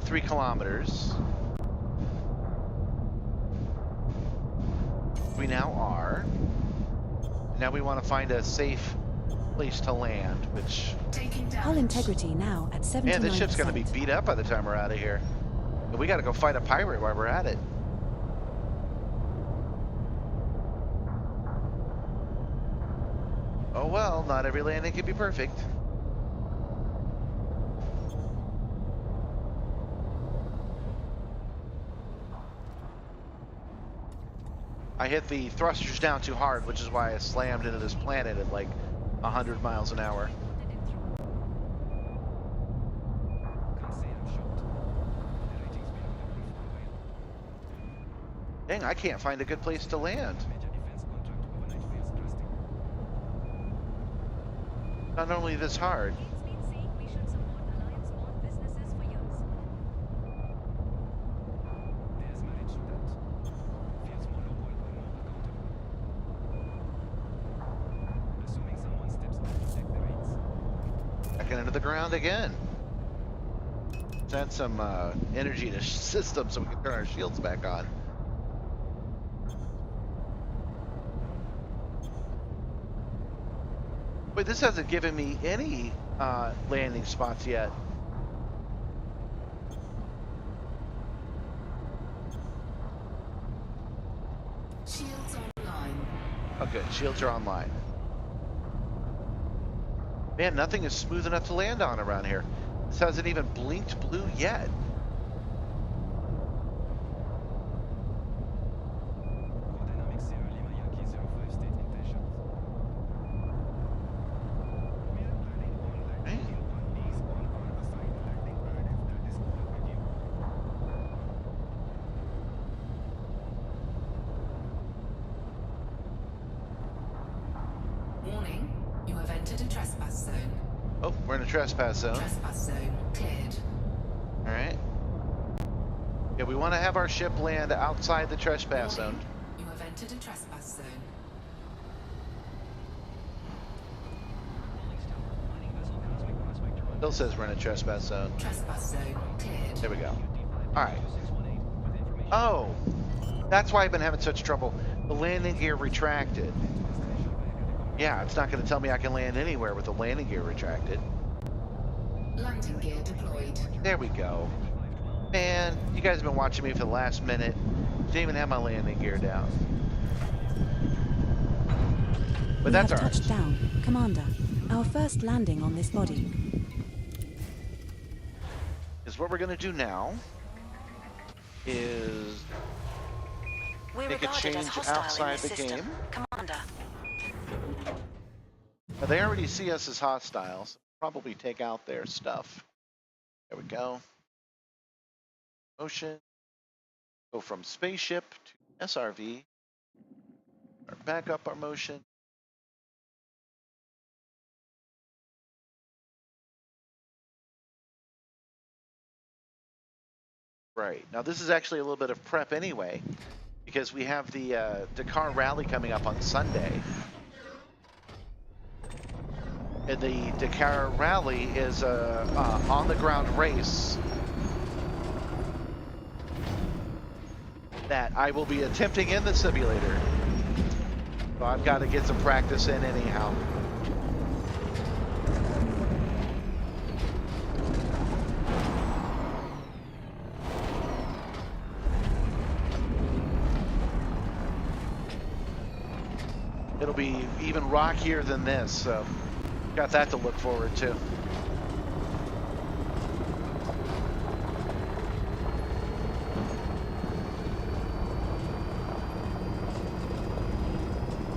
3 kilometers. We now are. Now we want to find a safe place to land, which... Taking damage. Hull integrity now at 79%. Man, this ship's going to be beat up by the time we're out of here. But we got to go fight a pirate while we're at it. Oh well, not every landing can be perfect. I hit the thrusters down too hard, which is why I slammed into this planet at like 100 miles an hour. Dang, I can't find a good place to land. Not normally this hard. Backing into the ground again. Send some energy to system so we can turn our shields back on. Wait, this hasn't given me any landing spots yet. Shields online. Oh good, shields are online. Man, nothing is smooth enough to land on around here. This hasn't even blinked blue yet. Warning, you have entered a trespass zone. Oh, we're in a trespass zone. Trespass zone cleared. All right. Yeah, we want to have our ship land outside the trespass zone. Warning, you have entered a trespass zone. Still says we're in a trespass zone. Trespass zone cleared. There we go. All right. Oh, that's why I've been having such trouble. The landing gear retracted. Yeah, it's not going to tell me I can land anywhere with the landing gear retracted. Landing gear deployed. There we go. Man, you guys have been watching me for the last minute. Didn't even have my landing gear down. But We that's have all right. touched down, Commander. Our first landing on this body. Is what we're going to do now is We're make a regarded change as hostile outside in the this system, game. Commander. Now, they already see us as hostiles. Probably take out their stuff. There we go. Motion. Go from spaceship to SRV. Back up our motion. Right. Now this is actually a little bit of prep anyway, because we have the Dakar Rally coming up on Sunday. And the Dakar Rally is a on-the-ground race that I will be attempting in the simulator. So I've got to get some practice in anyhow. It'll be even rockier than this, so got that to look forward to.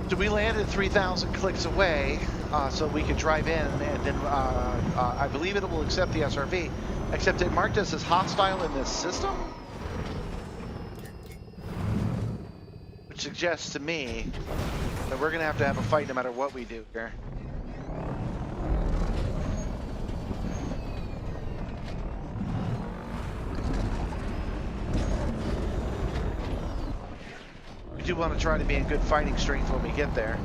So we landed 3,000 clicks away, so we could drive in, and then I believe it will accept the SRV, except it marked us as hostile in this system, which suggests to me that we're gonna have to have a fight no matter what we do here. We do want to try to be in good fighting strength when we get there.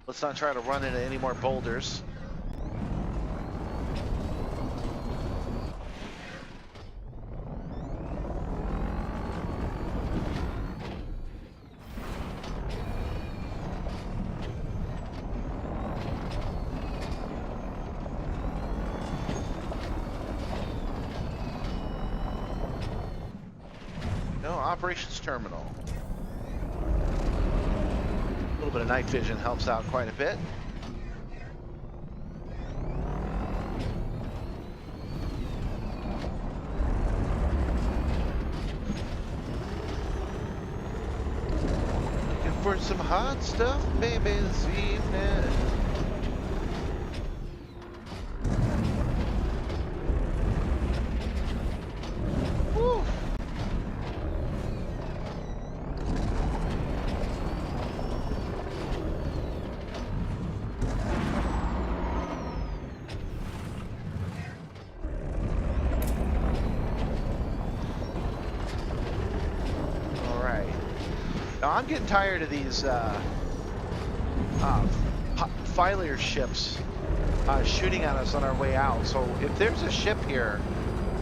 Let's not try to run into any more boulders. No, operations terminal. A little bit of night vision helps out quite a bit. Looking for some hot stuff, baby, this evening. Woo. Now I'm getting tired of these filer ships shooting at us on our way out. So if there's a ship here,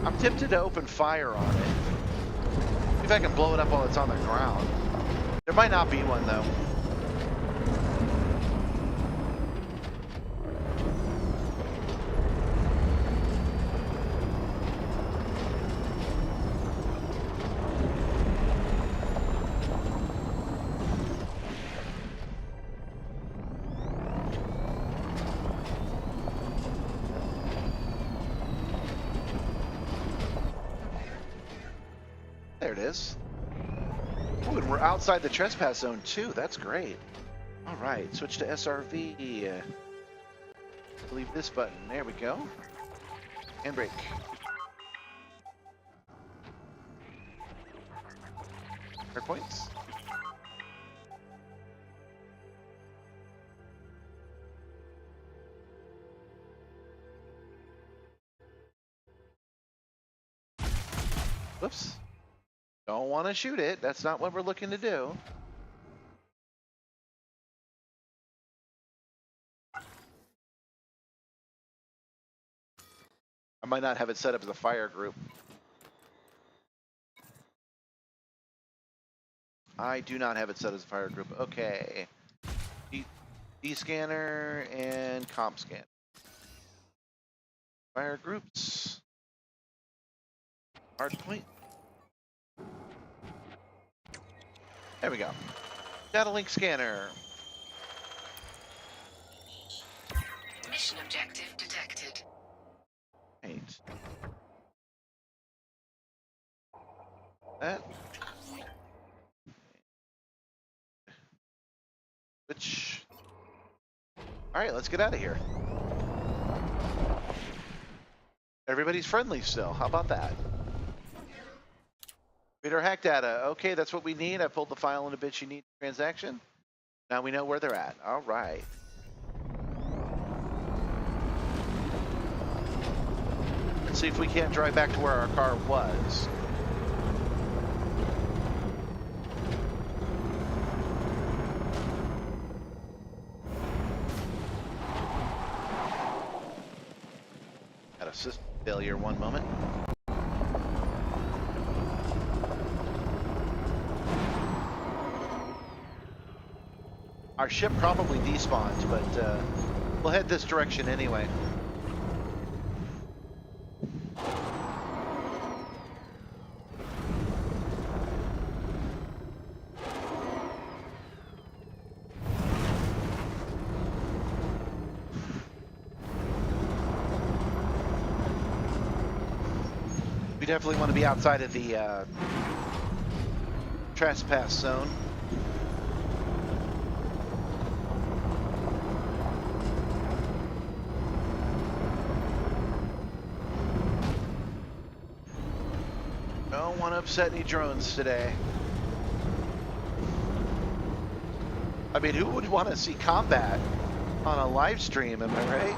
I'm tempted to open fire on it. See if I can blow it up while it's on the ground. There might not be one though. There it is. Oh, and we're outside the trespass zone too. That's great. All right, switch to SRV. I believe this button. There we go. Handbrake. Hard points. Whoops. Don't want to shoot it. That's not what we're looking to do. I might not have it set up as a fire group. I do not have it set as a fire group. Okay. D-scanner and comp scan. Fire groups. Hard point. There we go. Data link scanner. Mission objective detected. Right. That. Which. Alright, let's get out of here. Everybody's friendly still. How about that? Read our hack data. Okay, that's what we need. I pulled the file in a bit you need transaction. Now we know where they're at. All right. Let's see if we can't drive back to where our car was. Got a system failure one moment. Our ship probably despawned, but we'll head this direction anyway. We definitely want to be outside of the trespass zone. Don't want to upset any drones today. I mean, who would want to see combat on a live stream, am I right?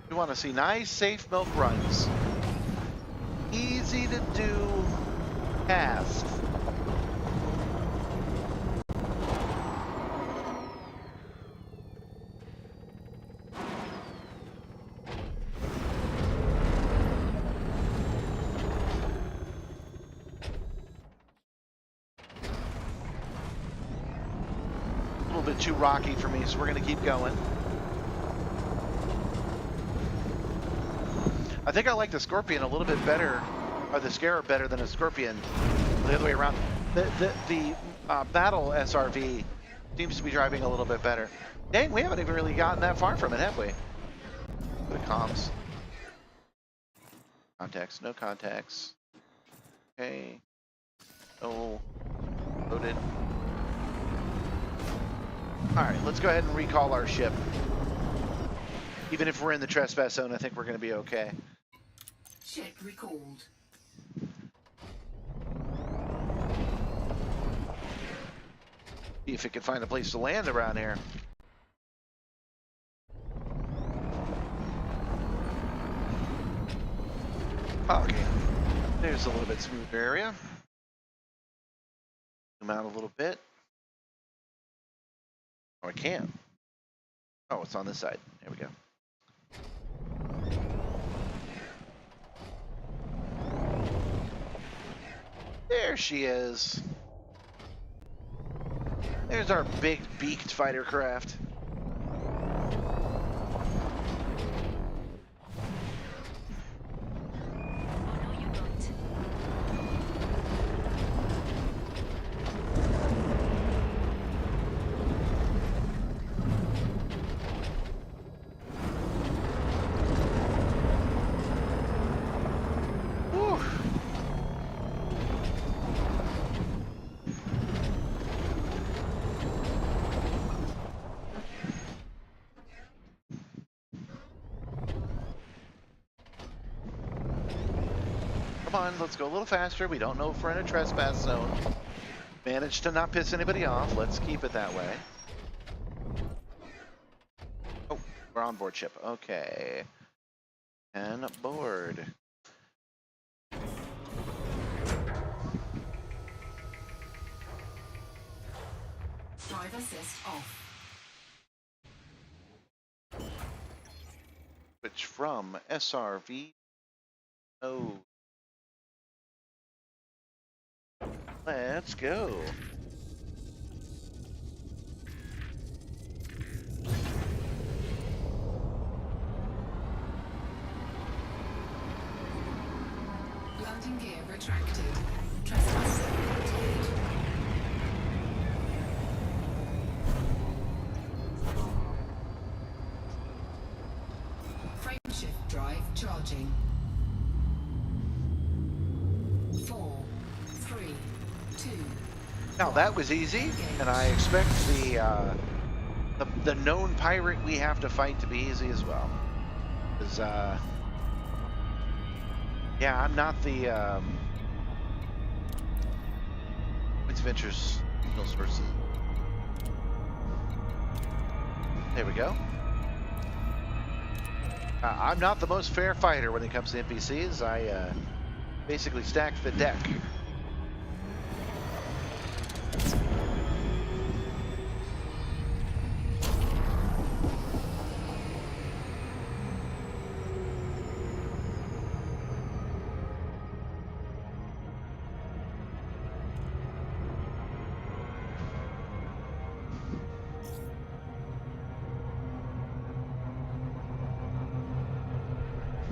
We want to see nice, safe milk runs. Easy to do tasks. A little bit too rocky for me, so we're going to keep going. I think I like the Scorpion a little bit better, or the Scarab better than a Scorpion. The other way around. The battle SRV seems to be driving a little bit better. Dang, we haven't even really gotten that far from it, have we? The comms. Contacts, no contacts. Okay. No. Loaded. Alright, let's go ahead and recall our ship. Even if we're in the trespass zone, I think we're going to be okay. Ship recalled. See if it can find a place to land around here. Okay. There's a little bit smoother area. Zoom out a little bit. Oh, I can't. Oh, it's on this side. There we go. There she is. There's our big beaked fighter craft. Oh no, you don't. Whew. Come on, let's go a little faster. We don't know if we're in a trespass zone. Managed to not piss anybody off. Let's keep it that way. Oh, we're on board ship. Okay. And board. Drive assist off. Switch from SRV. Oh. Let's go. Landing gear retracted. Trespass detected. Frameshift drive charging. 4, 3, 2. Now that was easy, and I expect the known pirate we have to fight to be easy as well. Because yeah, I'm not the points of interest signals versus. There we go. I'm not the most fair fighter when it comes to NPCs. I basically stack the deck.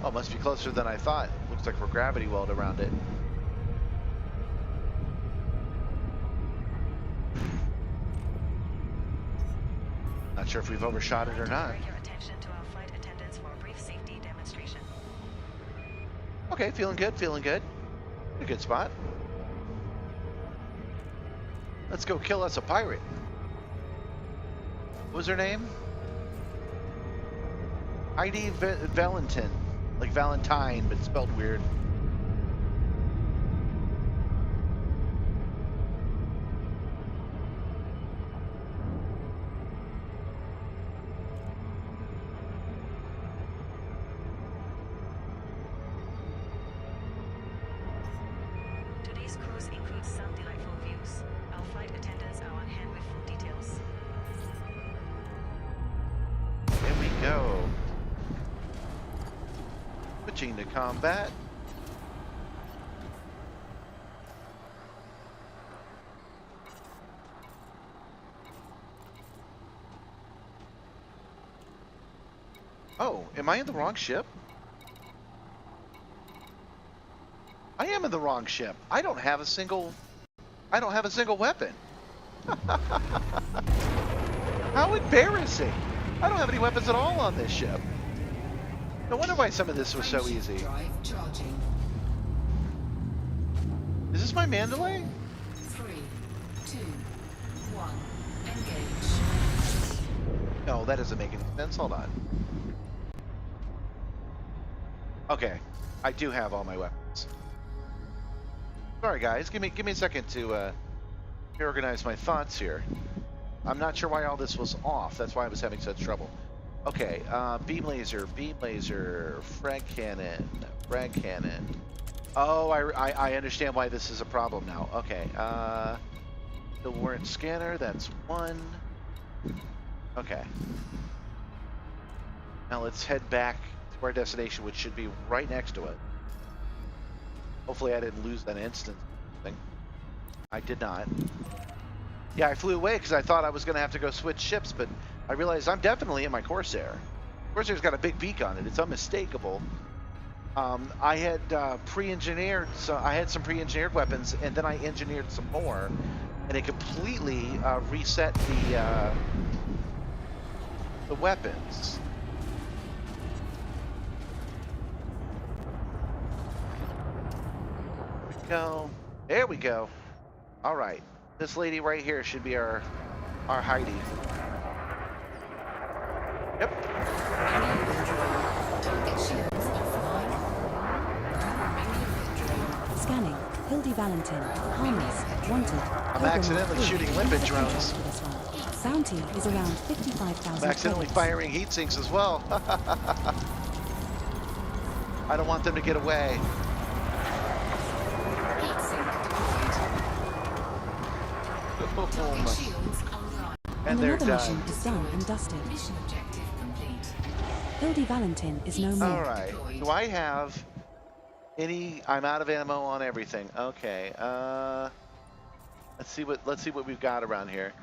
Oh, must be closer than I thought. Looks like we're gravity welled around it. Not sure if we've overshot it or not. Direct your attention to our flight attendants for a brief safety demonstration. Okay, feeling good, feeling good. A good spot. Let's go kill us a pirate. What was her name? Heidi Valentin. Like Valentine, but spelled weird. Today's cruise includes some delightful views. Our flight attendants are on hand with full details. There we go. Switching to combat. Oh, am I in the wrong ship? I am in the wrong ship. I don't have a single weapon. How embarrassing. I don't have any weapons at all on this ship. No wonder why some of this was so easy. Drive charging. Is this my Mandalay? 3, 2, 1. Engage. No, that doesn't make any sense. Hold on. Okay, I do have all my weapons. Sorry, guys. Give me a second to reorganize my thoughts here. I'm not sure why all this was off. That's why I was having such trouble. Okay, beam laser, frag cannon. Oh, I understand why this is a problem now. Okay, the warrant scanner, that's 1. Okay. Now let's head back to our destination, which should be right next to it. Hopefully I didn't lose that instant thing. I did not. Yeah, I flew away because I thought I was going to have to go switch ships, but I realized I'm definitely in my Corsair. Corsair's got a big beak on it. It's unmistakable. I had pre-engineered, so I had some pre-engineered weapons, and then I engineered some more, and it completely reset the weapons. There we go. There we go. All right. This lady right here should be our Heidi. Yep. Target shields offline. Scanning. Hildy Valentin. Harmless. Wanted. I'm accidentally shooting limpet drones. Bounty is around 55,000. I'm accidentally firing heat sinks as well. I don't want them to get away. Heat sink deployed. Target shields online. And they're another mission done. is done and dusted. Mission objective complete. Hildy Valentin is no more. All right. Do I have any? I'm out of ammo on everything. Okay. Let's see what we've got around here.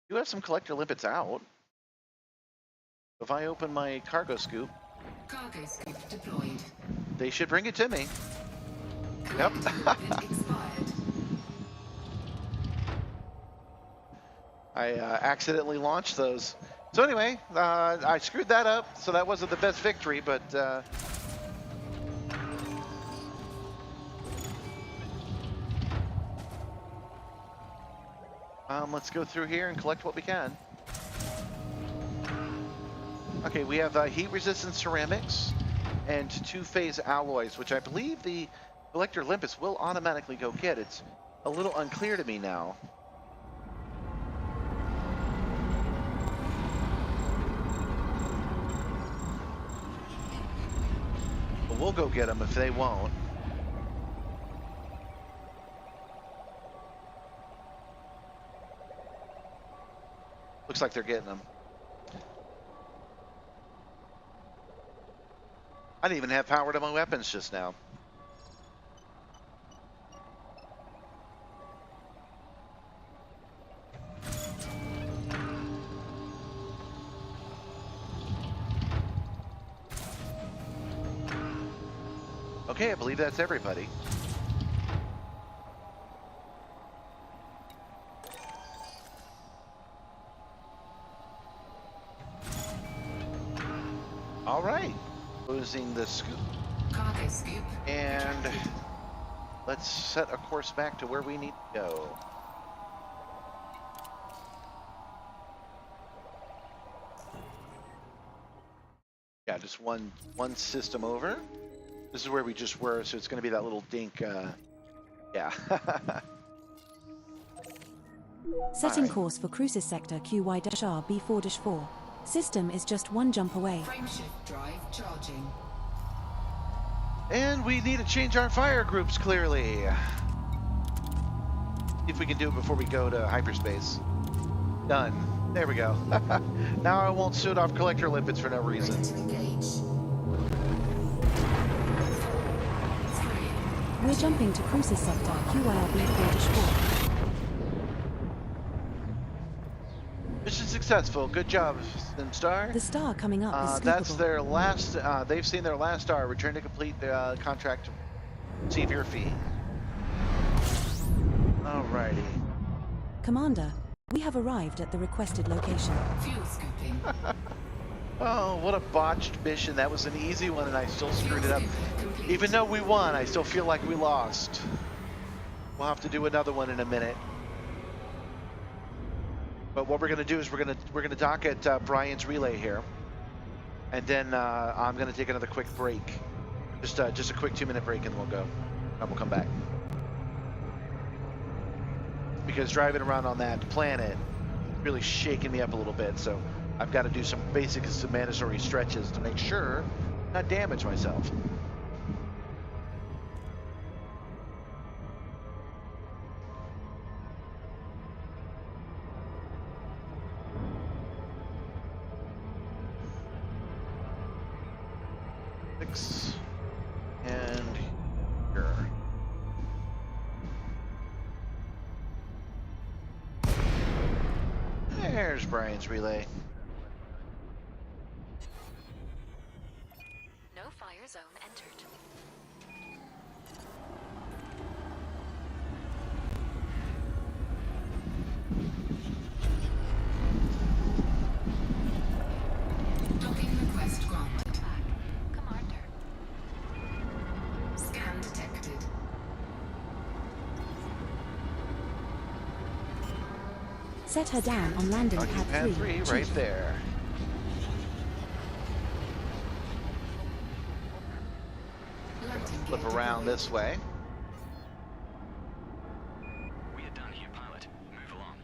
You have some collector limpets out. If I open my cargo scoop, Cargo scoop deployed. they should bring it to me. Yep. Limpet expired. I accidentally launched those. So anyway, I screwed that up, so that wasn't the best victory, but let's go through here and collect what we can. Okay, we have heat-resistant ceramics and two-phase alloys, which I believe the collector limpets will automatically go get. It's a little unclear to me now. But we'll go get them if they won't. Looks like they're getting them. I didn't even have power to my weapons just now. Okay, I believe that's everybody. All right. Closing the scoop. Cargo scoop. And let's set a course back to where we need to go. Yeah, just one system over. This is where we just were, so it's going to be that little dink. Yeah. Setting Alright. course for cruises sector QY-R B4-4. System is just one jump away. Frameshift drive charging. And we need to change our fire groups, clearly. See if we can do it before we go to hyperspace. Done. There we go. Now I won't shoot off collector limpets for no reason. Ready to engage. 3, We're jumping to cruises sector QY-R B4-4. Mission successful. Good job, Simstarr. The star coming up is That's scoopable. their last. They've seen their last star. Return to complete the contract. Receive your fee. Alrighty. Commander, we have arrived at the requested location. fuel scooping. Oh, what a botched mission. That was an easy one, and I still screwed it up. Complete. Even though we won, I still feel like we lost. We'll have to do another one in a minute. But what we're gonna do is we're gonna dock at Brian's relay here, and then I'm gonna take another quick break, just a quick 2-minute break, and we'll come back. Because driving around on that planet really shaking me up a little bit, so I've got to do some basic, some mandatory stretches to make sure not damage myself. And here. There's Brian's relay. No fire zone entered. Docking request granted. Back. Commander. Scan detected. Set her down on landing Docking pad pad 3. 3 right there. Landing Flip gear around deployed. this way. We are done here, pilot. Move along.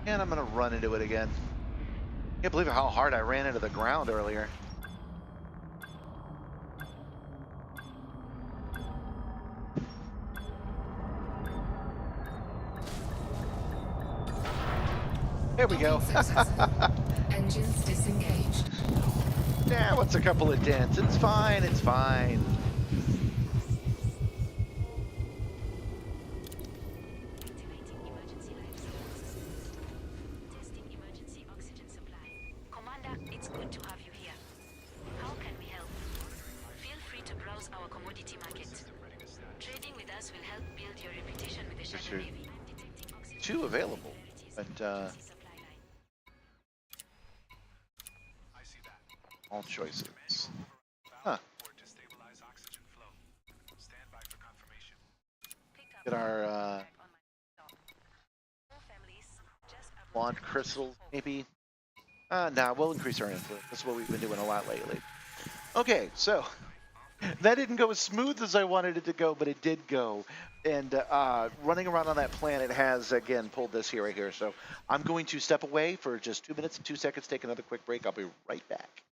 And I'm gonna run into it again. Can't believe how hard I ran into the ground earlier. There we go. Docking successful. Engines disengaged. Yeah, what's a couple of dents? It's fine, it's fine. Activating emergency life support systems. Testing emergency oxygen supply. Commander, it's good to have you here. How can we help? Feel free to browse our commodity market. Trading with us will help build your reputation with the Shadow There's Navy. Detecting oxygen two available, but emergency supply line. all choices. Huh. Get our On my stop. All families, just blonde crystals, maybe. Nah, we'll increase our influence. That's what we've been doing a lot lately. Okay, so that didn't go as smooth as I wanted it to go, but it did go. And running around on that planet has, again, pulled this here right here. So I'm going to step away for just 2 minutes and 2 seconds, take another quick break. I'll be right back.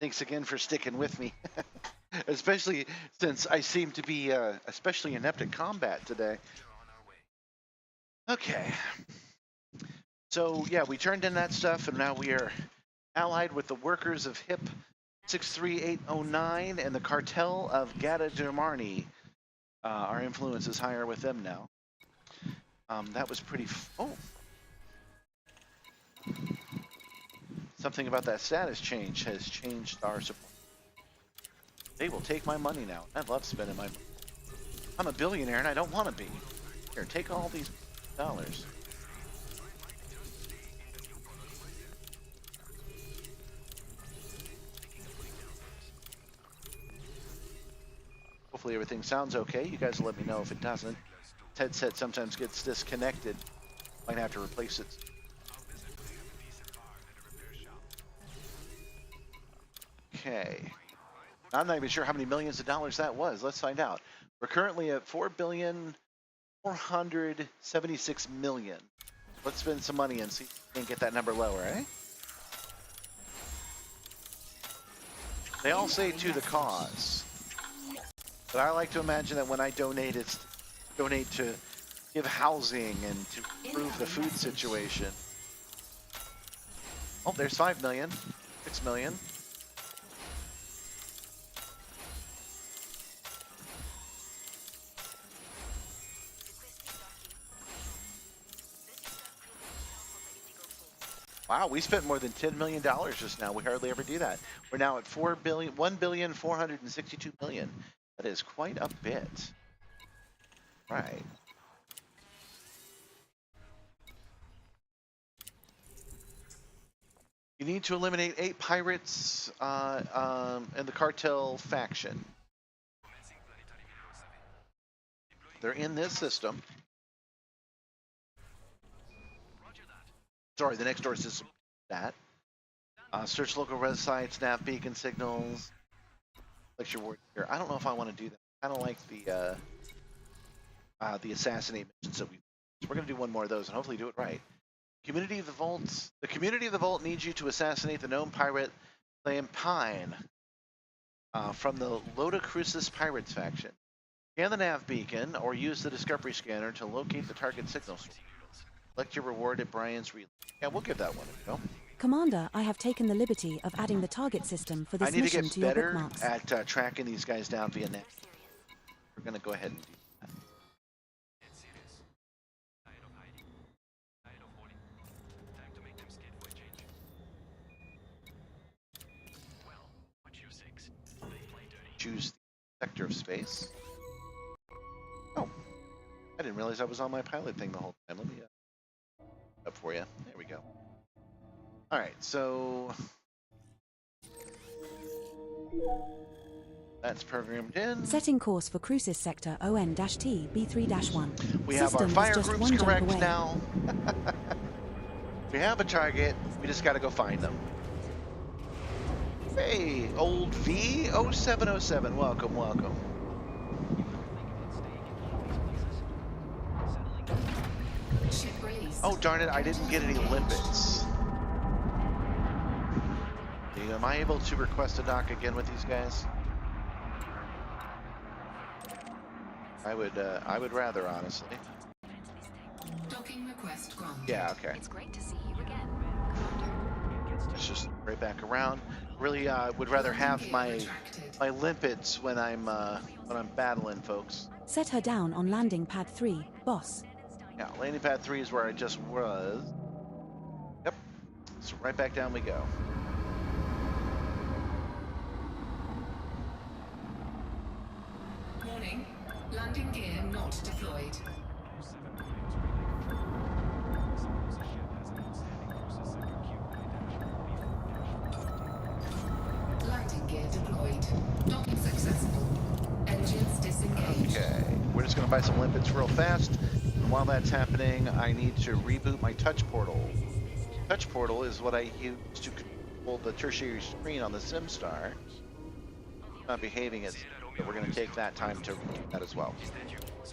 Thanks again for sticking with me, especially since I seem to be especially inept at combat today. Okay. So, yeah, we turned in that stuff, and now we are allied with the workers of HIP 63809 and the cartel of Gata Germani. Our influence is higher with them now. That was pretty... Oh. Something about that status change has changed our support. They will take my money now. I love spending my money. I'm a billionaire and I don't want to be. Here, take all these dollars. Hopefully everything sounds okay. You guys let me know if it doesn't. This headset sometimes gets disconnected. Might have to replace it. Okay. I'm not even sure how many millions of dollars that was. Let's find out. We're currently at 4,476,000,000. Let's spend some money and see if we can get that number lower, eh? They all say to the cause. But I like to imagine that when I donate, it's donate to give housing and to improve the food situation. Oh, there's 5 million, 6 million. Wow, we spent more than $10 million just now. We hardly ever do that. We're now at 1,462 million. That is quite a bit. Right. You need to eliminate 8 pirates in the cartel faction. They're in this system. Sorry, the next door system. That. Search local websites, nav beacon signals. Lecture word here. I don't know if I want to do that. I don't like the assassinate missions that we. So we're gonna do one more of those and hopefully do it right. Community of the Vault. The community of the Vault needs you to assassinate the gnome pirate Lampine from the Loda Crucis Pirates faction. Scan the nav beacon or use the discovery scanner to locate the target signal source. Select your reward at Brian's relay. Yeah, we'll give that one a go. Commander, I have taken the liberty of adding the target system for this I need to mission get to your better bookmarks. at tracking these guys down via net. We're gonna go ahead and do that. Get serious. Tired of hiding. Tired of holding. Time to make them scared for a change. Well, what's your six? They play dirty. Choose the sector of space. Oh, I didn't realize I was on my pilot thing the whole time. Let me up for you. There we go. All right, so that's programmed in. Setting course for Crucis sector ON-T B3-1. We have our System is fire just groups one jump correct away. now. We have a target. We just got to go find them. Hey, old V0707. Welcome, welcome. Ship released. Oh, darn it, I didn't get any limpets. Am I able to request a dock again with these guys? I would rather, honestly. Docking request granted. Yeah, okay. It's great to see you again. Let's just right back around. Really, would rather have my limpets when I'm battling, folks. Set her down on landing pad 3, boss. Yeah, landing pad 3 is where I just was. Yep. So right back down we go. Warning. Landing gear not deployed. Landing gear deployed. Docking successful. Engines disengaged. Okay, we're just gonna buy some limpets real fast. And while that's happening, I need to reboot my touch portal. Touch portal is what I use to control the tertiary screen on the Simstarr. Not behaving it, but we're gonna take that time to reboot that as well. All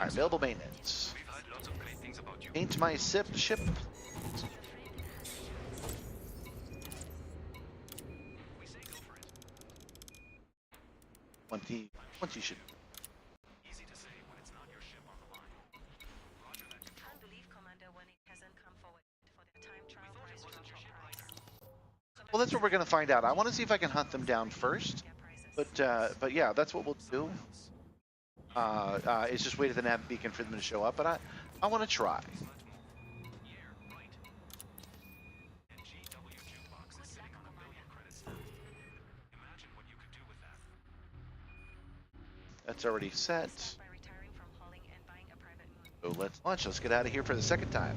right, available maintenance. We've heard lots of great things about you. Paint my ship. We say go for it. 20 should. Easy to say when it's not your ship on the line. Roger that. Can't believe, Commander, when it hasn't come forward for their time trial Thought it wasn't your ship either. Well, that's what we're gonna find out. I want to see if I can hunt them down first. But yeah, that's what we'll do. It's just wait at the nav beacon for them to show up, but I want to try. Yeah, right. And GW Jukebox is sitting on 1 billion credits now. Imagine what you could do with that. That's already set. by retiring from hauling and buying a private moon. So let's launch. Let's get out of here for the second time.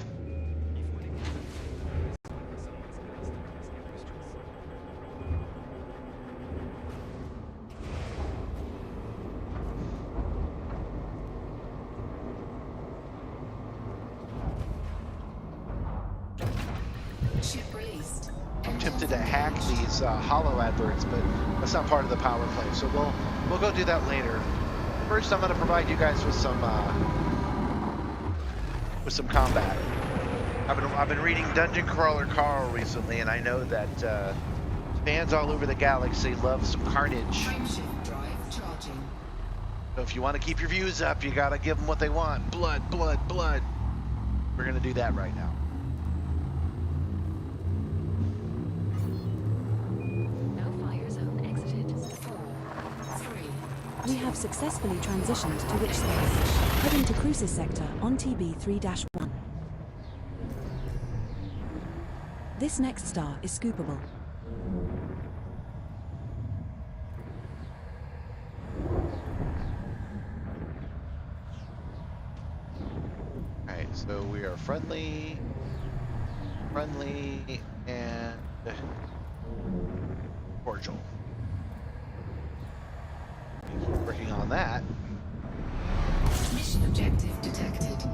Ship released. I'm tempted to hack these hollow adverts, but that's not part of the power play. So we'll go do that later. First, I'm going to provide you guys with some combat. I've been reading Dungeon Crawler Carl recently, and I know that fans all over the galaxy love some carnage. Frameshift drive charging. So if you want to keep your views up, you got to give them what they want. Blood, blood, blood. We're going to do that right now. No fire zone exited. 4, 3. We have successfully transitioned to witch space. Heading to Crucis sector on TB3-1. This next star is scoopable. Alright, so we are friendly, and cordial. Keep working on that. Mission objective detected.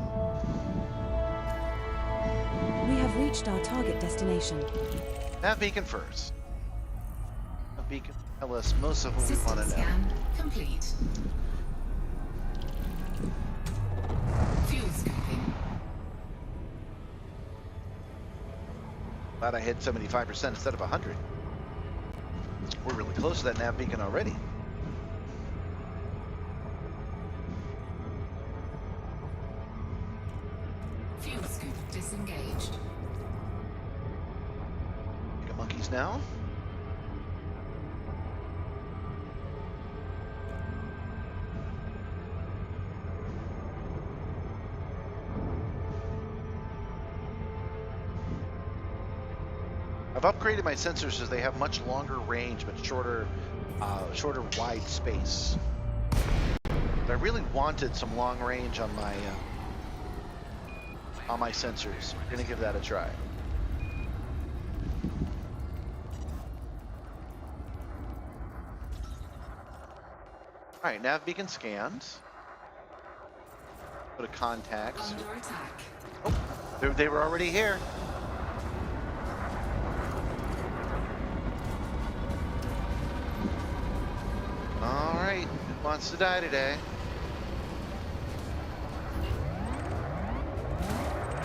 We have reached our target destination. Nav beacon first. Nav beacon will tell us most of what we System want to know. scan complete. Fuel scooping. Glad I hit 75% instead of 100. We're really close to that nav beacon already. Fuel scoop disengaged. Got monkeys now. I've upgraded my sensors so they have much longer range but shorter wide space. But I really wanted some long range on my sensors. We're gonna give that a try. All right, nav beacon scanned. Go to contacts. Under attack. Oh, they were already here. All right, who wants to die today?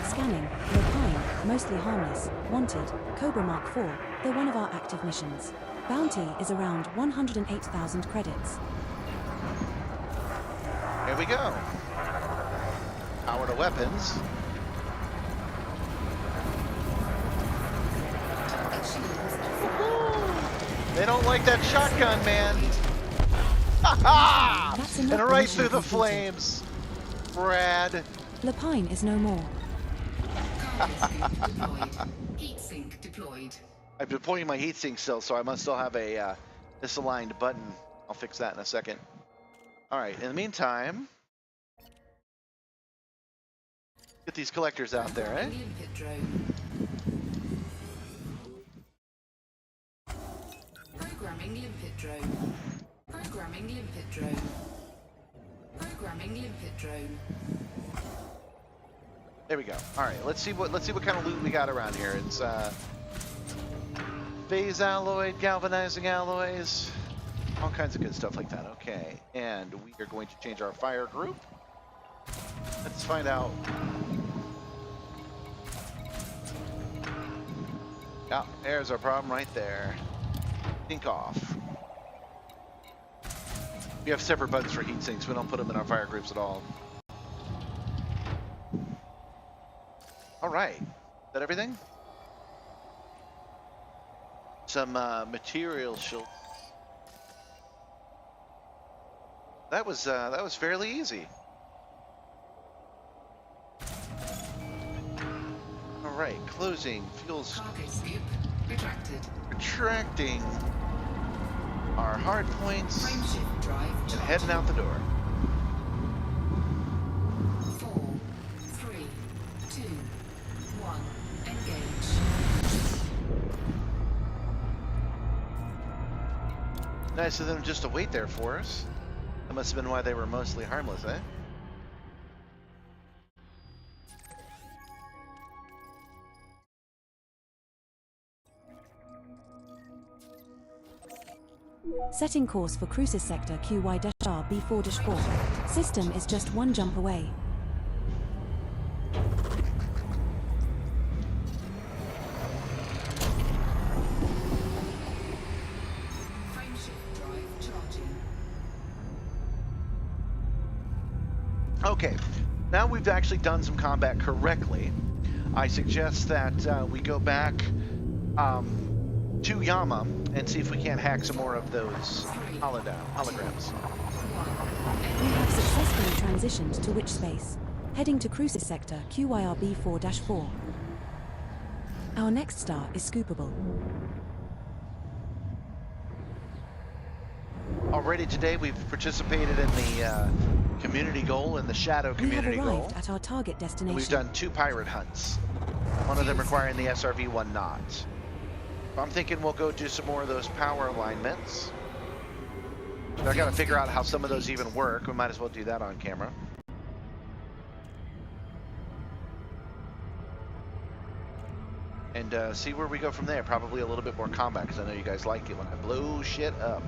Scanning. Lopine, mostly harmless. Wanted. Cobra Mark IV. They're one of our active missions. Bounty is around 108,000 credits. Here we go. Power to weapons. They don't like that shotgun, man. Ha ha! That's And enough right mission through the completed. flames. Brad. Lopine is no more. Cargo scoop deployed. Heat sink deployed. I've been pointing my heatsink still, so I must still have a misaligned button. I'll fix that in a second. All right, in the meantime, get these collectors out there, eh? Limpet drone. Programming limpet drone. Programming limpet drone. Programming limpet drone. There we go. All right, let's see what kind of loot we got around here. It's phase alloy, galvanizing alloys, all kinds of good stuff like that. Okay, and we are going to change our fire group. Let's find out. Yeah, there's our problem right there. Think off. We have separate buttons for heat sinks. We don't put them in our fire groups at all. All right, is that everything? Some material shield. That was fairly easy. All right, closing fuels, Cargo scoop retracted. retracting our hard points, Frame shift drive and charging. heading out the door. 4, 3, 2, 1. Engage. Nice of them just to wait there for us. That must have been why they were mostly harmless, eh? Setting course for Cruises Sector QY-R B4-4. System is just one jump away. Frame shift drive charging. Okay, now we've actually done some combat correctly. I suggest that we go back to Yama and see if we can't hack some more of those holograms. We have successfully transitioned to Witch Space. Heading to Cruises Sector QYR B4-4. Our next star is scoopable. Already today, we've participated in the community goal and the shadow We have community goal. arrived at our target And destination. we've done 2 pirate hunts. One of them requiring the SRV, one not. I'm thinking we'll go do some more of those power alignments. I gotta figure out how some of those even work. We might as well do that on camera. And see where we go from there. Probably a little bit more combat, because I know you guys like it when I blow shit up.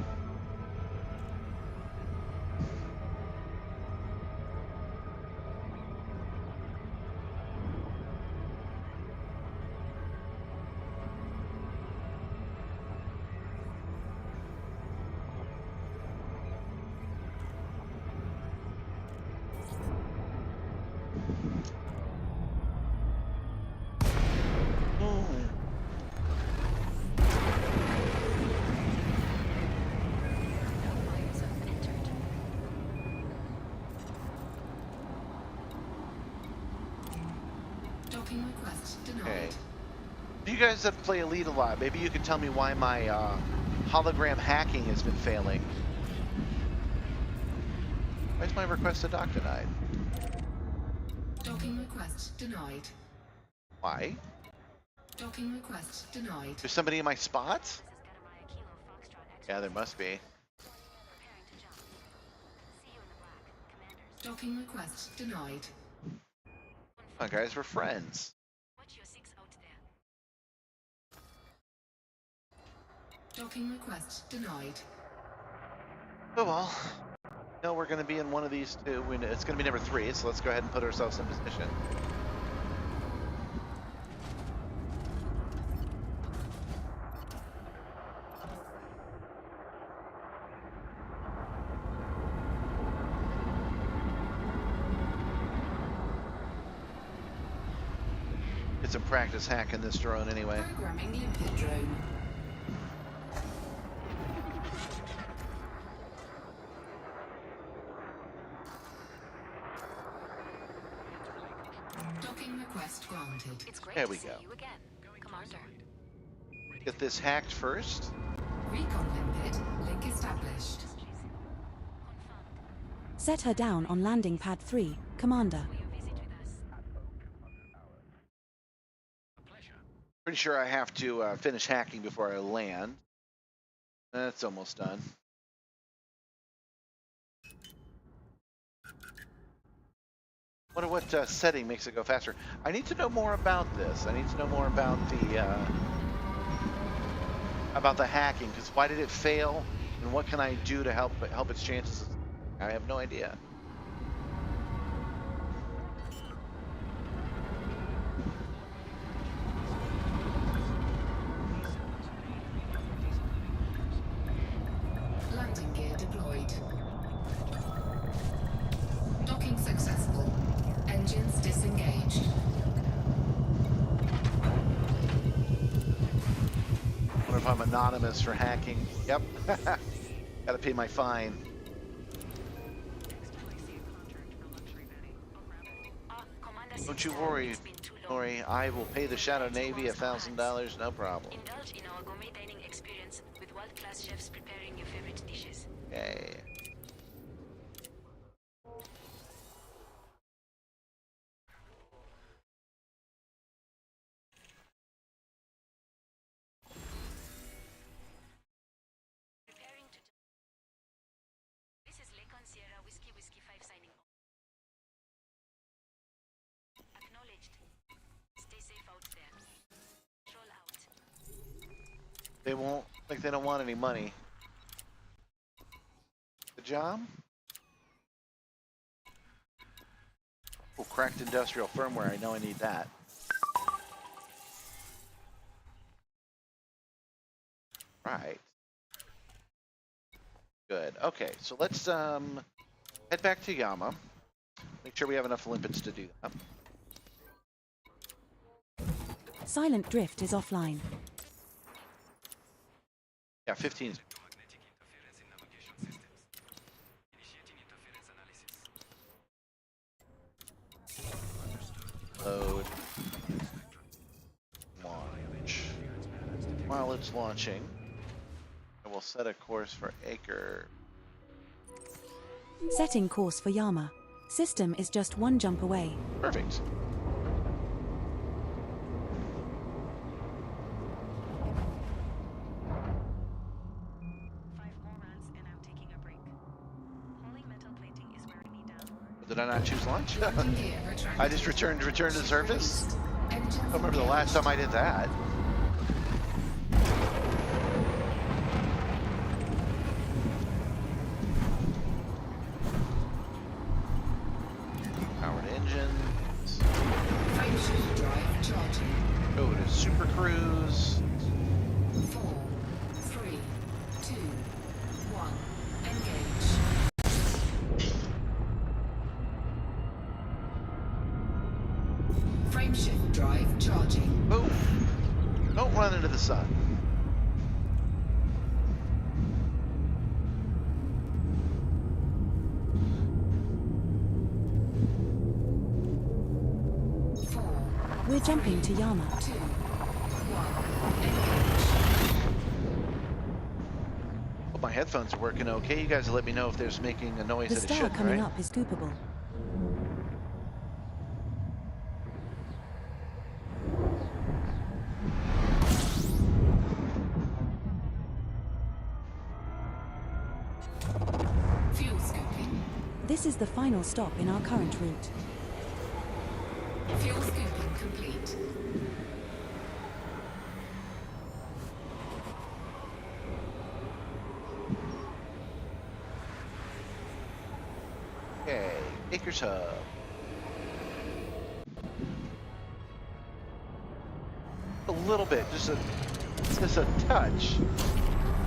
Docking request denied. Okay. You guys that play Elite a lot, maybe you can tell me why my hologram hacking has been failing. Why is my request to dock denied? Docking request denied. Why? Docking request denied. There's somebody in my spot? Yeah, there must be. Docking request denied. Come on, guys, we're friends. Watch your 6 out there. Docking request denied. Oh well. No, we're going to be in one of these 2. It's going to be number 3, so let's go ahead and put ourselves in position. Get some practice hacking this drone anyway. Programming limpet drone. Docking request granted. It's great There to we see go. you again, Commander. Get this hacked first. Recon limpet link established. Set her down on landing pad 3, Commander. For your visit with us. Pretty sure I have to finish hacking before I land. That's almost done. Wonder what setting makes it go faster. I need to know more about this. I need to know more about the hacking. Because why did it fail, and what can I do to help its chances? I have no idea. Landing gear deployed. Docking successful. Engines disengaged. Wonder if I'm anonymous for hacking. Yep. Gotta pay my fine. Don't you worry, Nori. I will pay the Shadow Navy $1,000, no problem. Indulge in our gourmet dining experience with world-class chefs preparing your favorite dishes. Okay. Preparing to... This is Lakon Sierra Whiskey 5 signing off. Acknowledged. Stay safe out there. Troll out. They won't, like they don't want any money. The job? Oh, cracked industrial firmware. I know I need that. Right. Good. Okay, so let's head back to Yama. Make sure we have enough limpets to do that. Silent drift is offline. Yeah, 15. Electromagnetic interference in navigation systems. Initiating interference analysis. Load. Come on. it's launching. I will set a course for Acre. Setting course for Yama. System is just one jump away. Perfect. Did I not choose launch? I just returned to surface? I don't remember the last time I did that. Powered engines. Drive charging. Go to Super Cruise. 4, 3, 2, 1. Engage. Frameshift drive charging. Boom. Don't run into the sun. We're jumping to Yama. 2, 1. Hope my headphones are working okay. You guys let me know if there's making a noise The that it star shouldn't, coming right? up is scoopable. Fuel scooping. This is the final stop in our current route. Fuel scooping complete. Okay, Acres Hub. A little bit, just a touch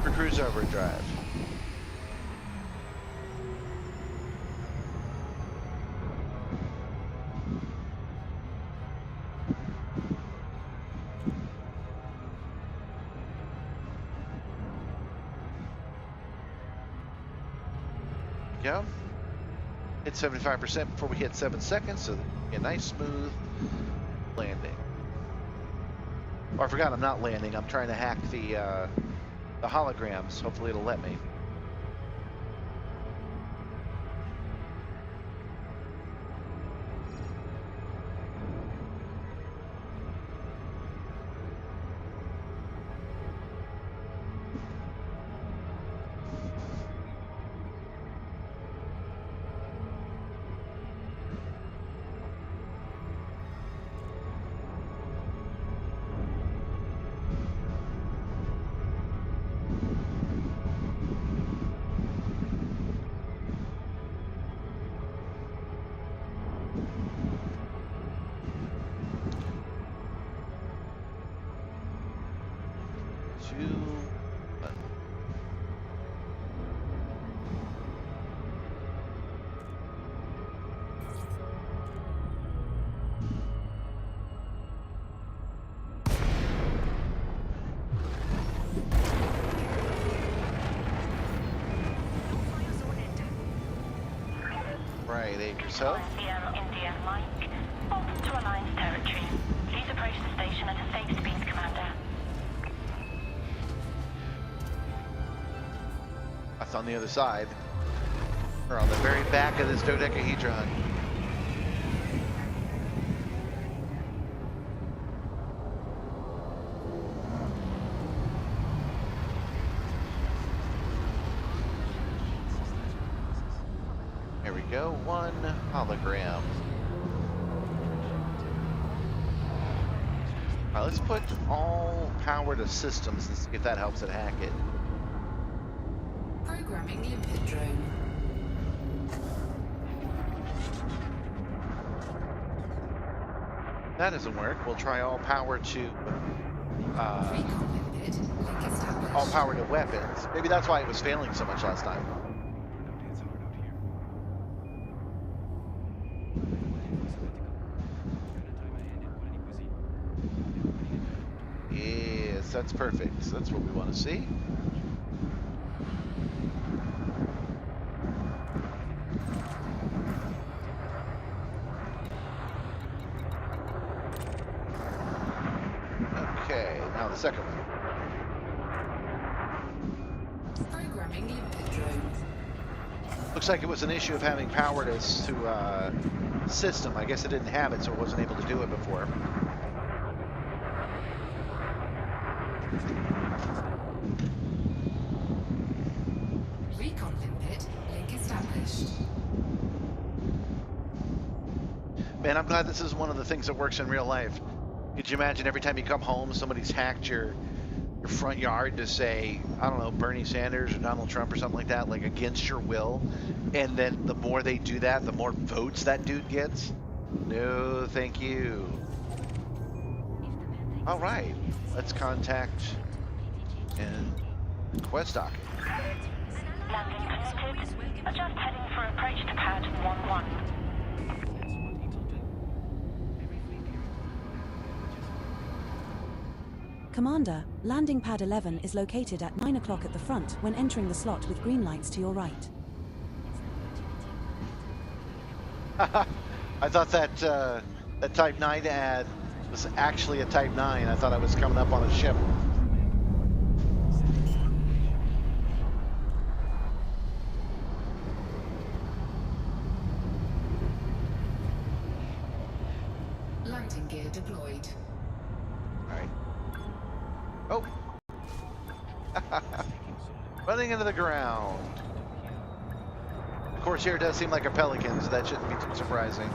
for cruise overdrive. Go. Hit 75% before we hit 7 seconds, so a nice smooth landing. Oh, I forgot I'm not landing. I'm trying to hack the holograms. Hopefully it'll let me. Right, Acres Hub. India, Mike. Welcome to Alliance territory. Please approach the station at a safe speed, Commander. That's on the other side. We're on the very back of this dodecahedron. There we go, one hologram. All right, let's put all power to systems and see if that helps it hack it. Programming limpet drone. That doesn't work. We'll try all power to Recon limpet. Link established. all power to weapons. Maybe that's why it was failing so much last time. Yes, that's perfect. That's what we want to see. Okay, now the second one. Confirming limpet drone. Looks like it was an issue of having power to system. I guess it didn't have it, so it wasn't able to do it before. Recon limpet link established. Man, I'm glad this is one of the things that works in real life. Could you imagine every time you come home, somebody's hacked your front yard to say, I don't know, Bernie Sanders or Donald Trump or something like that, like against your will, and then the more they do that, the more votes that dude gets? No, thank you. All right, let's contact and quest docket. Landing connected. Adjust heading for approach to pad 11. Commander, landing pad 11 is located at 9 o'clock at the front when entering the slot with green lights to your right. I thought that that Type 9 ad was actually a Type 9. I thought I was coming up on a ship. Landing gear deployed. All right. Oh. Running into the ground. Of course, here it does seem like a pelican, so that shouldn't be too surprising.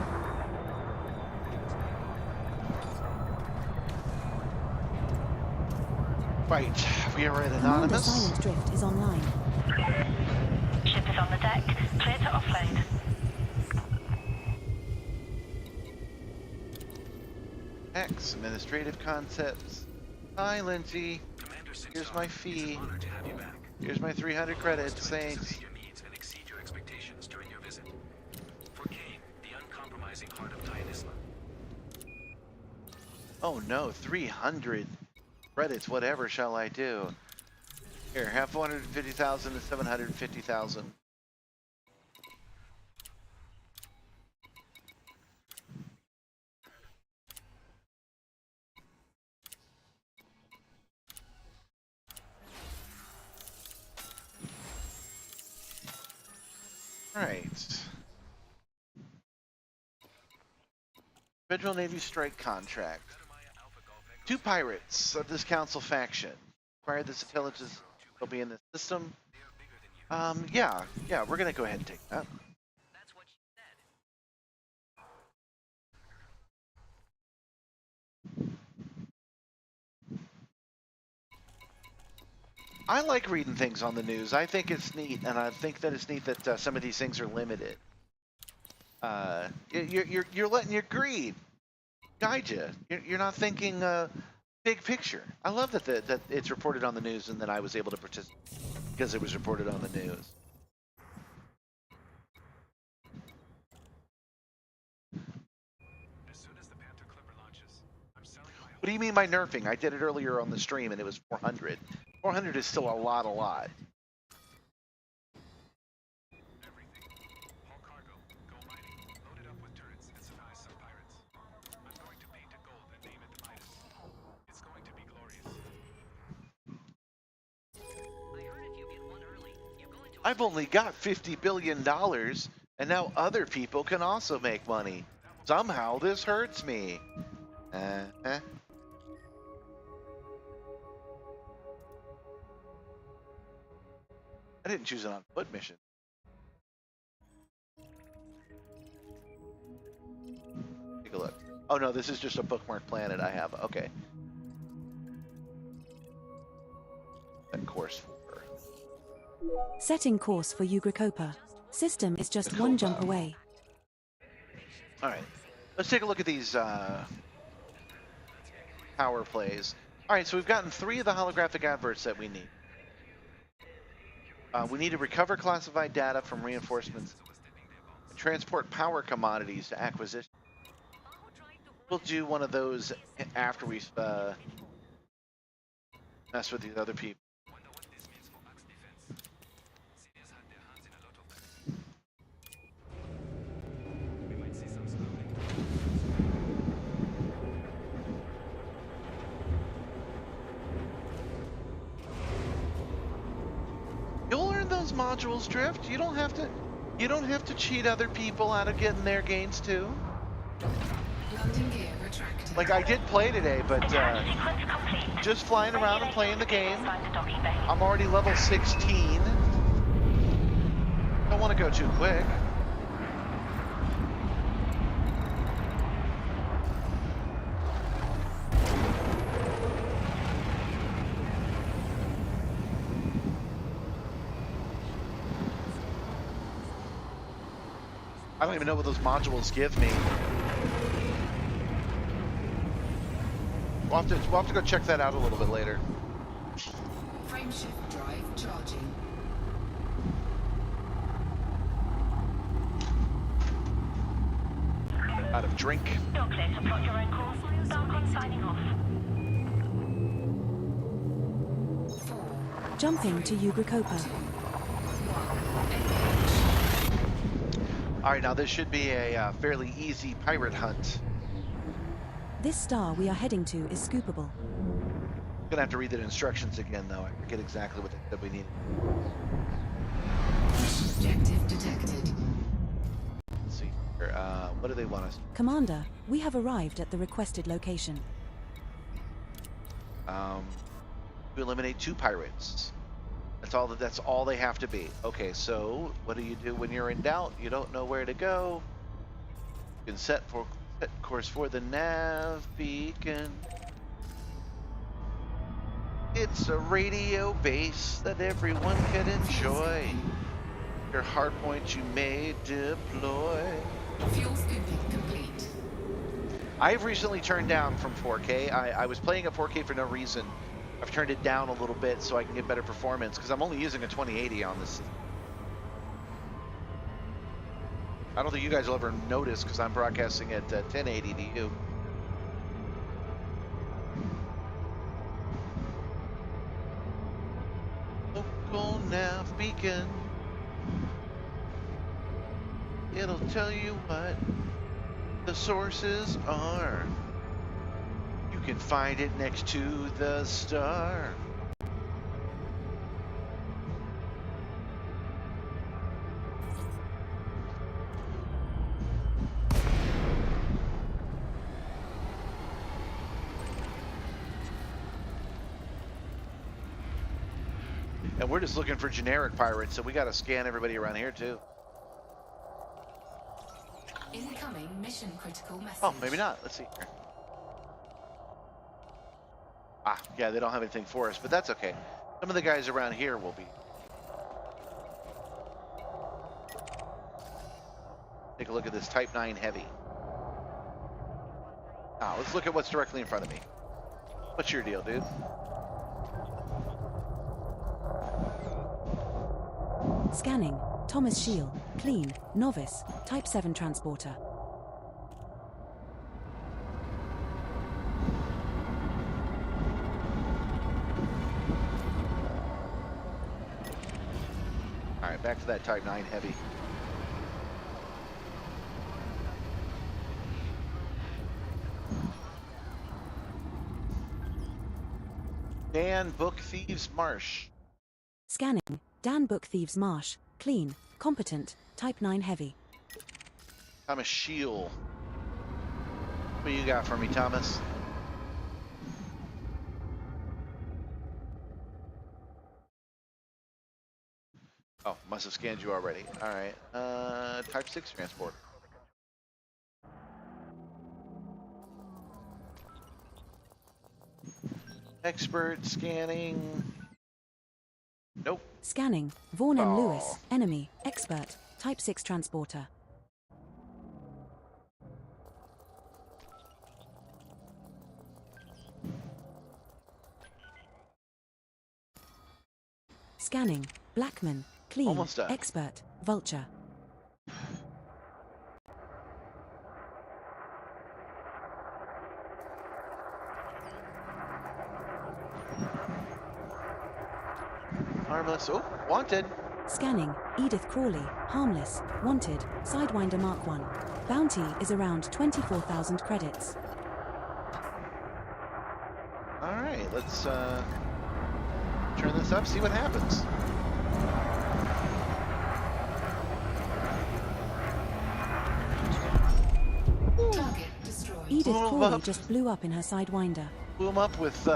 Right, we are at Commander Anonymous. silent drift is online. Ship is on the deck. Clear to offload. X, administrative concepts. Hi, Lindsay. Commander Simstarr, Here's my it's fee. an honor to have you back. Here's my 300 credits, Estimate to thanks. meet your needs and exceed your expectations during your visit. For Kane, the uncompromising heart of Dionysus. Oh no, 300 credits, whatever shall I do? Here, have 450,000 to 750,000. All right. Federal Navy strike contract. 2 pirates of this council faction. Acquire this intelligence. They'll be in the system. Yeah, we're gonna go ahead and take that. That's what she said. I like reading things on the news. I think it's neat, and I think that it's neat that some of these things are limited. You're letting your greed guide you. You're not thinking big picture. I love that it's reported on the news, and that I was able to participate because it was reported on the news. As soon as the Panther Clipper launches, I'm selling my What do you mean by nerfing? I did it earlier on the stream, and it was 400. 400 is still a lot. everything. Haul cargo, go mining, load it up with turrets, and surprise some pirates. I'm going to paint it gold and name it the Midas. It's going to be glorious. I heard if you get one early, you go into I've only got $50 billion, and now other people can also make money. Somehow this hurts me. Uh-huh. I didn't choose an on foot mission. Take a look. Oh no, this is just a bookmark planet I have. Okay. That course for. Setting course for Ugracopa. System is just one jump away. All right. Let's take a look at these power plays. All right, so we've gotten 3 of the holographic adverts that we need. We need to recover classified data from reinforcements, transport power commodities to acquisition. We'll do one of those after we've messed with these other people. Wonder what this means for Axe defense. Seniors had their hands in a lot of that. We might see some smuggling. You'll learn modules drift. You don't have to. You don't have to cheat other people out of getting their gains too. Landing gear retracted. Like I did play today, but Attach sequence complete. just flying around and playing the game. Assigned to docking bay. I'm already level 16. Don't want to go too quick. I don't even know what those modules give me. We'll have to go check that out a little bit later. Frameshift drive charging. Out of drink. You're clear to plot your own course. Darkon signing off. 4, Jumping to Ugracopa. 2, 1. All right, now this should be a fairly easy pirate hunt. This star we are heading to is scoopable. Gonna have to read the instructions again, though. I forget exactly what they said we need. Mission objective detected. Let's see here. What do they want us? Commander, we have arrived at the requested location. To eliminate 2 pirates. That's all they have to be. Okay, so what do you do when you're in doubt? You don't know where to go. You can set course for the nav beacon. It's a radio base that everyone can enjoy. Your hard points you may deploy. Fuel scooping complete. I've recently turned down from 4K. I was playing at 4K for no reason. I've turned it down a little bit so I can get better performance because I'm only using a 2080 on this. I don't think you guys will ever notice because I'm broadcasting at 1080 to you. Local nav beacon. It'll tell you what the sources are. You can find it next to the star. And we're just looking for generic pirates, so we got to scan everybody around here too. Incoming mission critical message. Oh, maybe not. Let's see here. Ah, yeah, they don't have anything for us, but that's okay. Some of the guys around here will be. Take a look at this Type 9 Heavy. Now, let's look at what's directly in front of me. What's your deal, dude? Scanning. Thomas Shield. Clean. Novice. Type 7 transporter. All right, back to that Type 9 Heavy. Dan Book Thieves Marsh. Scanning. Dan Book Thieves Marsh. Clean. Competent. Type 9 Heavy. Thomas Shield. What you got for me, Thomas? Oh, must have scanned you already. All right. Type 6 transport. Expert scanning. Nope. Scanning. Vaughan and Oh. Lewis. Enemy. Expert. Type 6 transporter. Scanning. Blackman. Clean. Almost done. Expert. Vulture. Harmless. Oh, wanted. Scanning. Edith Crawley. Harmless. Wanted. Sidewinder Mark 1. Bounty is around 24,000 credits. All right, let's turn this up, see what happens. Judith Blew 'em Corley up. just blew up in her Sidewinder. Blew him up with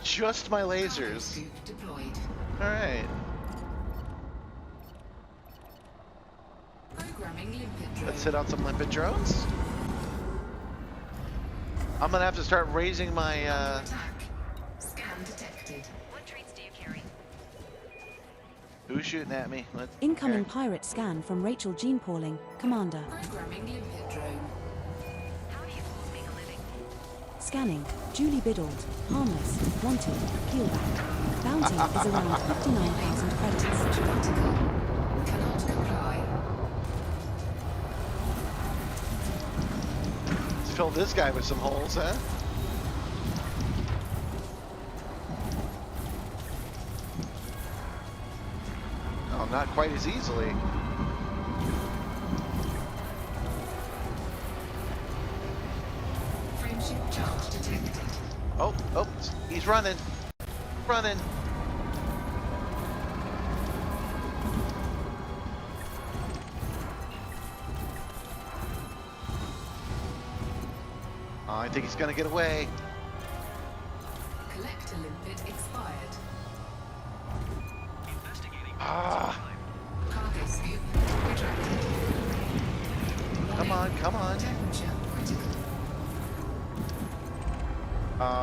just my Cargo lasers. scoop deployed. All right. Programming limpet drone. Let's hit on some limpet drones. I'm gonna have to start raising my. Under attack. Scan detected. What traits do you carry? Who's shooting at me? Let's. Incoming pirate scan from Rachel Jean Pauling, Commander. Programming limpet drone. How do you fools make a living? Scanning. Julie Biddled. Harmless. Wanted. Keelback. Bounty is around 59,000 credits. Critical. Cannot comply. Let's fill this guy with some holes, huh? Oh, not quite as easily. Frameship charge detected. Oh, he's running. Running. Oh, I think he's gonna get away. Collector limpet expired. Investigating. Ah, Cargo scoop retracted. come on, come on. Temperature critical.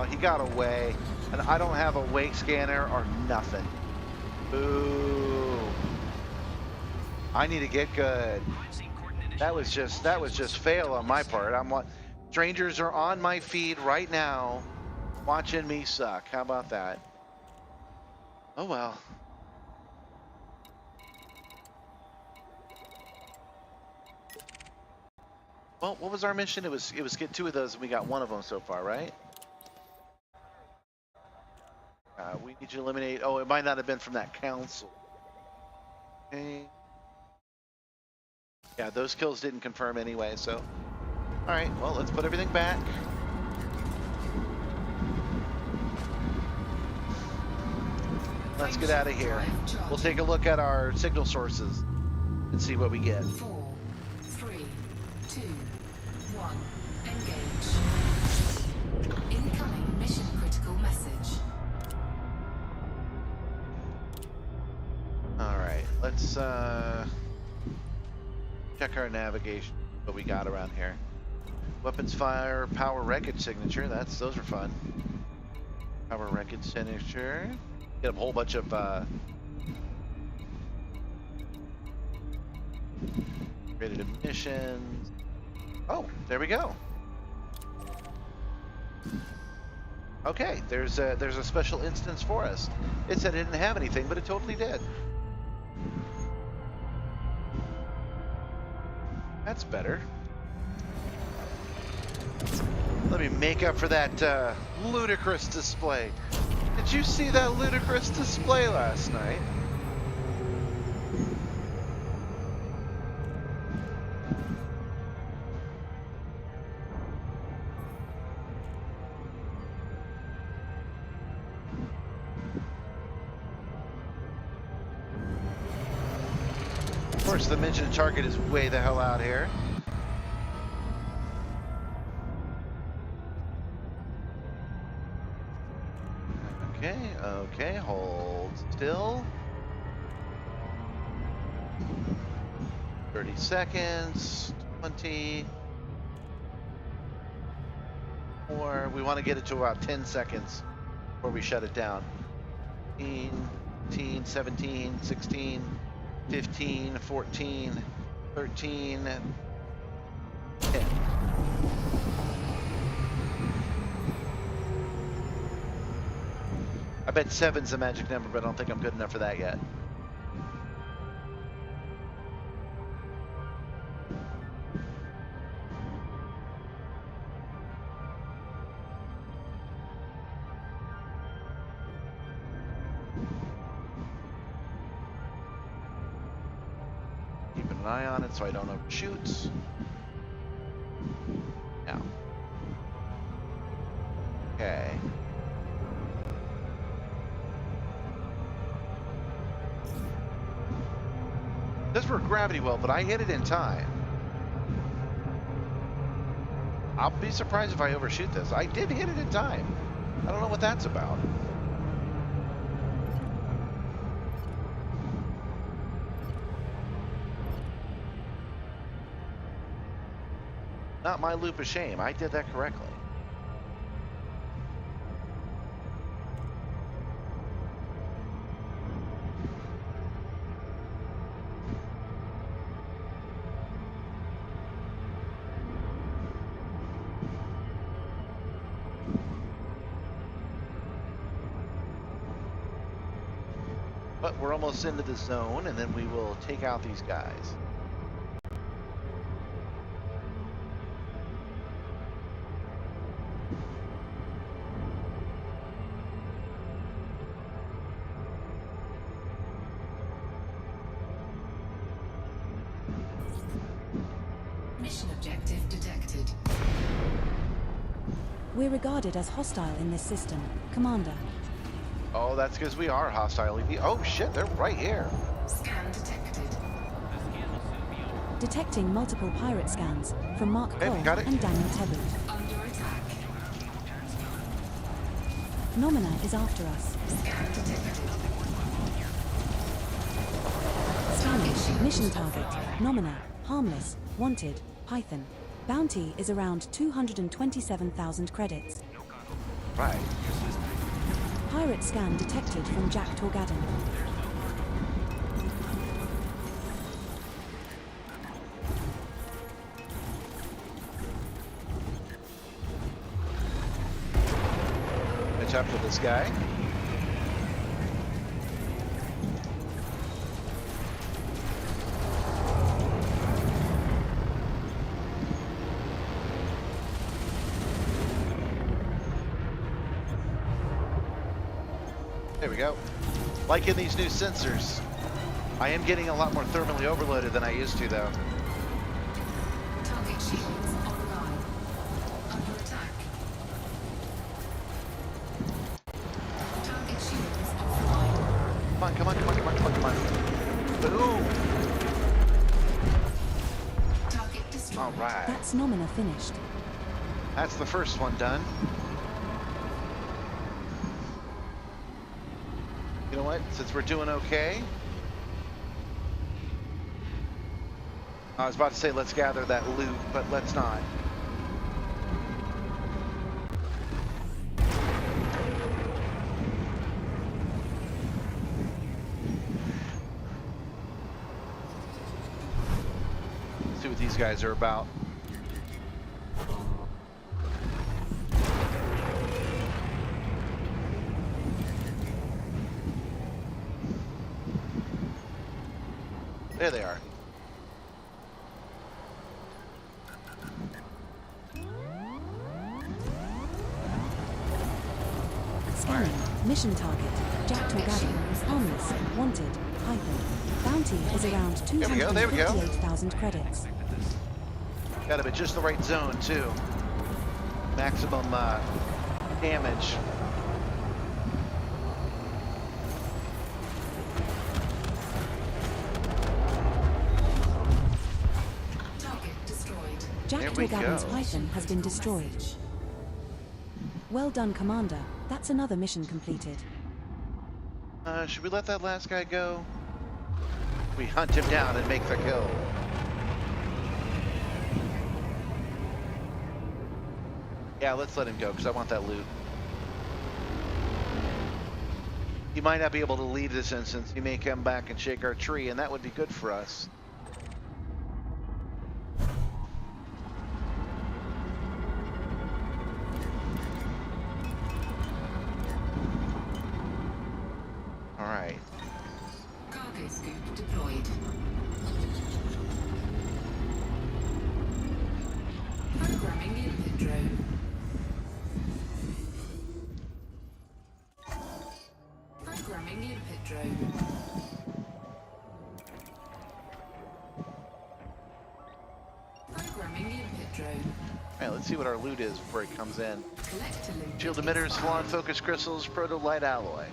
He got away, and I don't have a wake scanner or nothing. Boo. I need to get good. Crime scene coordinated. That was just fail on my part. Strangers are on my feed right now, watching me suck. How about that? Oh well. Well, what was our mission? It was get 2 of those, and we got 1 of them so far, right? We need to eliminate. Oh, it might not have been from that council. Okay. Yeah, those kills didn't confirm anyway, so. All right, well, let's put everything back. Let's get out of here. We'll take a look at our signal sources and see what we get. 4, 3, 2, 1. Engage. Incoming mission critical message. All right, let's check our navigation, what we got around here. Weapons fire, power wreckage signature. Those are fun. Power wreckage signature. Get a whole bunch of created emissions. Oh, there we go. Okay, there's a special instance for us. It said it didn't have anything, but it totally did. That's better. Let me make up for that ludicrous display. Did you see that ludicrous display last night? Of course, the mentioned target is way the hell out here. Okay, hold still. 30 seconds, 20. Or we want to get it to about 10 seconds before we shut it down. 18, 17, 16, 15, 14, 13, 10. I bet 7's the magic number, but I don't think I'm good enough for that yet. Keep an eye on it so I don't overshoot. Now. Okay. This for a gravity well, but I hit it in time. I'll be surprised if I overshoot this. I did hit it in time. I don't know what that's about. Not my loop of shame. I did that correctly. But we're almost into the zone, and then we will take out these guys. Mission objective detected. We're regarded as hostile in this system, Commander. Oh, that's because we are hostile EV. Oh shit, they're right here. Scan detected. Detecting multiple pirate scans from Mark Okay, Cole got it. and Daniel Tebbout. Under attack. Nomina is after us. Scan detected. Scanning. Mission target. Nomina. Harmless. Wanted. Python. Bounty is around 227,000 credits. Right. Pirate scan detected from Jack Torgadon. Catch up to this guy. There we go. Like in these new sensors. I am getting a lot more thermally overloaded than I used to, though. Target shields online. Under attack. Target shields offline. Come on, come on, come on, come on, come on, come on. Boom! Target destroyed. All right. That's Nomina finished. That's the first one done. You know what? Since we're doing okay, I was about to say let's gather that loot, but let's not. See what these guys are about. There they are. Scanning. Mission target. Jack Torgadon. Harmless. Wanted. Python. Bounty is around There we go, there we go. 258,000 credits. Got him at just the right zone too. Maximum damage. Target destroyed. Jack There we Torgadon's go. Python has been destroyed. Well done, Commander. That's another mission completed. Should we let that last guy go? We hunt him down and make the kill. Yeah, let's let him go because I want that loot. He might not be able to leave this instance. He may come back and shake our tree, and that would be good for us. All right. Cargo scoop deployed. Programming input drone. Programming input drone. Programming input drone. All right, let's see what our loot is before it comes in. Collect a loot. Shield emitters, Flan focus crystals, proto light alloy.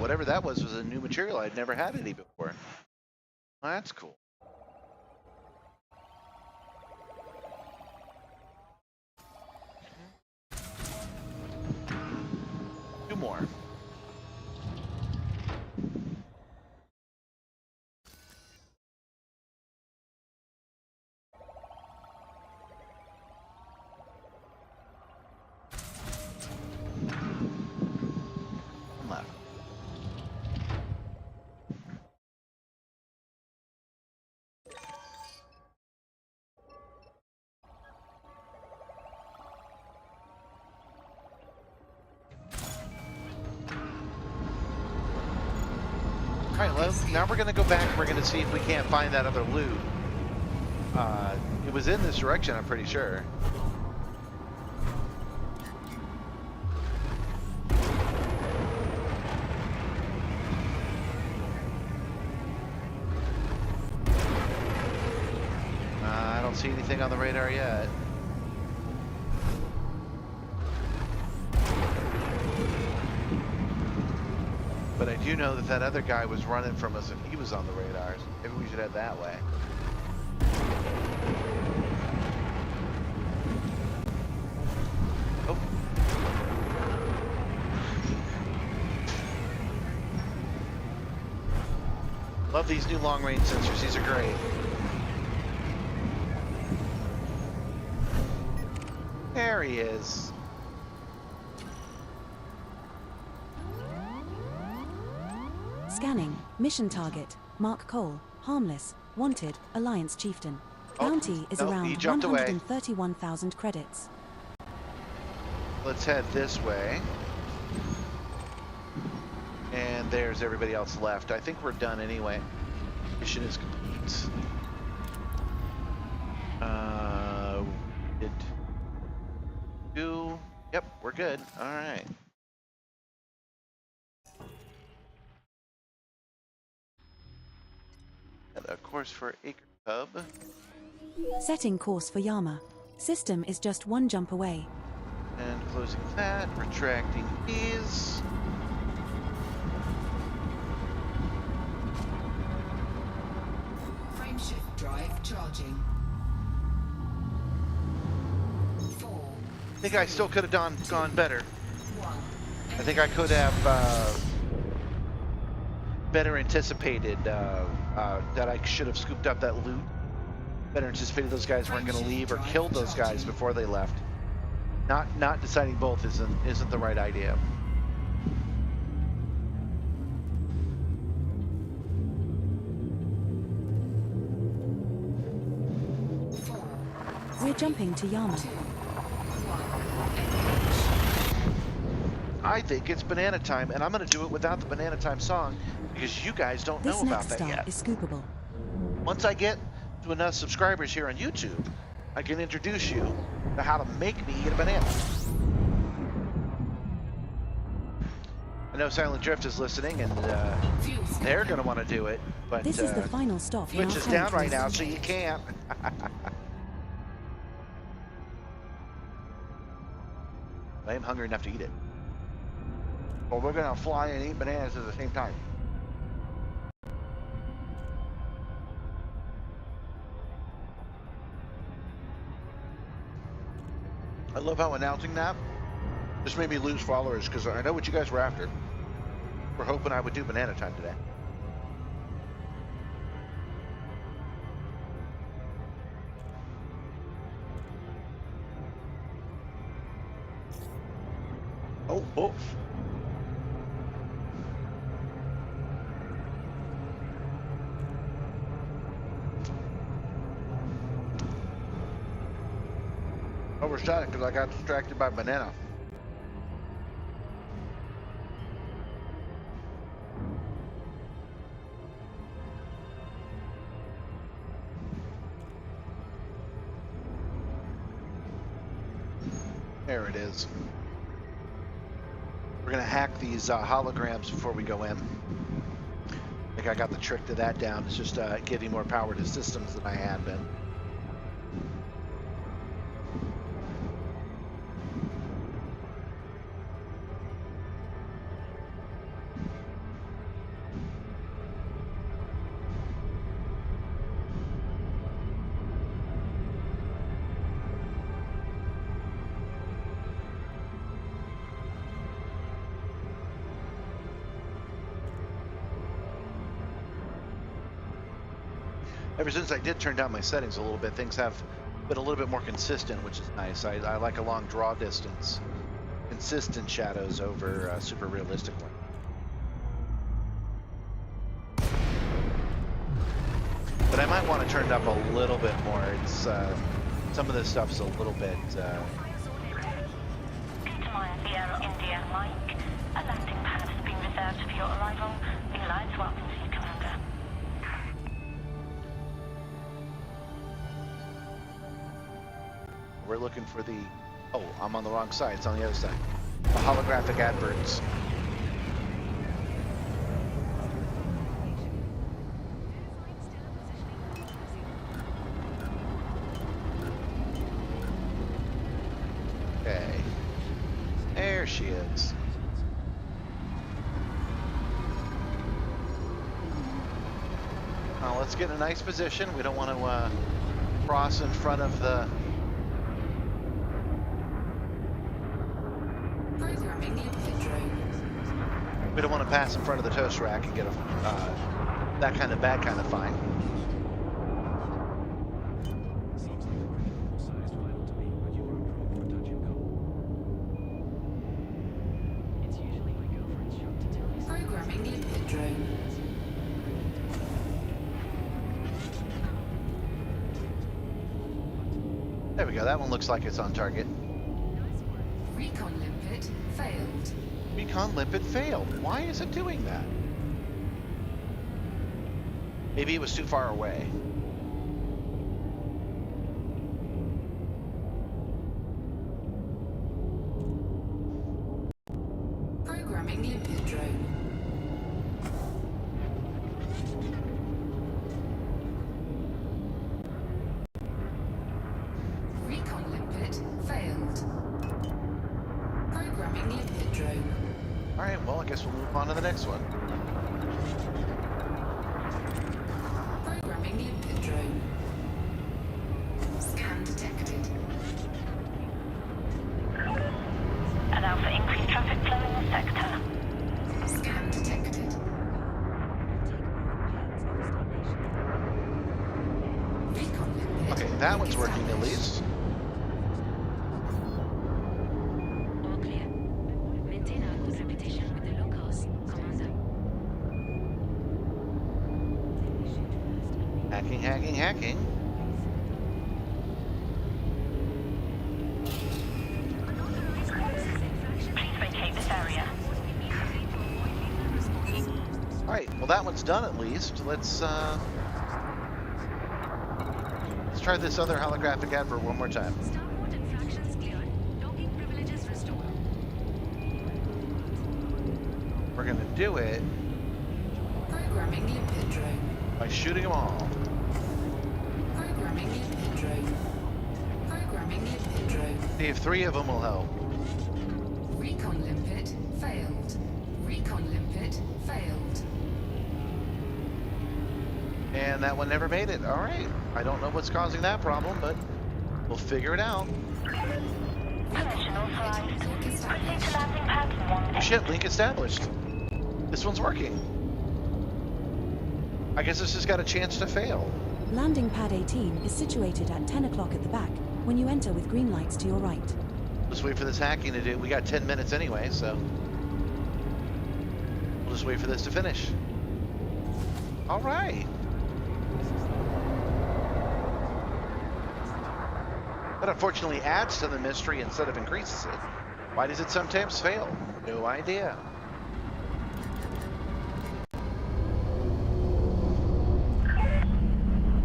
whatever that was a new material. I'd never had any before. Well, that's cool. Two more. One left. All right, well, now we're gonna go back and we're gonna see if we can't find that other loot. It was in this direction, I'm pretty sure. I don't see anything on the radar yet. But I do know that that other guy was running from us and he was on the radars. Maybe we should head that way. Oh. Love these new long range sensors. These are great. There he is. Scanning. Mission target. Mark Cole. Harmless. Wanted. Alliance Chieftain. Oh, Bounty is no, he around jumped away. 131,000 credits. Let's head this way. And there's everybody else left. I think we're done anyway. Mission is complete. Did do. Yep, we're good. All right. And a course for Acre Cub. Setting course for Yama. System is just one jump away. And closing that, retracting these. Frameshift drive charging. 4. I think I still could have gone better. 1. I think I could have better anticipated that I should have scooped up that loot. Better anticipated those guys weren't going to leave or killed those guys before they left. Not deciding both isn't the right idea. We're jumping to Yama. I think it's banana time, and I'm going to do it without the banana time song because you guys don't This know about next that star yet. is scoopable. Once I get to enough subscribers here on YouTube, I can introduce you to how to make me eat a banana. I know Silent Drift is listening, and they're going to want to do it, but This is the final stop. in Twitch our is down current right now, race. so you can't. I am hungry enough to eat it. Well, we're going to fly and eat bananas at the same time. I love how announcing that just made me lose followers because I know what you guys were after. We're hoping I would do banana time today. Oh. Overshot it because I got distracted by banana. There it is. We're gonna hack these holograms before we go in. I think I got the trick to that down. It's just giving more power to systems than I had been. ever since I did turn down my settings a little bit, things have been a little bit more consistent, which is nice. I like a long draw distance, consistent shadows over super realistic ones. But I might want to turn it up a little bit more. It's some of this stuff's a little bit. Determine Sierra India Mike. A landing pad has been reserved for your arrival. The Alliance welcomes you, Commander. We're looking for the. Oh, I'm on the wrong side. It's on the other side. The holographic adverts. Okay. There she is. Now let's get in a nice position. We don't want to cross in front of the. Programming limpet drone. We don't want to pass in front of the toast rack and get a that kind of bad kind of fine. Seems like a pretty full-sized file to me, but you are approved for touch and go. It's usually my girlfriend's job to tell me something. Programming limpet drone. There we go. That one looks like it's on target. Recon limpet failed. Recon limpet failed. Why is it doing that? Maybe it was too far away. Programming limpet drone. Recon limpet failed. Programming limpet drone. All right. Well, I guess we'll move on to the next one. Programming limpet drone. Scan detected. Allow for increased traffic flow in the sector. Scan detected. Recon limpet. Okay, that one's working at least. All clear. Maintain our good reputation with the locals, Commander. Hacking, hacking, hacking. Please vacate this area. All right. Well, that one's done at least. Let's try this other holographic advert one more time. Starboard infractions cleared. Docking privileges restored. We're gonna do it Programming limpet drone. by shooting them all. Programming limpet drone. Programming limpet drone. See if 3 of them will help. Recon limpet failed. Recon limpet failed. And that one never made it. All right. I don't know what's causing that problem, but we'll figure it out. Permission authorized. Link Proceed established. to landing pad 1A. Shit, link established. This one's working. I guess this has got a chance to fail. Landing pad 18 is situated at 10 o'clock at the back when you enter with green lights to your right. Let's wait for this hacking to do. We got 10 minutes anyway, so we'll just wait for this to finish. All right. That unfortunately adds to the mystery instead of increases it. Why does it sometimes fail? No idea.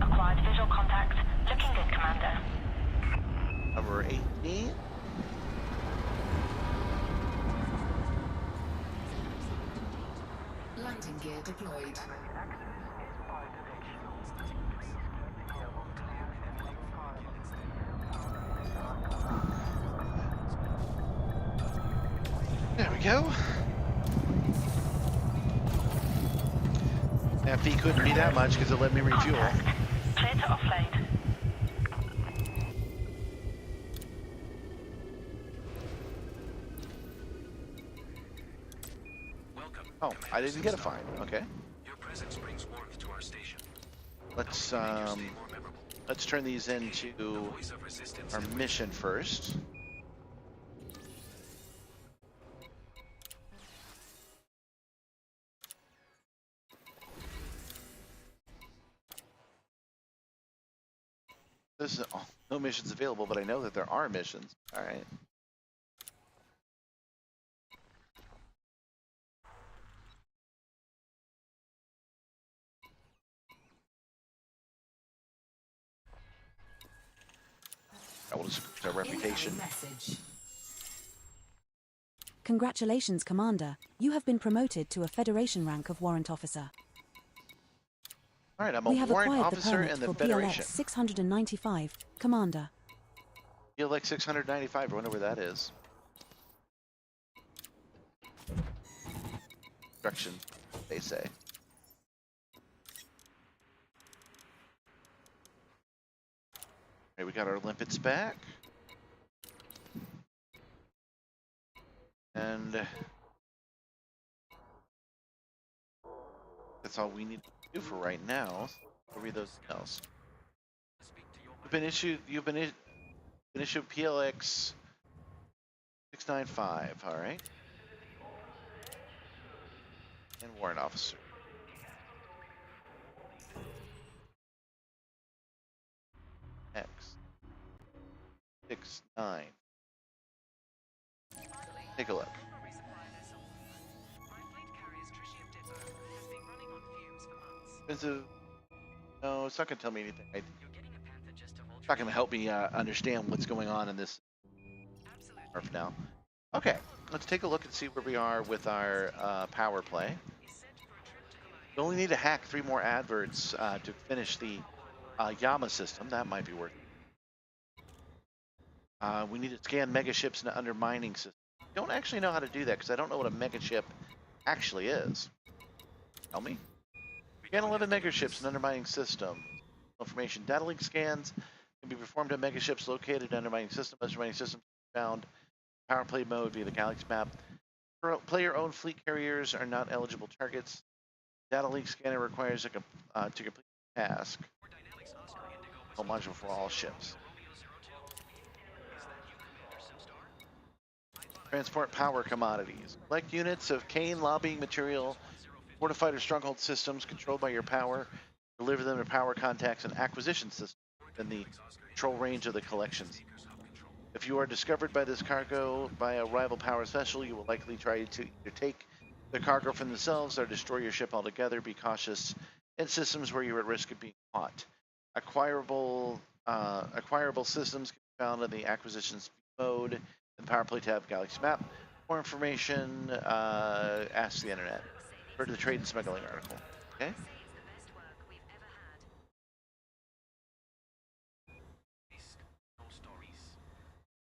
Acquired visual contact. Looking good, Commander. Number 18. Landing gear deployed. There we go. That fee couldn't be that much because it let me refuel. Contact. Clear to offload. Welcome. Oh, I didn't get a fine. Okay. Your presence brings warmth to our station. let's turn these into our mission first. This is no missions available, but I know that there are missions. All right. That will just boost our reputation. Message. Congratulations, Commander. You have been promoted to a Federation rank of Warrant Officer. All right, I'm a We have warrant acquired the officer permit in the for Federation. PLX 695, Commander. PLX 695. I wonder where that is. Instruction, they say. Okay, we got our limpets back. And that's all we need to do for right now. I'll read those emails. You've been issued PLX 695, all right. And warrant officer. X 69. Take a look. Expensive. No, it's not going to tell me anything. It's not going to help me understand what's going on in this Earth now. Okay, let's take a look and see where we are with our power play. We only need to hack 3 more adverts to finish the Yama system. That might be worth it. We need to scan megaships and undermining systems. I don't actually know how to do that because I don't know what a megaship actually is. Tell me. Scan 11 megaships and undermining system. Information. Data link scans can be performed on megaships located in undermining system. Undermining system found power play mode via the galaxy map. Player-owned fleet carriers are not eligible targets. Data link scanner requires to complete the task. Whole module for all ships. Transport power commodities. Collect units of Kane lobbying material, fortified or stronghold systems controlled by your power. Deliver them to power contacts and acquisition systems in the control range of the collections. If you are discovered by this cargo by a rival power vessel, you will likely try to either take the cargo from themselves or destroy your ship altogether. Be cautious in systems where you're at risk of being caught. Acquirable systems can be found in the acquisitions mode in the power play tab, galaxy map. More information, ask the internet. Refer to the trade and smuggling article. Okay.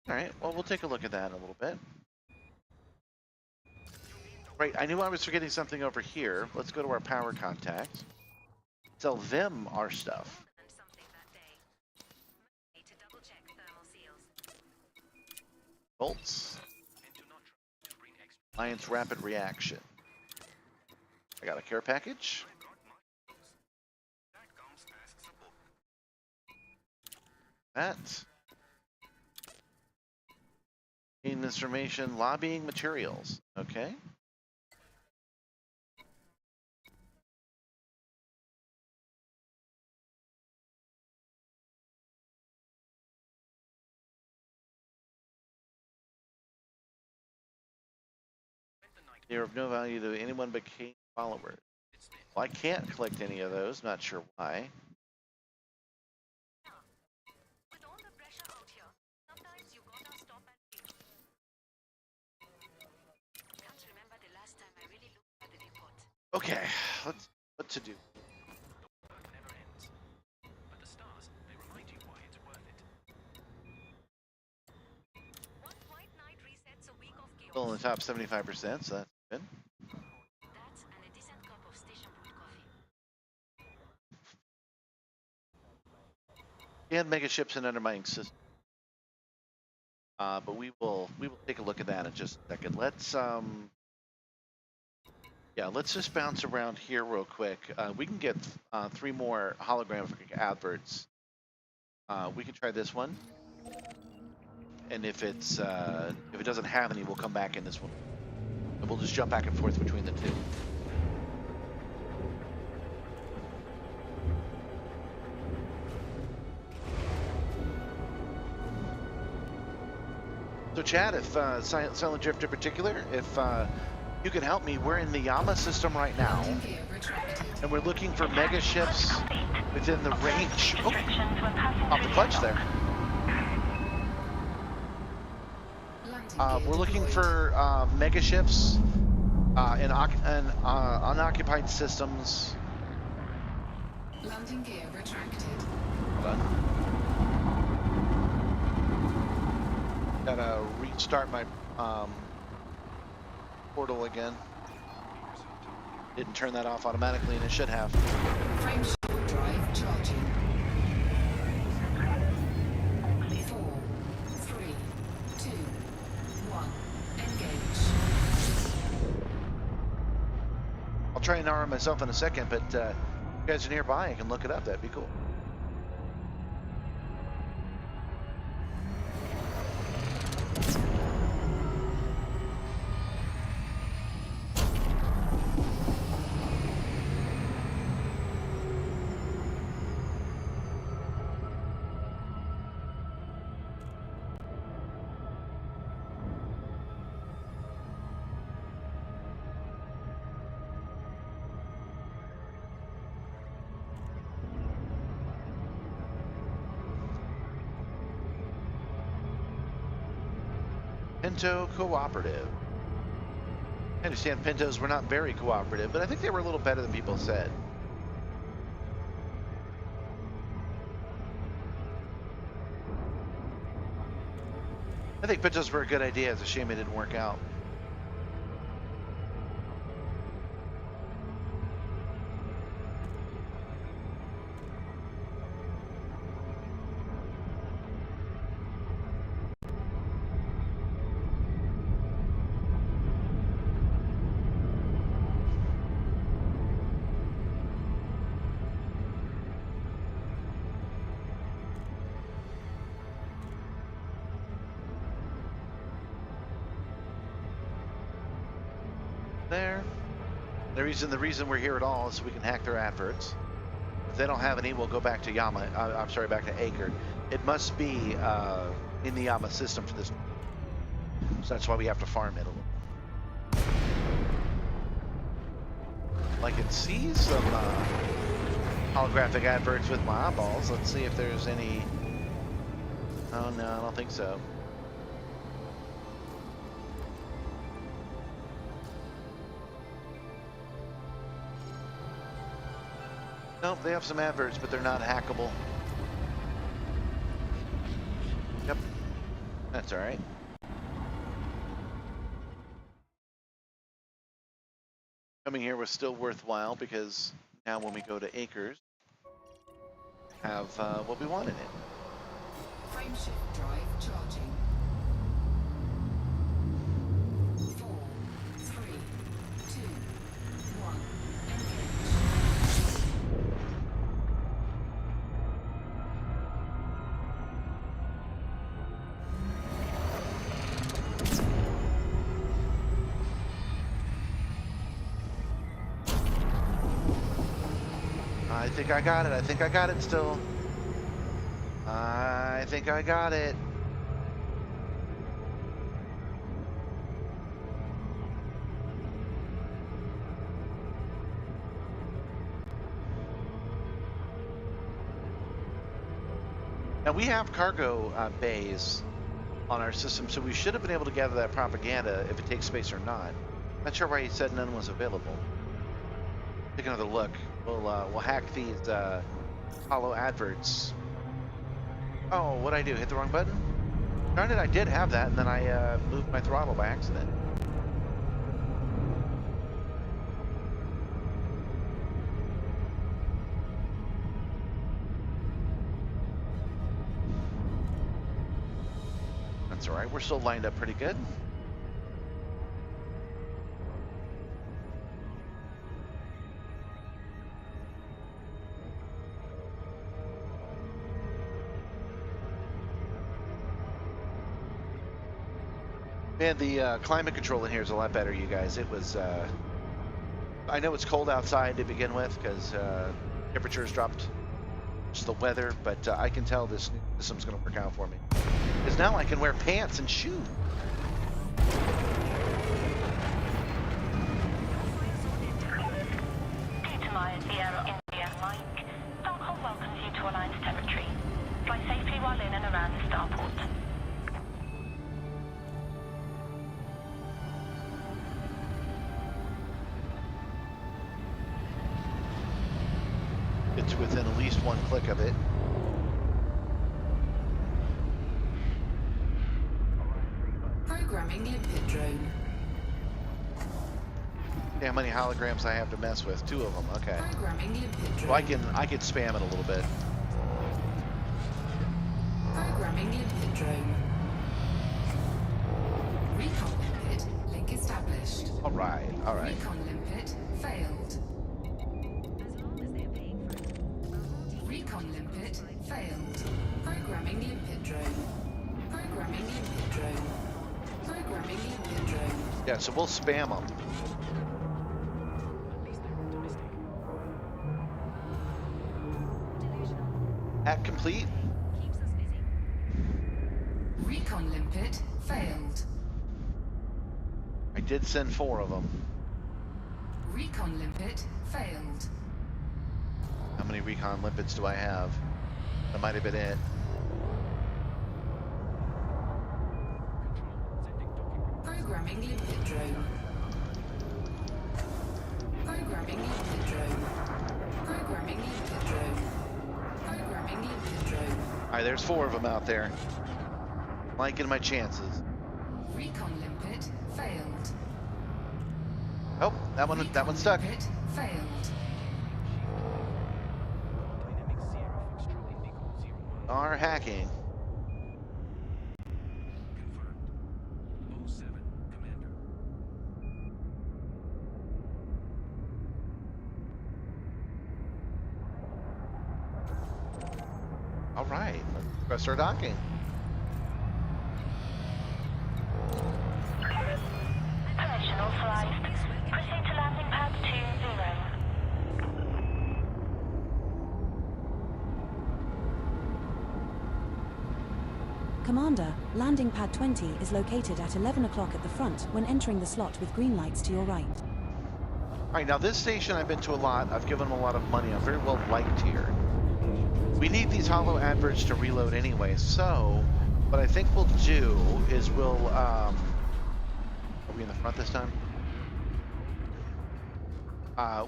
All right, well, we'll take a look at that in a little bit. Right, I knew I was forgetting something over here. Let's go to our power contacts. Sell them our stuff. Bolts. Alliance rapid reaction. I got a care package. That. Information, lobbying materials. Okay. They are of no value to anyone but Kane followers. Well, I can't collect any of those. Not sure why. Okay, what to do? Still in the top 75%, so that's good. And megaships and undermining systems. But we will take a look at that in just a second. Let's Yeah, let's just bounce around here real quick. We can get 3 more holographic adverts. We can try this one, and if it doesn't have any, we'll come back in this one. And we'll just jump back and forth between the two. So Chad, if Silent Drift in particular, if you can help me, we're in the Yama system right now, Landing gear retracted. and we're looking for mega ships within the range. Oh, Restrictions when passing off the through clutch the there. Landing gear We're looking deployed. for mega ships in unoccupied systems. Landing gear retracted. Hold on. Gotta restart my portal again. Didn't turn that off automatically, and it should have. Frame shift drive charging. 4, 3, 2, 1. Engage. I'll try and arm myself in a second, but if you guys are nearby, I can look it up. That'd be cool. Pinto Cooperative. I understand Pintos were not very cooperative, but I think they were a little better than people said. I think Pintos were a good idea. It's a shame it didn't work out. There. The reason we're here at all is so we can hack their adverts. If they don't have any, we'll go back to Yama. I'm sorry, back to Acre. It must be in the Yama system for this. So that's why we have to farm it a little. I can see some holographic adverts with my eyeballs. Let's see if there's any. Oh no, I don't think so. Nope, they have some adverts, but they're not hackable. Yep, that's all right. Coming here was still worthwhile because now when we go to Acres, have what we want in it. Frame shift drive charging. 4, 3, 2, 1. Engage. I think I got it. I think I got it still. I think I got it. Now we have cargo bays on our system, so we should have been able to gather that propaganda if it takes space or not. Not sure why he said none was available. Take another look. We'll hack these hollow adverts. Oh, what'd I do? Hit the wrong button? Darn it, I did have that, and then I moved my throttle by accident. That's all right. We're still lined up pretty good. Man, the climate control in here is a lot better, you guys. It was, I know it's cold outside to begin with because temperatures dropped, just the weather, but I can tell this new system's going to work out for me. Because now I can wear pants and shoes. Sierra India Mike. Darnell welcomes you to Alliance territory. Fly safely while in and around the starport. It's within at least one click of it. Programming limpet drone. Yeah, how many holograms I have to mess with? 2 of them. Okay. Programming limpet drone. Well, I can spam it a little bit. Programming limpet drone. Recon limpet link established. All right. All right. Recon limpet failed. As long as they're paying for it. Recon limpet failed. Programming limpet drone. Programming limpet drone. Programming limpet drone. Yeah, so we'll spam them. Hack complete. Keeps us busy. Recon limpet failed. I did send 4 of them. Recon limpet failed. How many recon limpets do I have? That might have been it. Programming limpet drone. Programming limpet drone. Programming limpet drone. Programming limpet drone. All right, there's 4 of them out there. Liking my chances. Recon limpet failed. Oh, that one stuck. Limpet failed. Are hacking. Confirmed. 07, Commander. All right, let's start docking. Permission authorized. Proceed to landing pad 20. Commander, landing pad 20 is located at 11 o'clock at the front when entering the slot with green lights to your right. All right, now this station I've been to a lot. I've given them a lot of money. I'm very well liked here. We need these hollow adverts to reload anyway, so what I think we'll do is we'll, are we in the front this time?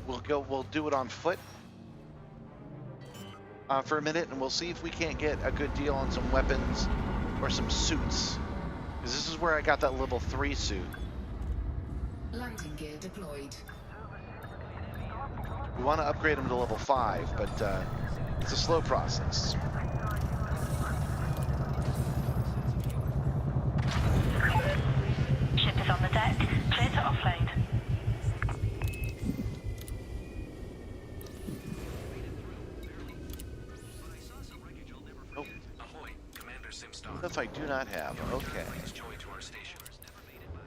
We'll do it on foot for a minute, and we'll see if we can't get a good deal on some weapons or some suits. Because this is where I got that level 3 suit. Landing gear deployed. We want to upgrade them to level 5, but it's a slow process. Ship is on the deck. Clear to offload. Oh, Ahoy, Commander Simstarr. stuff I do not have. Okay. Please join to our station.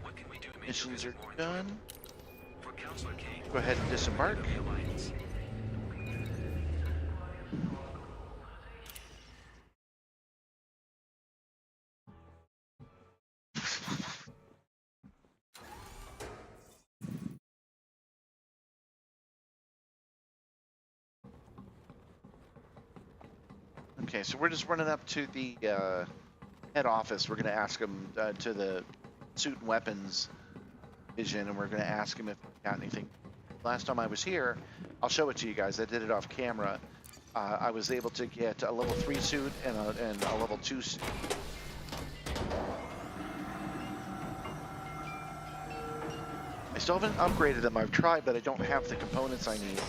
What can we do to make Missions your are visit more done. enjoyable? For Counselor King, Go ahead and disembark. of the Alliance. Okay, so we're just running up to the head office. We're going to ask them to the suit and weapons division, and we're going to ask them if they got anything. Last time I was here, I'll show it to you guys. I did it off camera. I was able to get a level 3 suit and a level 2 suit. I still haven't upgraded them. I've tried, but I don't have the components I need.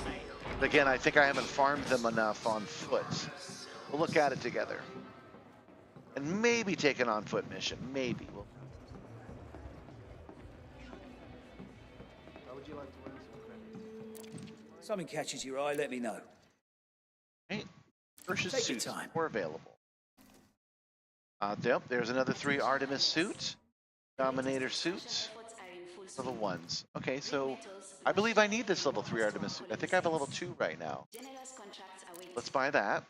Again, I think I haven't farmed them enough on foot. We'll look at it together. And maybe take an on-foot mission. Maybe. Something catches your eye, let me know. Right. Versus Take your suits time. more available. Yep, there's another 3 Artemis suit. Dominator suits. Level 1s. Okay, so I believe I need this level 3 Artemis suit. I think I have a level 2 right now. Let's buy that.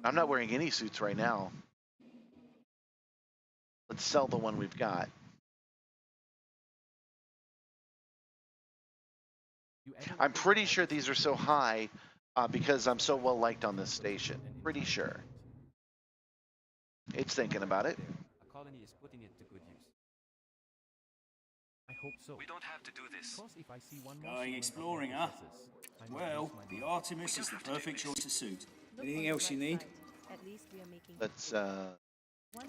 I'm not wearing any suits right now. Let's sell the one we've got. I'm pretty sure these are so high because I'm so well liked on this station. Pretty sure. It's thinking about it. A colony is putting it to good use. I hope so. We don't have to do this. Because if I see one more Going shipment of exploring, their huh? processes, I might Well, lose my the mind. Artemis is the perfect choice of suit. Anything else you need? At least we are making Let's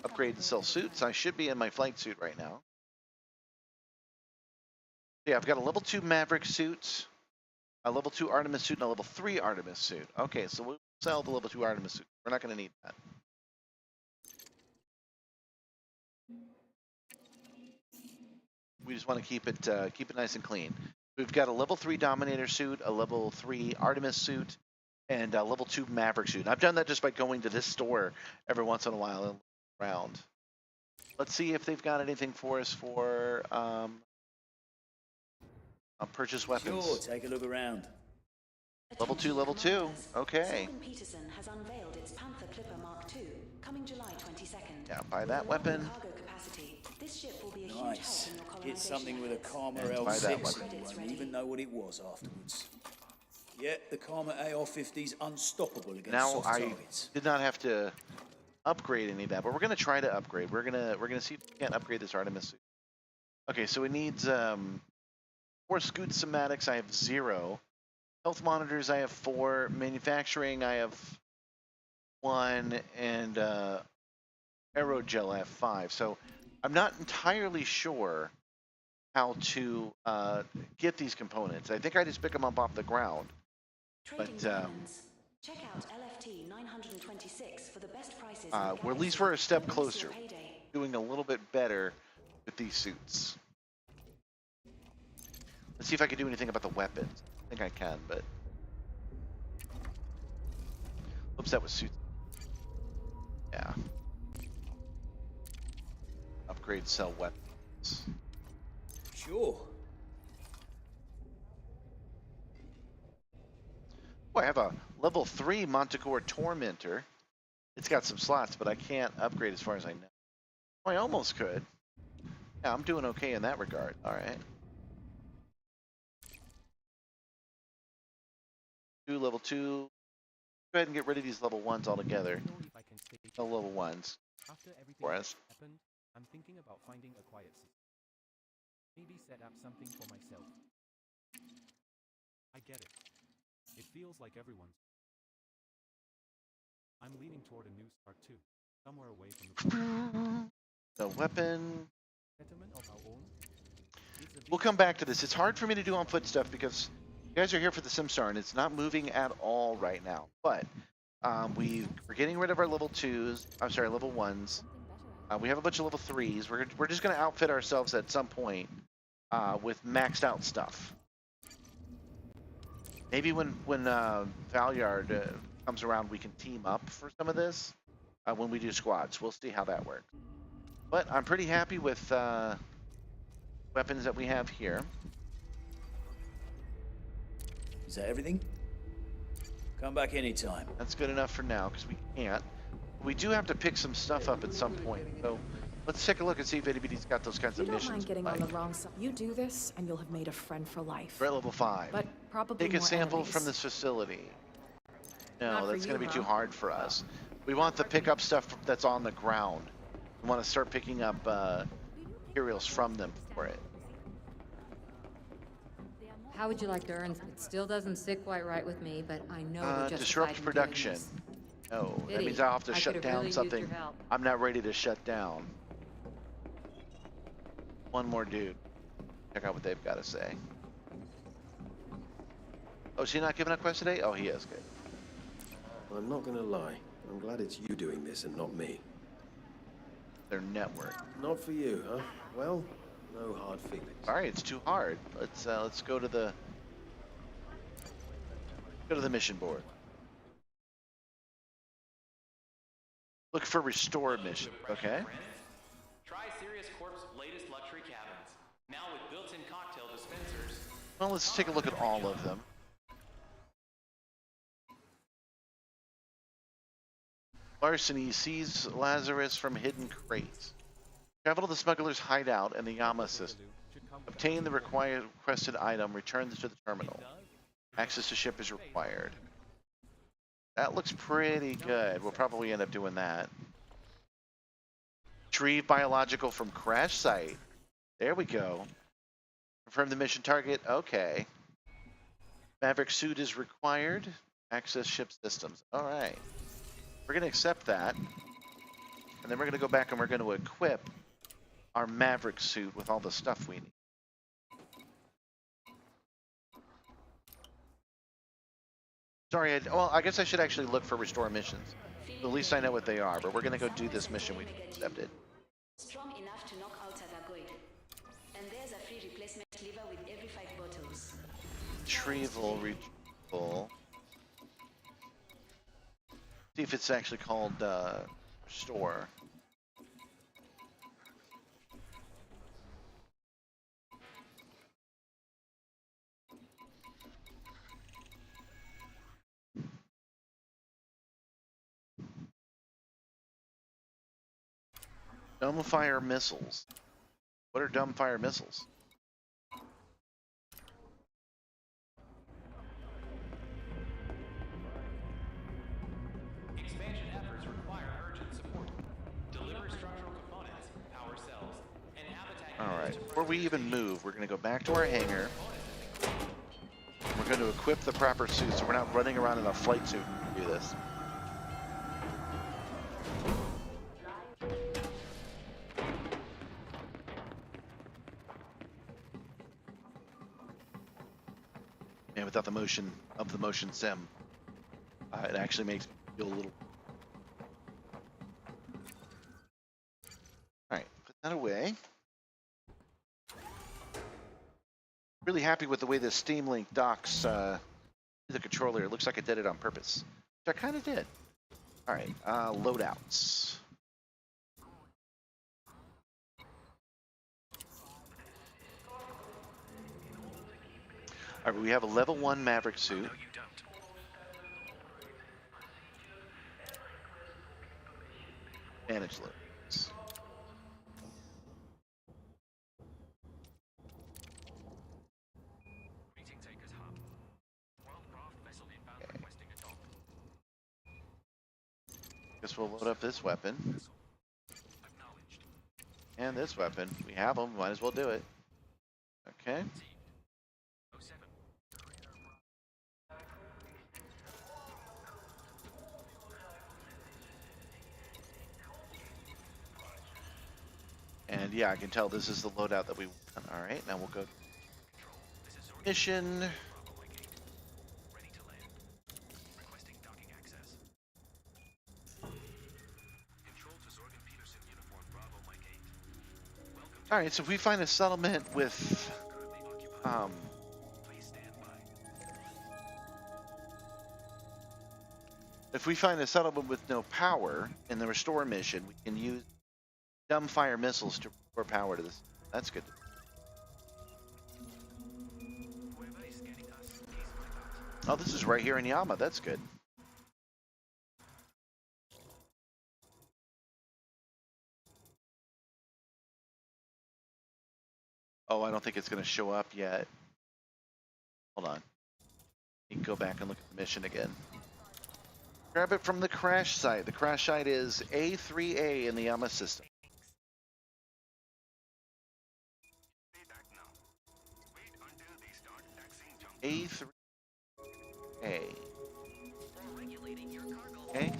upgrade and sell suits. I should be in my flight suit right now. Yeah, I've got a level 2 Maverick suit, a level 2 Artemis suit, and a level 3 Artemis suit. Okay, so we'll sell the level 2 Artemis suit. We're not going to need that. We just want to keep it nice and clean. We've got a level 3 Dominator suit, a level 3 Artemis suit, and a level 2 Maverick suit. And I've done that just by going to this store every once in a while and around. Let's see if they've got anything for us for purchase weapons. Sure, take a look around. Level 2, level 2. Okay. Peterson has unveiled its Panther Clipper Mark II, coming July 22nd. Yeah, buy that weapon. Cargo capacity. This ship will be a huge help Nice. in your Get colonization something with a efforts. Karma Yeah, buy that L6 one. and you won't even know what it was afterwards. Yeah, the Karma AR-50's unstoppable against Now soft I targets. did not have to upgrade any of that, but we're gonna try to upgrade. We're gonna see if we can't upgrade this Artemis suit. Okay, so it needs 4 scoot somatics. I have 0. Health monitors. I have 4. Manufacturing. I have 1, and aerogel. I have 5. So I'm not entirely sure how to get these components. I think I just pick them up off the ground. Trading But diamonds. Check out LFT 926 for the best prices. in the well, at least galaxy. we're a step Don't miss closer, your payday. doing a little bit better with these suits. Let's see if I can do anything about the weapons. I think I can, but oops, that was suits. Yeah. Upgrade, sell weapons. Sure. Oh, I have a level 3 Montecore Tormentor. It's got some slots, but I can't upgrade as far as I know. Oh, I almost could. Yeah, I'm doing okay in that regard. All right. 2 level 2. Go ahead and get rid of these level 1s altogether. I don't know if I can stay. No level 1s. After everything For that's us. happened, I'm thinking about finding a quiet system. Maybe set up something for myself. I get it. It feels like everyone's. I'm leaning toward a new start too, somewhere away from the The weapon. settlement of our own. It's a We'll big come back to this. It's hard for me to do on foot stuff because you guys are here for the Simstarr and it's not moving at all right now. But we're getting rid of our level 2s. I'm sorry, level 1s. We have a bunch of level 3s. We're just going to outfit ourselves at some point with maxed out stuff. Maybe when Valyard comes around, we can team up for some of this when we do squads. We'll see how that works. But I'm pretty happy with weapons that we have here. Is that everything? Come back anytime. That's good enough for now because we can't. We do have to pick some stuff up at some point. So let's take a look and see if anybody's got those kinds You of don't missions. mind getting on like. the wrong side. You do this, and you'll have made a friend for life. We're at level 5. But probably Take a more sample enemies. from this facility. No, Not for that's going to you, be too huh? hard for us. We want to pick up stuff that's on the ground. We want to start picking up materials from them for it. How would you like to earn? It still doesn't sit quite right with me, but I know we're justified Disrupt in doing production. this. No, that Pity. means I'll have to I shut could've down really used your something help. I'm not ready to shut down. One more dude. Check out what they've got to say. Oh, is he not giving a quest today? Oh, he is. Good. I'm not gonna lie. I'm glad it's you doing this and not me. Their network. Not for you, huh? Well, no hard feelings. Sorry, it's too hard. Let's go to the mission board. Look for restore mission. Okay. Try Sirius Corp's latest luxury cabins. Now with built-in cocktail dispensers. Well, let's take a look at all of them. Larceny sees Lazarus from hidden crates. Travel to the smuggler's hideout in the Yama system. Obtain the requested item, return to the terminal. Access to ship is required. That looks pretty good. We'll probably end up doing that. Retrieve biological from crash site. There we go. Confirm the mission target. Okay. Maverick suit is required. Access ship systems. All right. We're going to accept that. And then we're going to go back and we're going to equip our Maverick suit with all the stuff we need. Sorry, I guess I should actually look for restore missions. At least I know what they are, but we're going to go do this mission we accepted. Strong enough to knock out Tadagoid. And there's a free replacement liver with every 5 bottles. Retrieval. See if it's actually called restore. Dumbfire missiles. What are dumbfire missiles? Expansion efforts require urgent support. Deliver structural components, power cells, and habitat. All right. Before we even move, we're going to go back to our hangar. We're going to equip the proper suits, so we're not running around in a flight suit to do this. And without the motion of the motion sim, it actually makes me feel a little. All right, put that away. Really happy with the way this Steam Link docks the controller. It looks like I did it on purpose, which I kind of did. All right, loadouts. All right, we have a level 1 Maverick suit. Manage loads. Guess we'll load up this weapon. And this weapon. We have them, might as well do it. Okay. And yeah, I can tell this is the loadout that we want. All right, now we'll go to mission. All right, so if we find a settlement with, if we find a settlement with no power in the restore mission, we can use dumbfire missiles to restore power to this. That's good. Oh, this is right here in Yama. That's good. Oh, I don't think it's going to show up yet. Hold on. You can go back and look at the mission again. Grab it from the crash site. The crash site is A3A in the Yama system. A3A. Okay.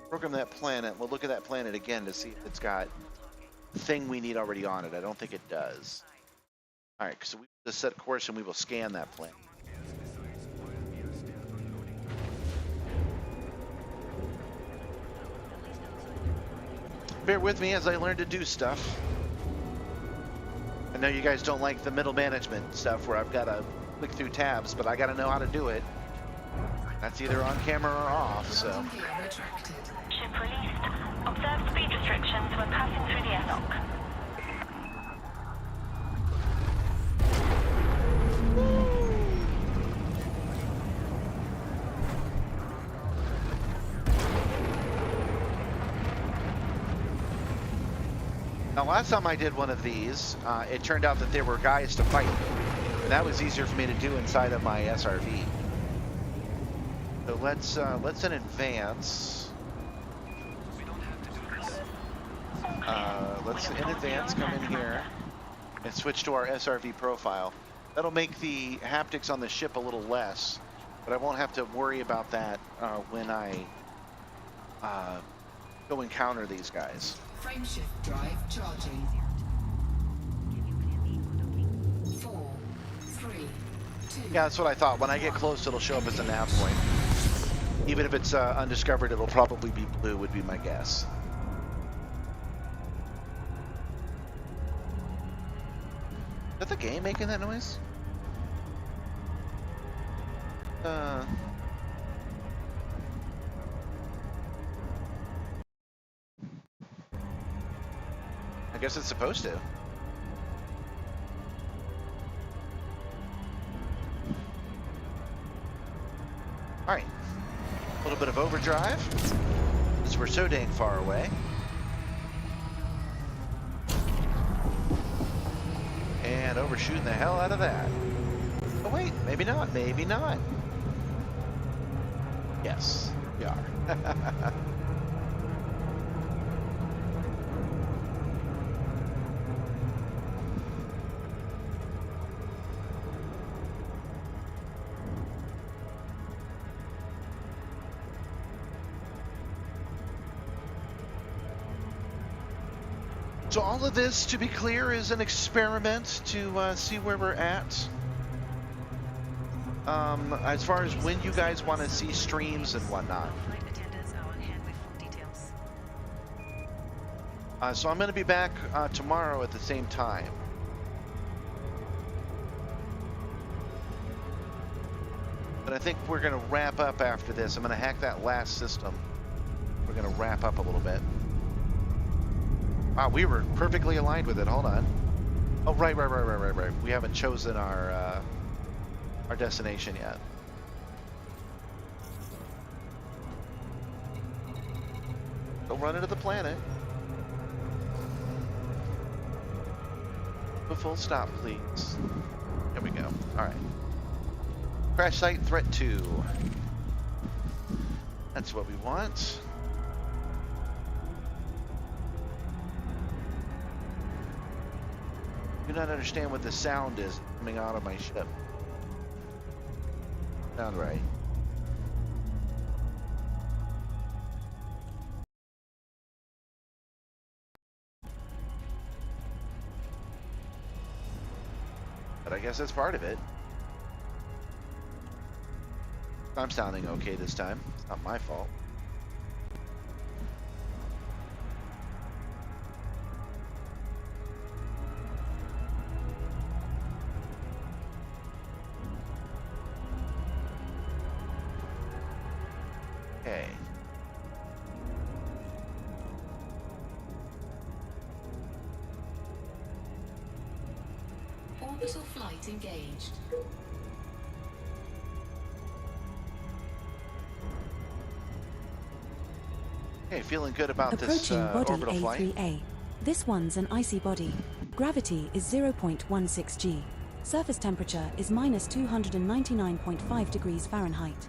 Program that planet. We'll look at that planet again to see if it's got the thing we need already on it. I don't think it does. All right, so we just set course and we will scan that planet. Bear with me as I learn to do stuff. I know you guys don't like the middle management stuff where I've got to click through tabs, but I got to know how to do it. That's either on camera or off, so. Ship released. Observe speed restrictions when passing through the airlock. Now, last time I did one of these, it turned out that there were guys to fight. And that was easier for me to do inside of my SRV. So let's in advance. Let's in advance come in here and switch to our SRV profile. That'll make the haptics on the ship a little less, but I won't have to worry about that when I go encounter these guys. Frameshift drive charging. 4, 3, 2. Yeah, that's what I thought. When I get close, it'll show up as a nav point. Even if it's undiscovered, it'll probably be blue, would be my guess. Is that the game making that noise? I guess it's supposed to. All right, a little bit of overdrive, since we're so dang far away. And overshooting the hell out of that. Oh wait, maybe not, maybe not. Yes, we are. So all of this, to be clear, is an experiment to see where we're at. As far as when you guys want to see streams and whatnot. So I'm going to be back tomorrow at the same time. But I think we're going to wrap up after this. I'm going to hack that last system. We're going to wrap up a little bit. Wow, we were perfectly aligned with it. Hold on. Oh, right. We haven't chosen our destination yet. Don't run into the planet. A full stop, please. There we go. All right. Crash site threat 2. That's what we want. Do not understand what the sound is coming out of my ship. Sound right. But I guess that's part of it. I'm sounding okay this time. It's not my fault. Okay. Orbital flight engaged. Okay, feeling good about Approaching this body orbital flight. A3A. This one's an icy body. Gravity is 0.16 g. Surface temperature is minus 299.5 degrees Fahrenheit.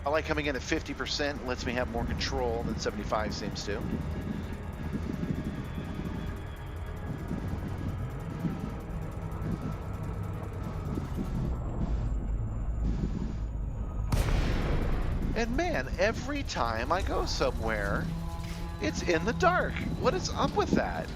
I like coming in at 50%, lets me have more control than 75 seems to. And man, every time I go somewhere, it's in the dark. What is up with that?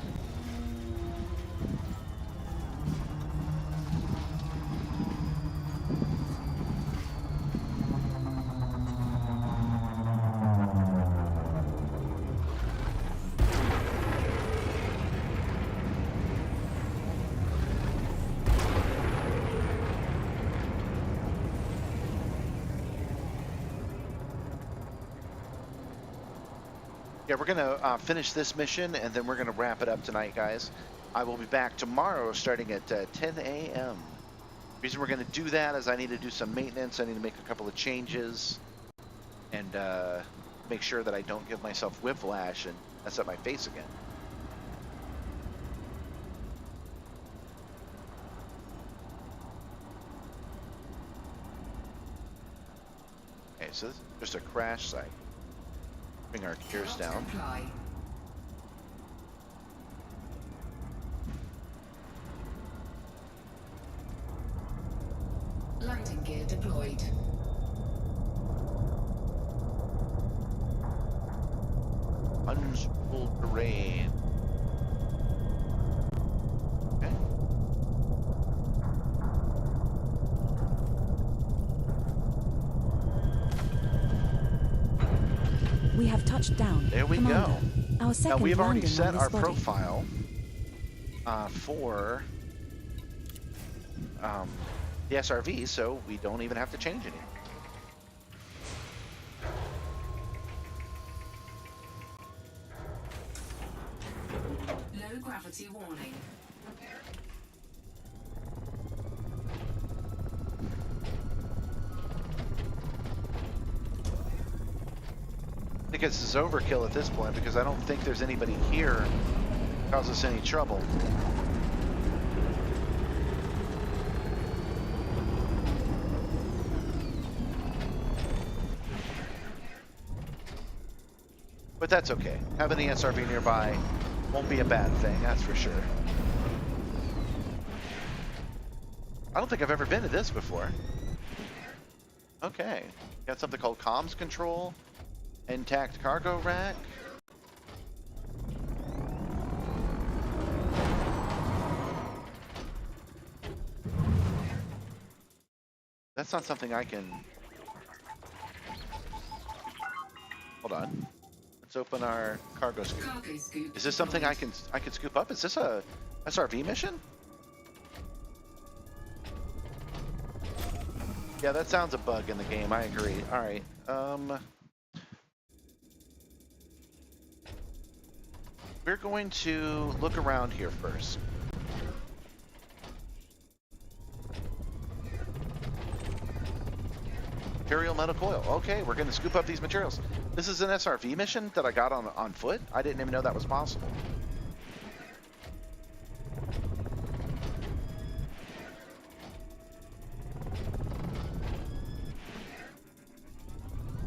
Yeah, we're gonna finish this mission and then we're gonna wrap it up tonight, guys. I will be back tomorrow starting at 10 a.m. The reason we're gonna do that is I need to do some maintenance. I need to make a couple of changes and make sure that I don't give myself whiplash and mess up my face again. Okay, so this is just a crash site. Bring our gears down. Landing gear deployed. Unstable terrain. Okay. We have touched down. There we Commander. go. Our second Now we've already landing set on this our body. profile for the SRV, so we don't even have to change anything. Low gravity warning. I think this is overkill at this point because I don't think there's anybody here to cause us any trouble. But that's okay. Having the SRV nearby won't be a bad thing, that's for sure. I don't think I've ever been to this before. Okay. Got something called comms control. Intact cargo rack. That's not something I can... Hold on. Let's open our cargo scoop. Cargo scoop. Is this something I can scoop up? Is this a SRV mission? Yeah, that sounds a bug in the game. I agree. All right. We're going to look around here first. Material metal coil. Okay, we're going to scoop up these materials. This is an SRV mission that I got on foot. I didn't even know that was possible.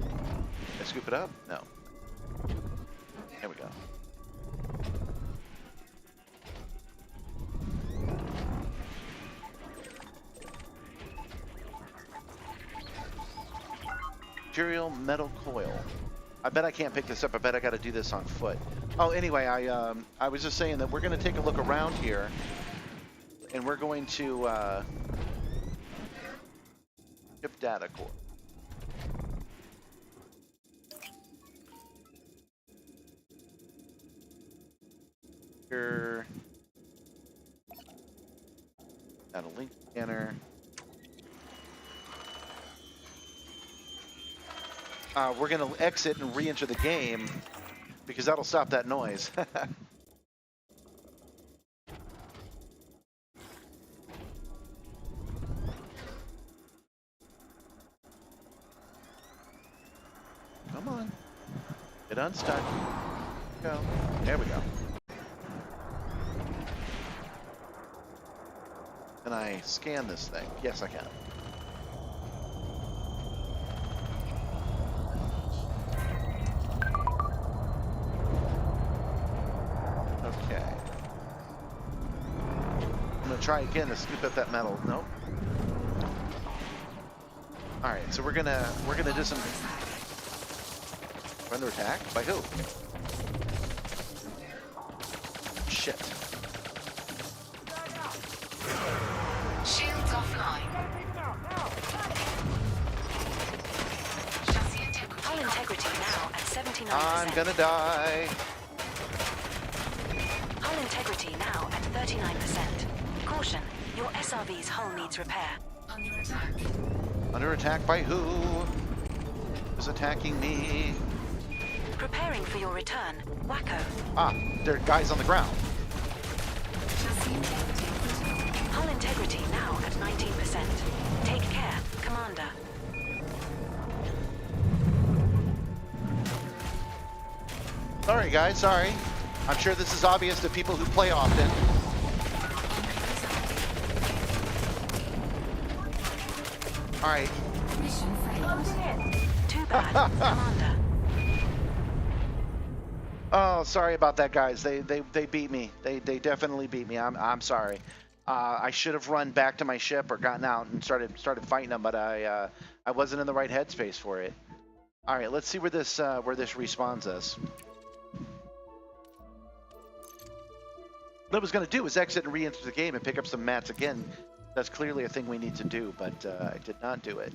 Can I scoop it up? No. There we go. Material metal coil. I bet I can't pick this up. I bet I got to do this on foot. Oh, anyway, I was just saying that we're going to take a look around here, and we're going to ship data core. Here, data link scanner. We're going to exit and re-enter the game because that'll stop that noise. Come on. Get unstuck. Go. There we go. Can I scan this thing? Yes, I can. Try again to scoop up that metal. Nope. All right, so we're gonna do some. We're under attack by who? Shit. Shields offline. Chassis integrity. Hull integrity now at 79%. I'm gonna die. Hull integrity now at 39%. Caution, your SRV's hull needs repair. Under attack. Under attack by who? Who's attacking me? Preparing for your return. Wacko. Ah, there are guys on the ground. Hull integrity now at 19%. Take care, Commander. Sorry, guys, sorry. I'm sure this is obvious to people who play often. All right. Mission failed. Too bad, Commander. Oh, sorry about that, guys. They beat me. They definitely beat me. I'm sorry. I should have run back to my ship or gotten out and started fighting them, but I wasn't in the right headspace for it. All right, let's see where this respawns us. What I was going to do was exit and re-enter the game and pick up some mats again. That's clearly a thing we need to do, but I did not do it.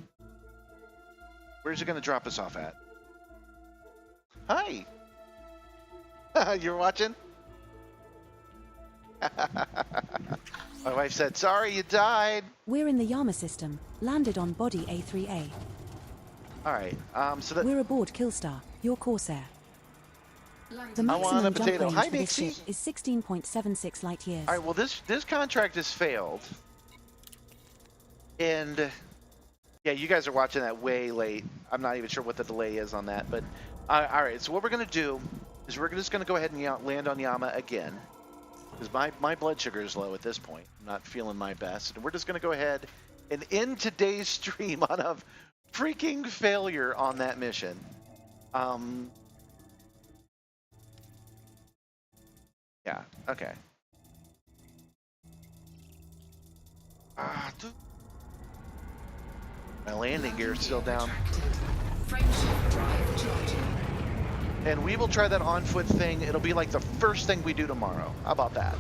Where's it going to drop us off at? Hi. You're watching? My wife said, sorry you died. We're in the Yama system. Landed on body A3A. All right. So that We're aboard Killstar, your Corsair. The I want a maximum jump potato. range Hi, for this Nixie. ship is 16.76 light years. All right. Well, this contract has failed, and yeah, you guys are watching that way late. I'm not even sure what the delay is on that, but all right. So what we're gonna do is we're just gonna go ahead and land on Yama again, because my blood sugar is low at this point. I'm not feeling my best, and we're just gonna go ahead and end today's stream on a freaking failure on that mission. Yeah, okay. My landing gear is still down. And we will try that on-foot thing. It'll be like the first thing we do tomorrow. How about that?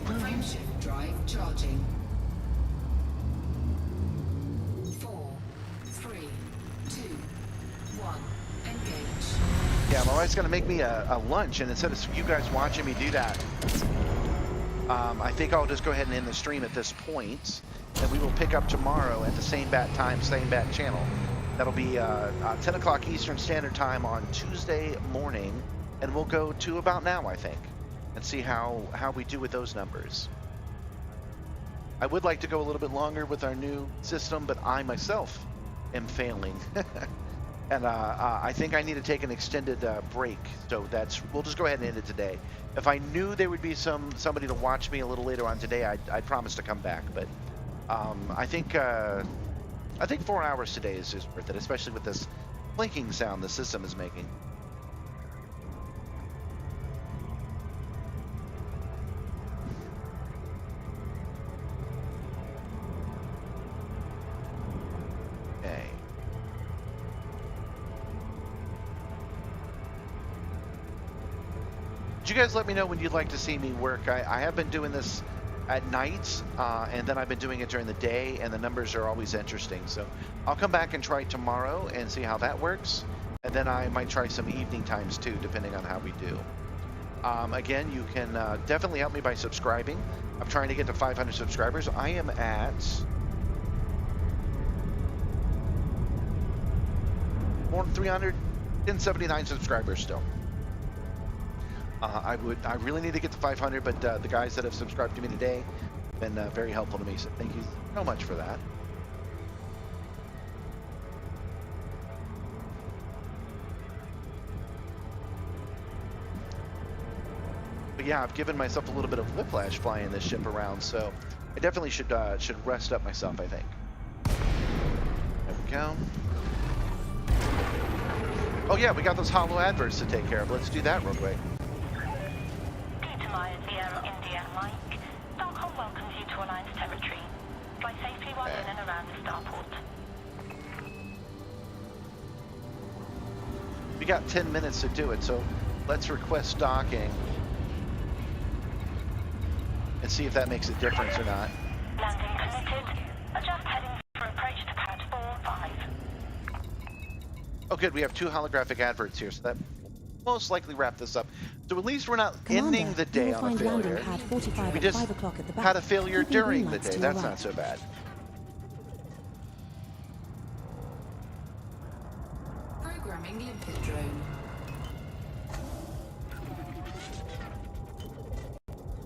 Frameshift drive charging. 4, 3, 2, 1. Engage. Yeah, my wife's gonna make me a lunch, and instead of you guys watching me do that, I think I'll just go ahead and end the stream at this point, and we will pick up tomorrow at the same bat time, same bat channel. That'll be 10 o'clock Eastern Standard Time on Tuesday morning, and we'll go to about now, I think, and see how we do with those numbers. I would like to go a little bit longer with our new system, but I myself am failing. And I think I need to take an extended break, so we'll just go ahead and end it today. If I knew there would be somebody to watch me a little later on today, I'd promise to come back. But I think 4 hours today is worth it, especially with this blinking sound the system is making. You guys let me know when you'd like to see me work. I have been doing this at night, and then I've been doing it during the day, and the numbers are always interesting. So I'll come back and try tomorrow and see how that works, and then I might try some evening times too, depending on how we do. Again, you can definitely help me by subscribing. I'm trying to get to 500 subscribers. I am at more than 379 subscribers still. I really need to get to 500, but the guys that have subscribed to me today have been very helpful to me, so thank you so much for that. But yeah, I've given myself a little bit of whiplash flying this ship around, so I definitely should rest up myself, I think. There we go. Oh yeah, we got those hollow adverts to take care of. Let's do that real quick. Sierra India Mike, Darnell welcomes you to Alliance territory. Fly safely while in and around the starport. We got 10 minutes to do it, so let's request docking and see if that makes a difference or not. Landing permitted. Adjust heading for approach to pad 4-5. Oh good, we have 2 holographic adverts here, so that most likely wrap this up. So at least we're not Commander, ending the you day will on a find landing failure. pad 45 We at just 5 o'clock at the back. had a failure Keeping green during the lights day. to your That's right. not so bad. Programming limpet drone.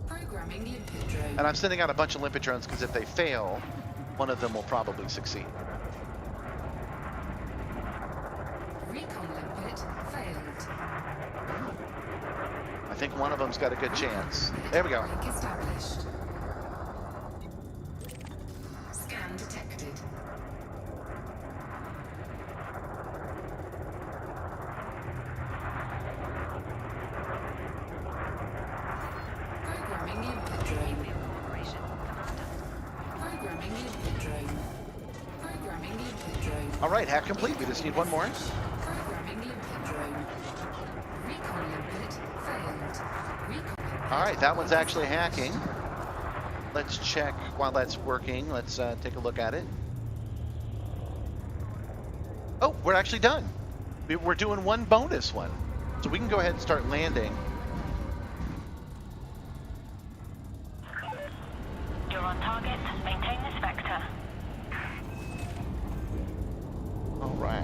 Programming limpet drone. And I'm sending out a bunch of limpet drones because if they fail, one of them will probably succeed. Recon limpet failed. I think one of them's got a good chance. There we go. Rank established. Scan detected. Programming limpet drone. Programming limpet drone. Programming limpet drone. All right, hack complete. We just need one more. Programming limpet drone. Recon limpet failed. Recon. All right, that one's actually hacking. Let's check while that's working. Let's take a look at it. Oh, we're actually done. We're doing one bonus one. So we can go ahead and start landing. You're on target. Maintain this vector. All right.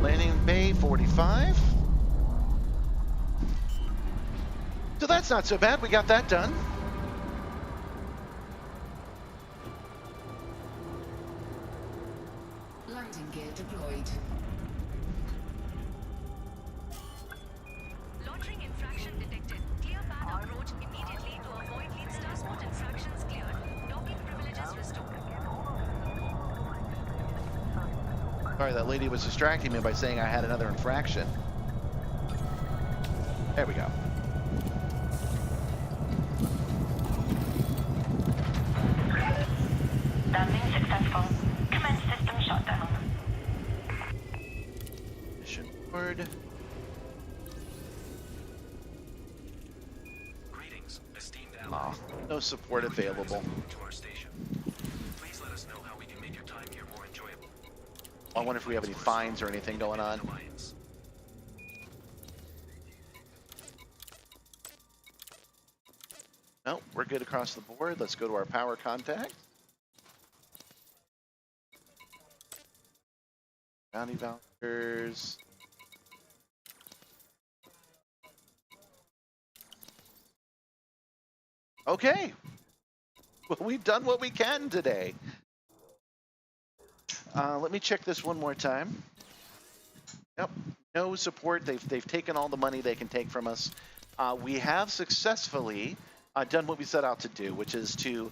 Landing bay 45. So that's not so bad. We got that done. Landing gear deployed. Launching infraction detected. Clear path approach immediately to avoid lead star spot infractions cleared. Docking privileges restored. Sorry, that lady was distracting me by saying I had another infraction. There we go. Landing successful. Commence system shutdown. Mission board. Greetings, esteemed Aw, allies. no support available. Welcome to our station. Please let us know how we can make your time here more enjoyable. I wonder if we have any fines or anything going on. Alliance. No, we're good across the board. Let's go to our power contact. Bounty vouchers. Okay. Well, we've done what we can today. Let me check this one more time. Yep, no support. They've taken all the money they can take from us. We have successfully done what we set out to do, which is to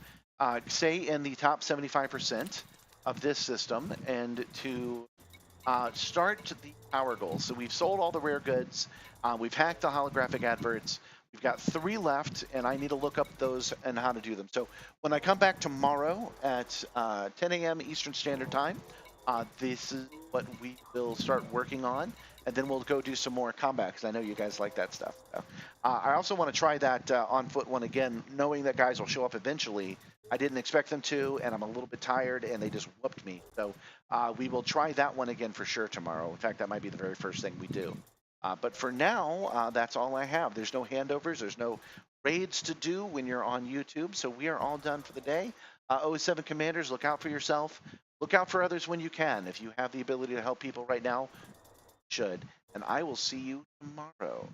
stay in the top 75% of this system and to start the power goals. So we've sold all the rare goods. We've hacked the holographic adverts. We've got 3 left, and I need to look up those and how to do them. So when I come back tomorrow at 10 a.m. Eastern Standard Time, this is what we will start working on, and then we'll go do some more combat, because I know you guys like that stuff. So, I also want to try that on foot one again, knowing that guys will show up eventually. I didn't expect them to, and I'm a little bit tired, and they just whooped me. So we will try that one again for sure tomorrow. In fact, that might be the very first thing we do. But for now, that's all I have. There's no handovers. There's no raids to do when you're on YouTube. So we are all done for the day. 07 Commanders, look out for yourself. Look out for others when you can. If you have the ability to help people right now, you should. And I will see you tomorrow.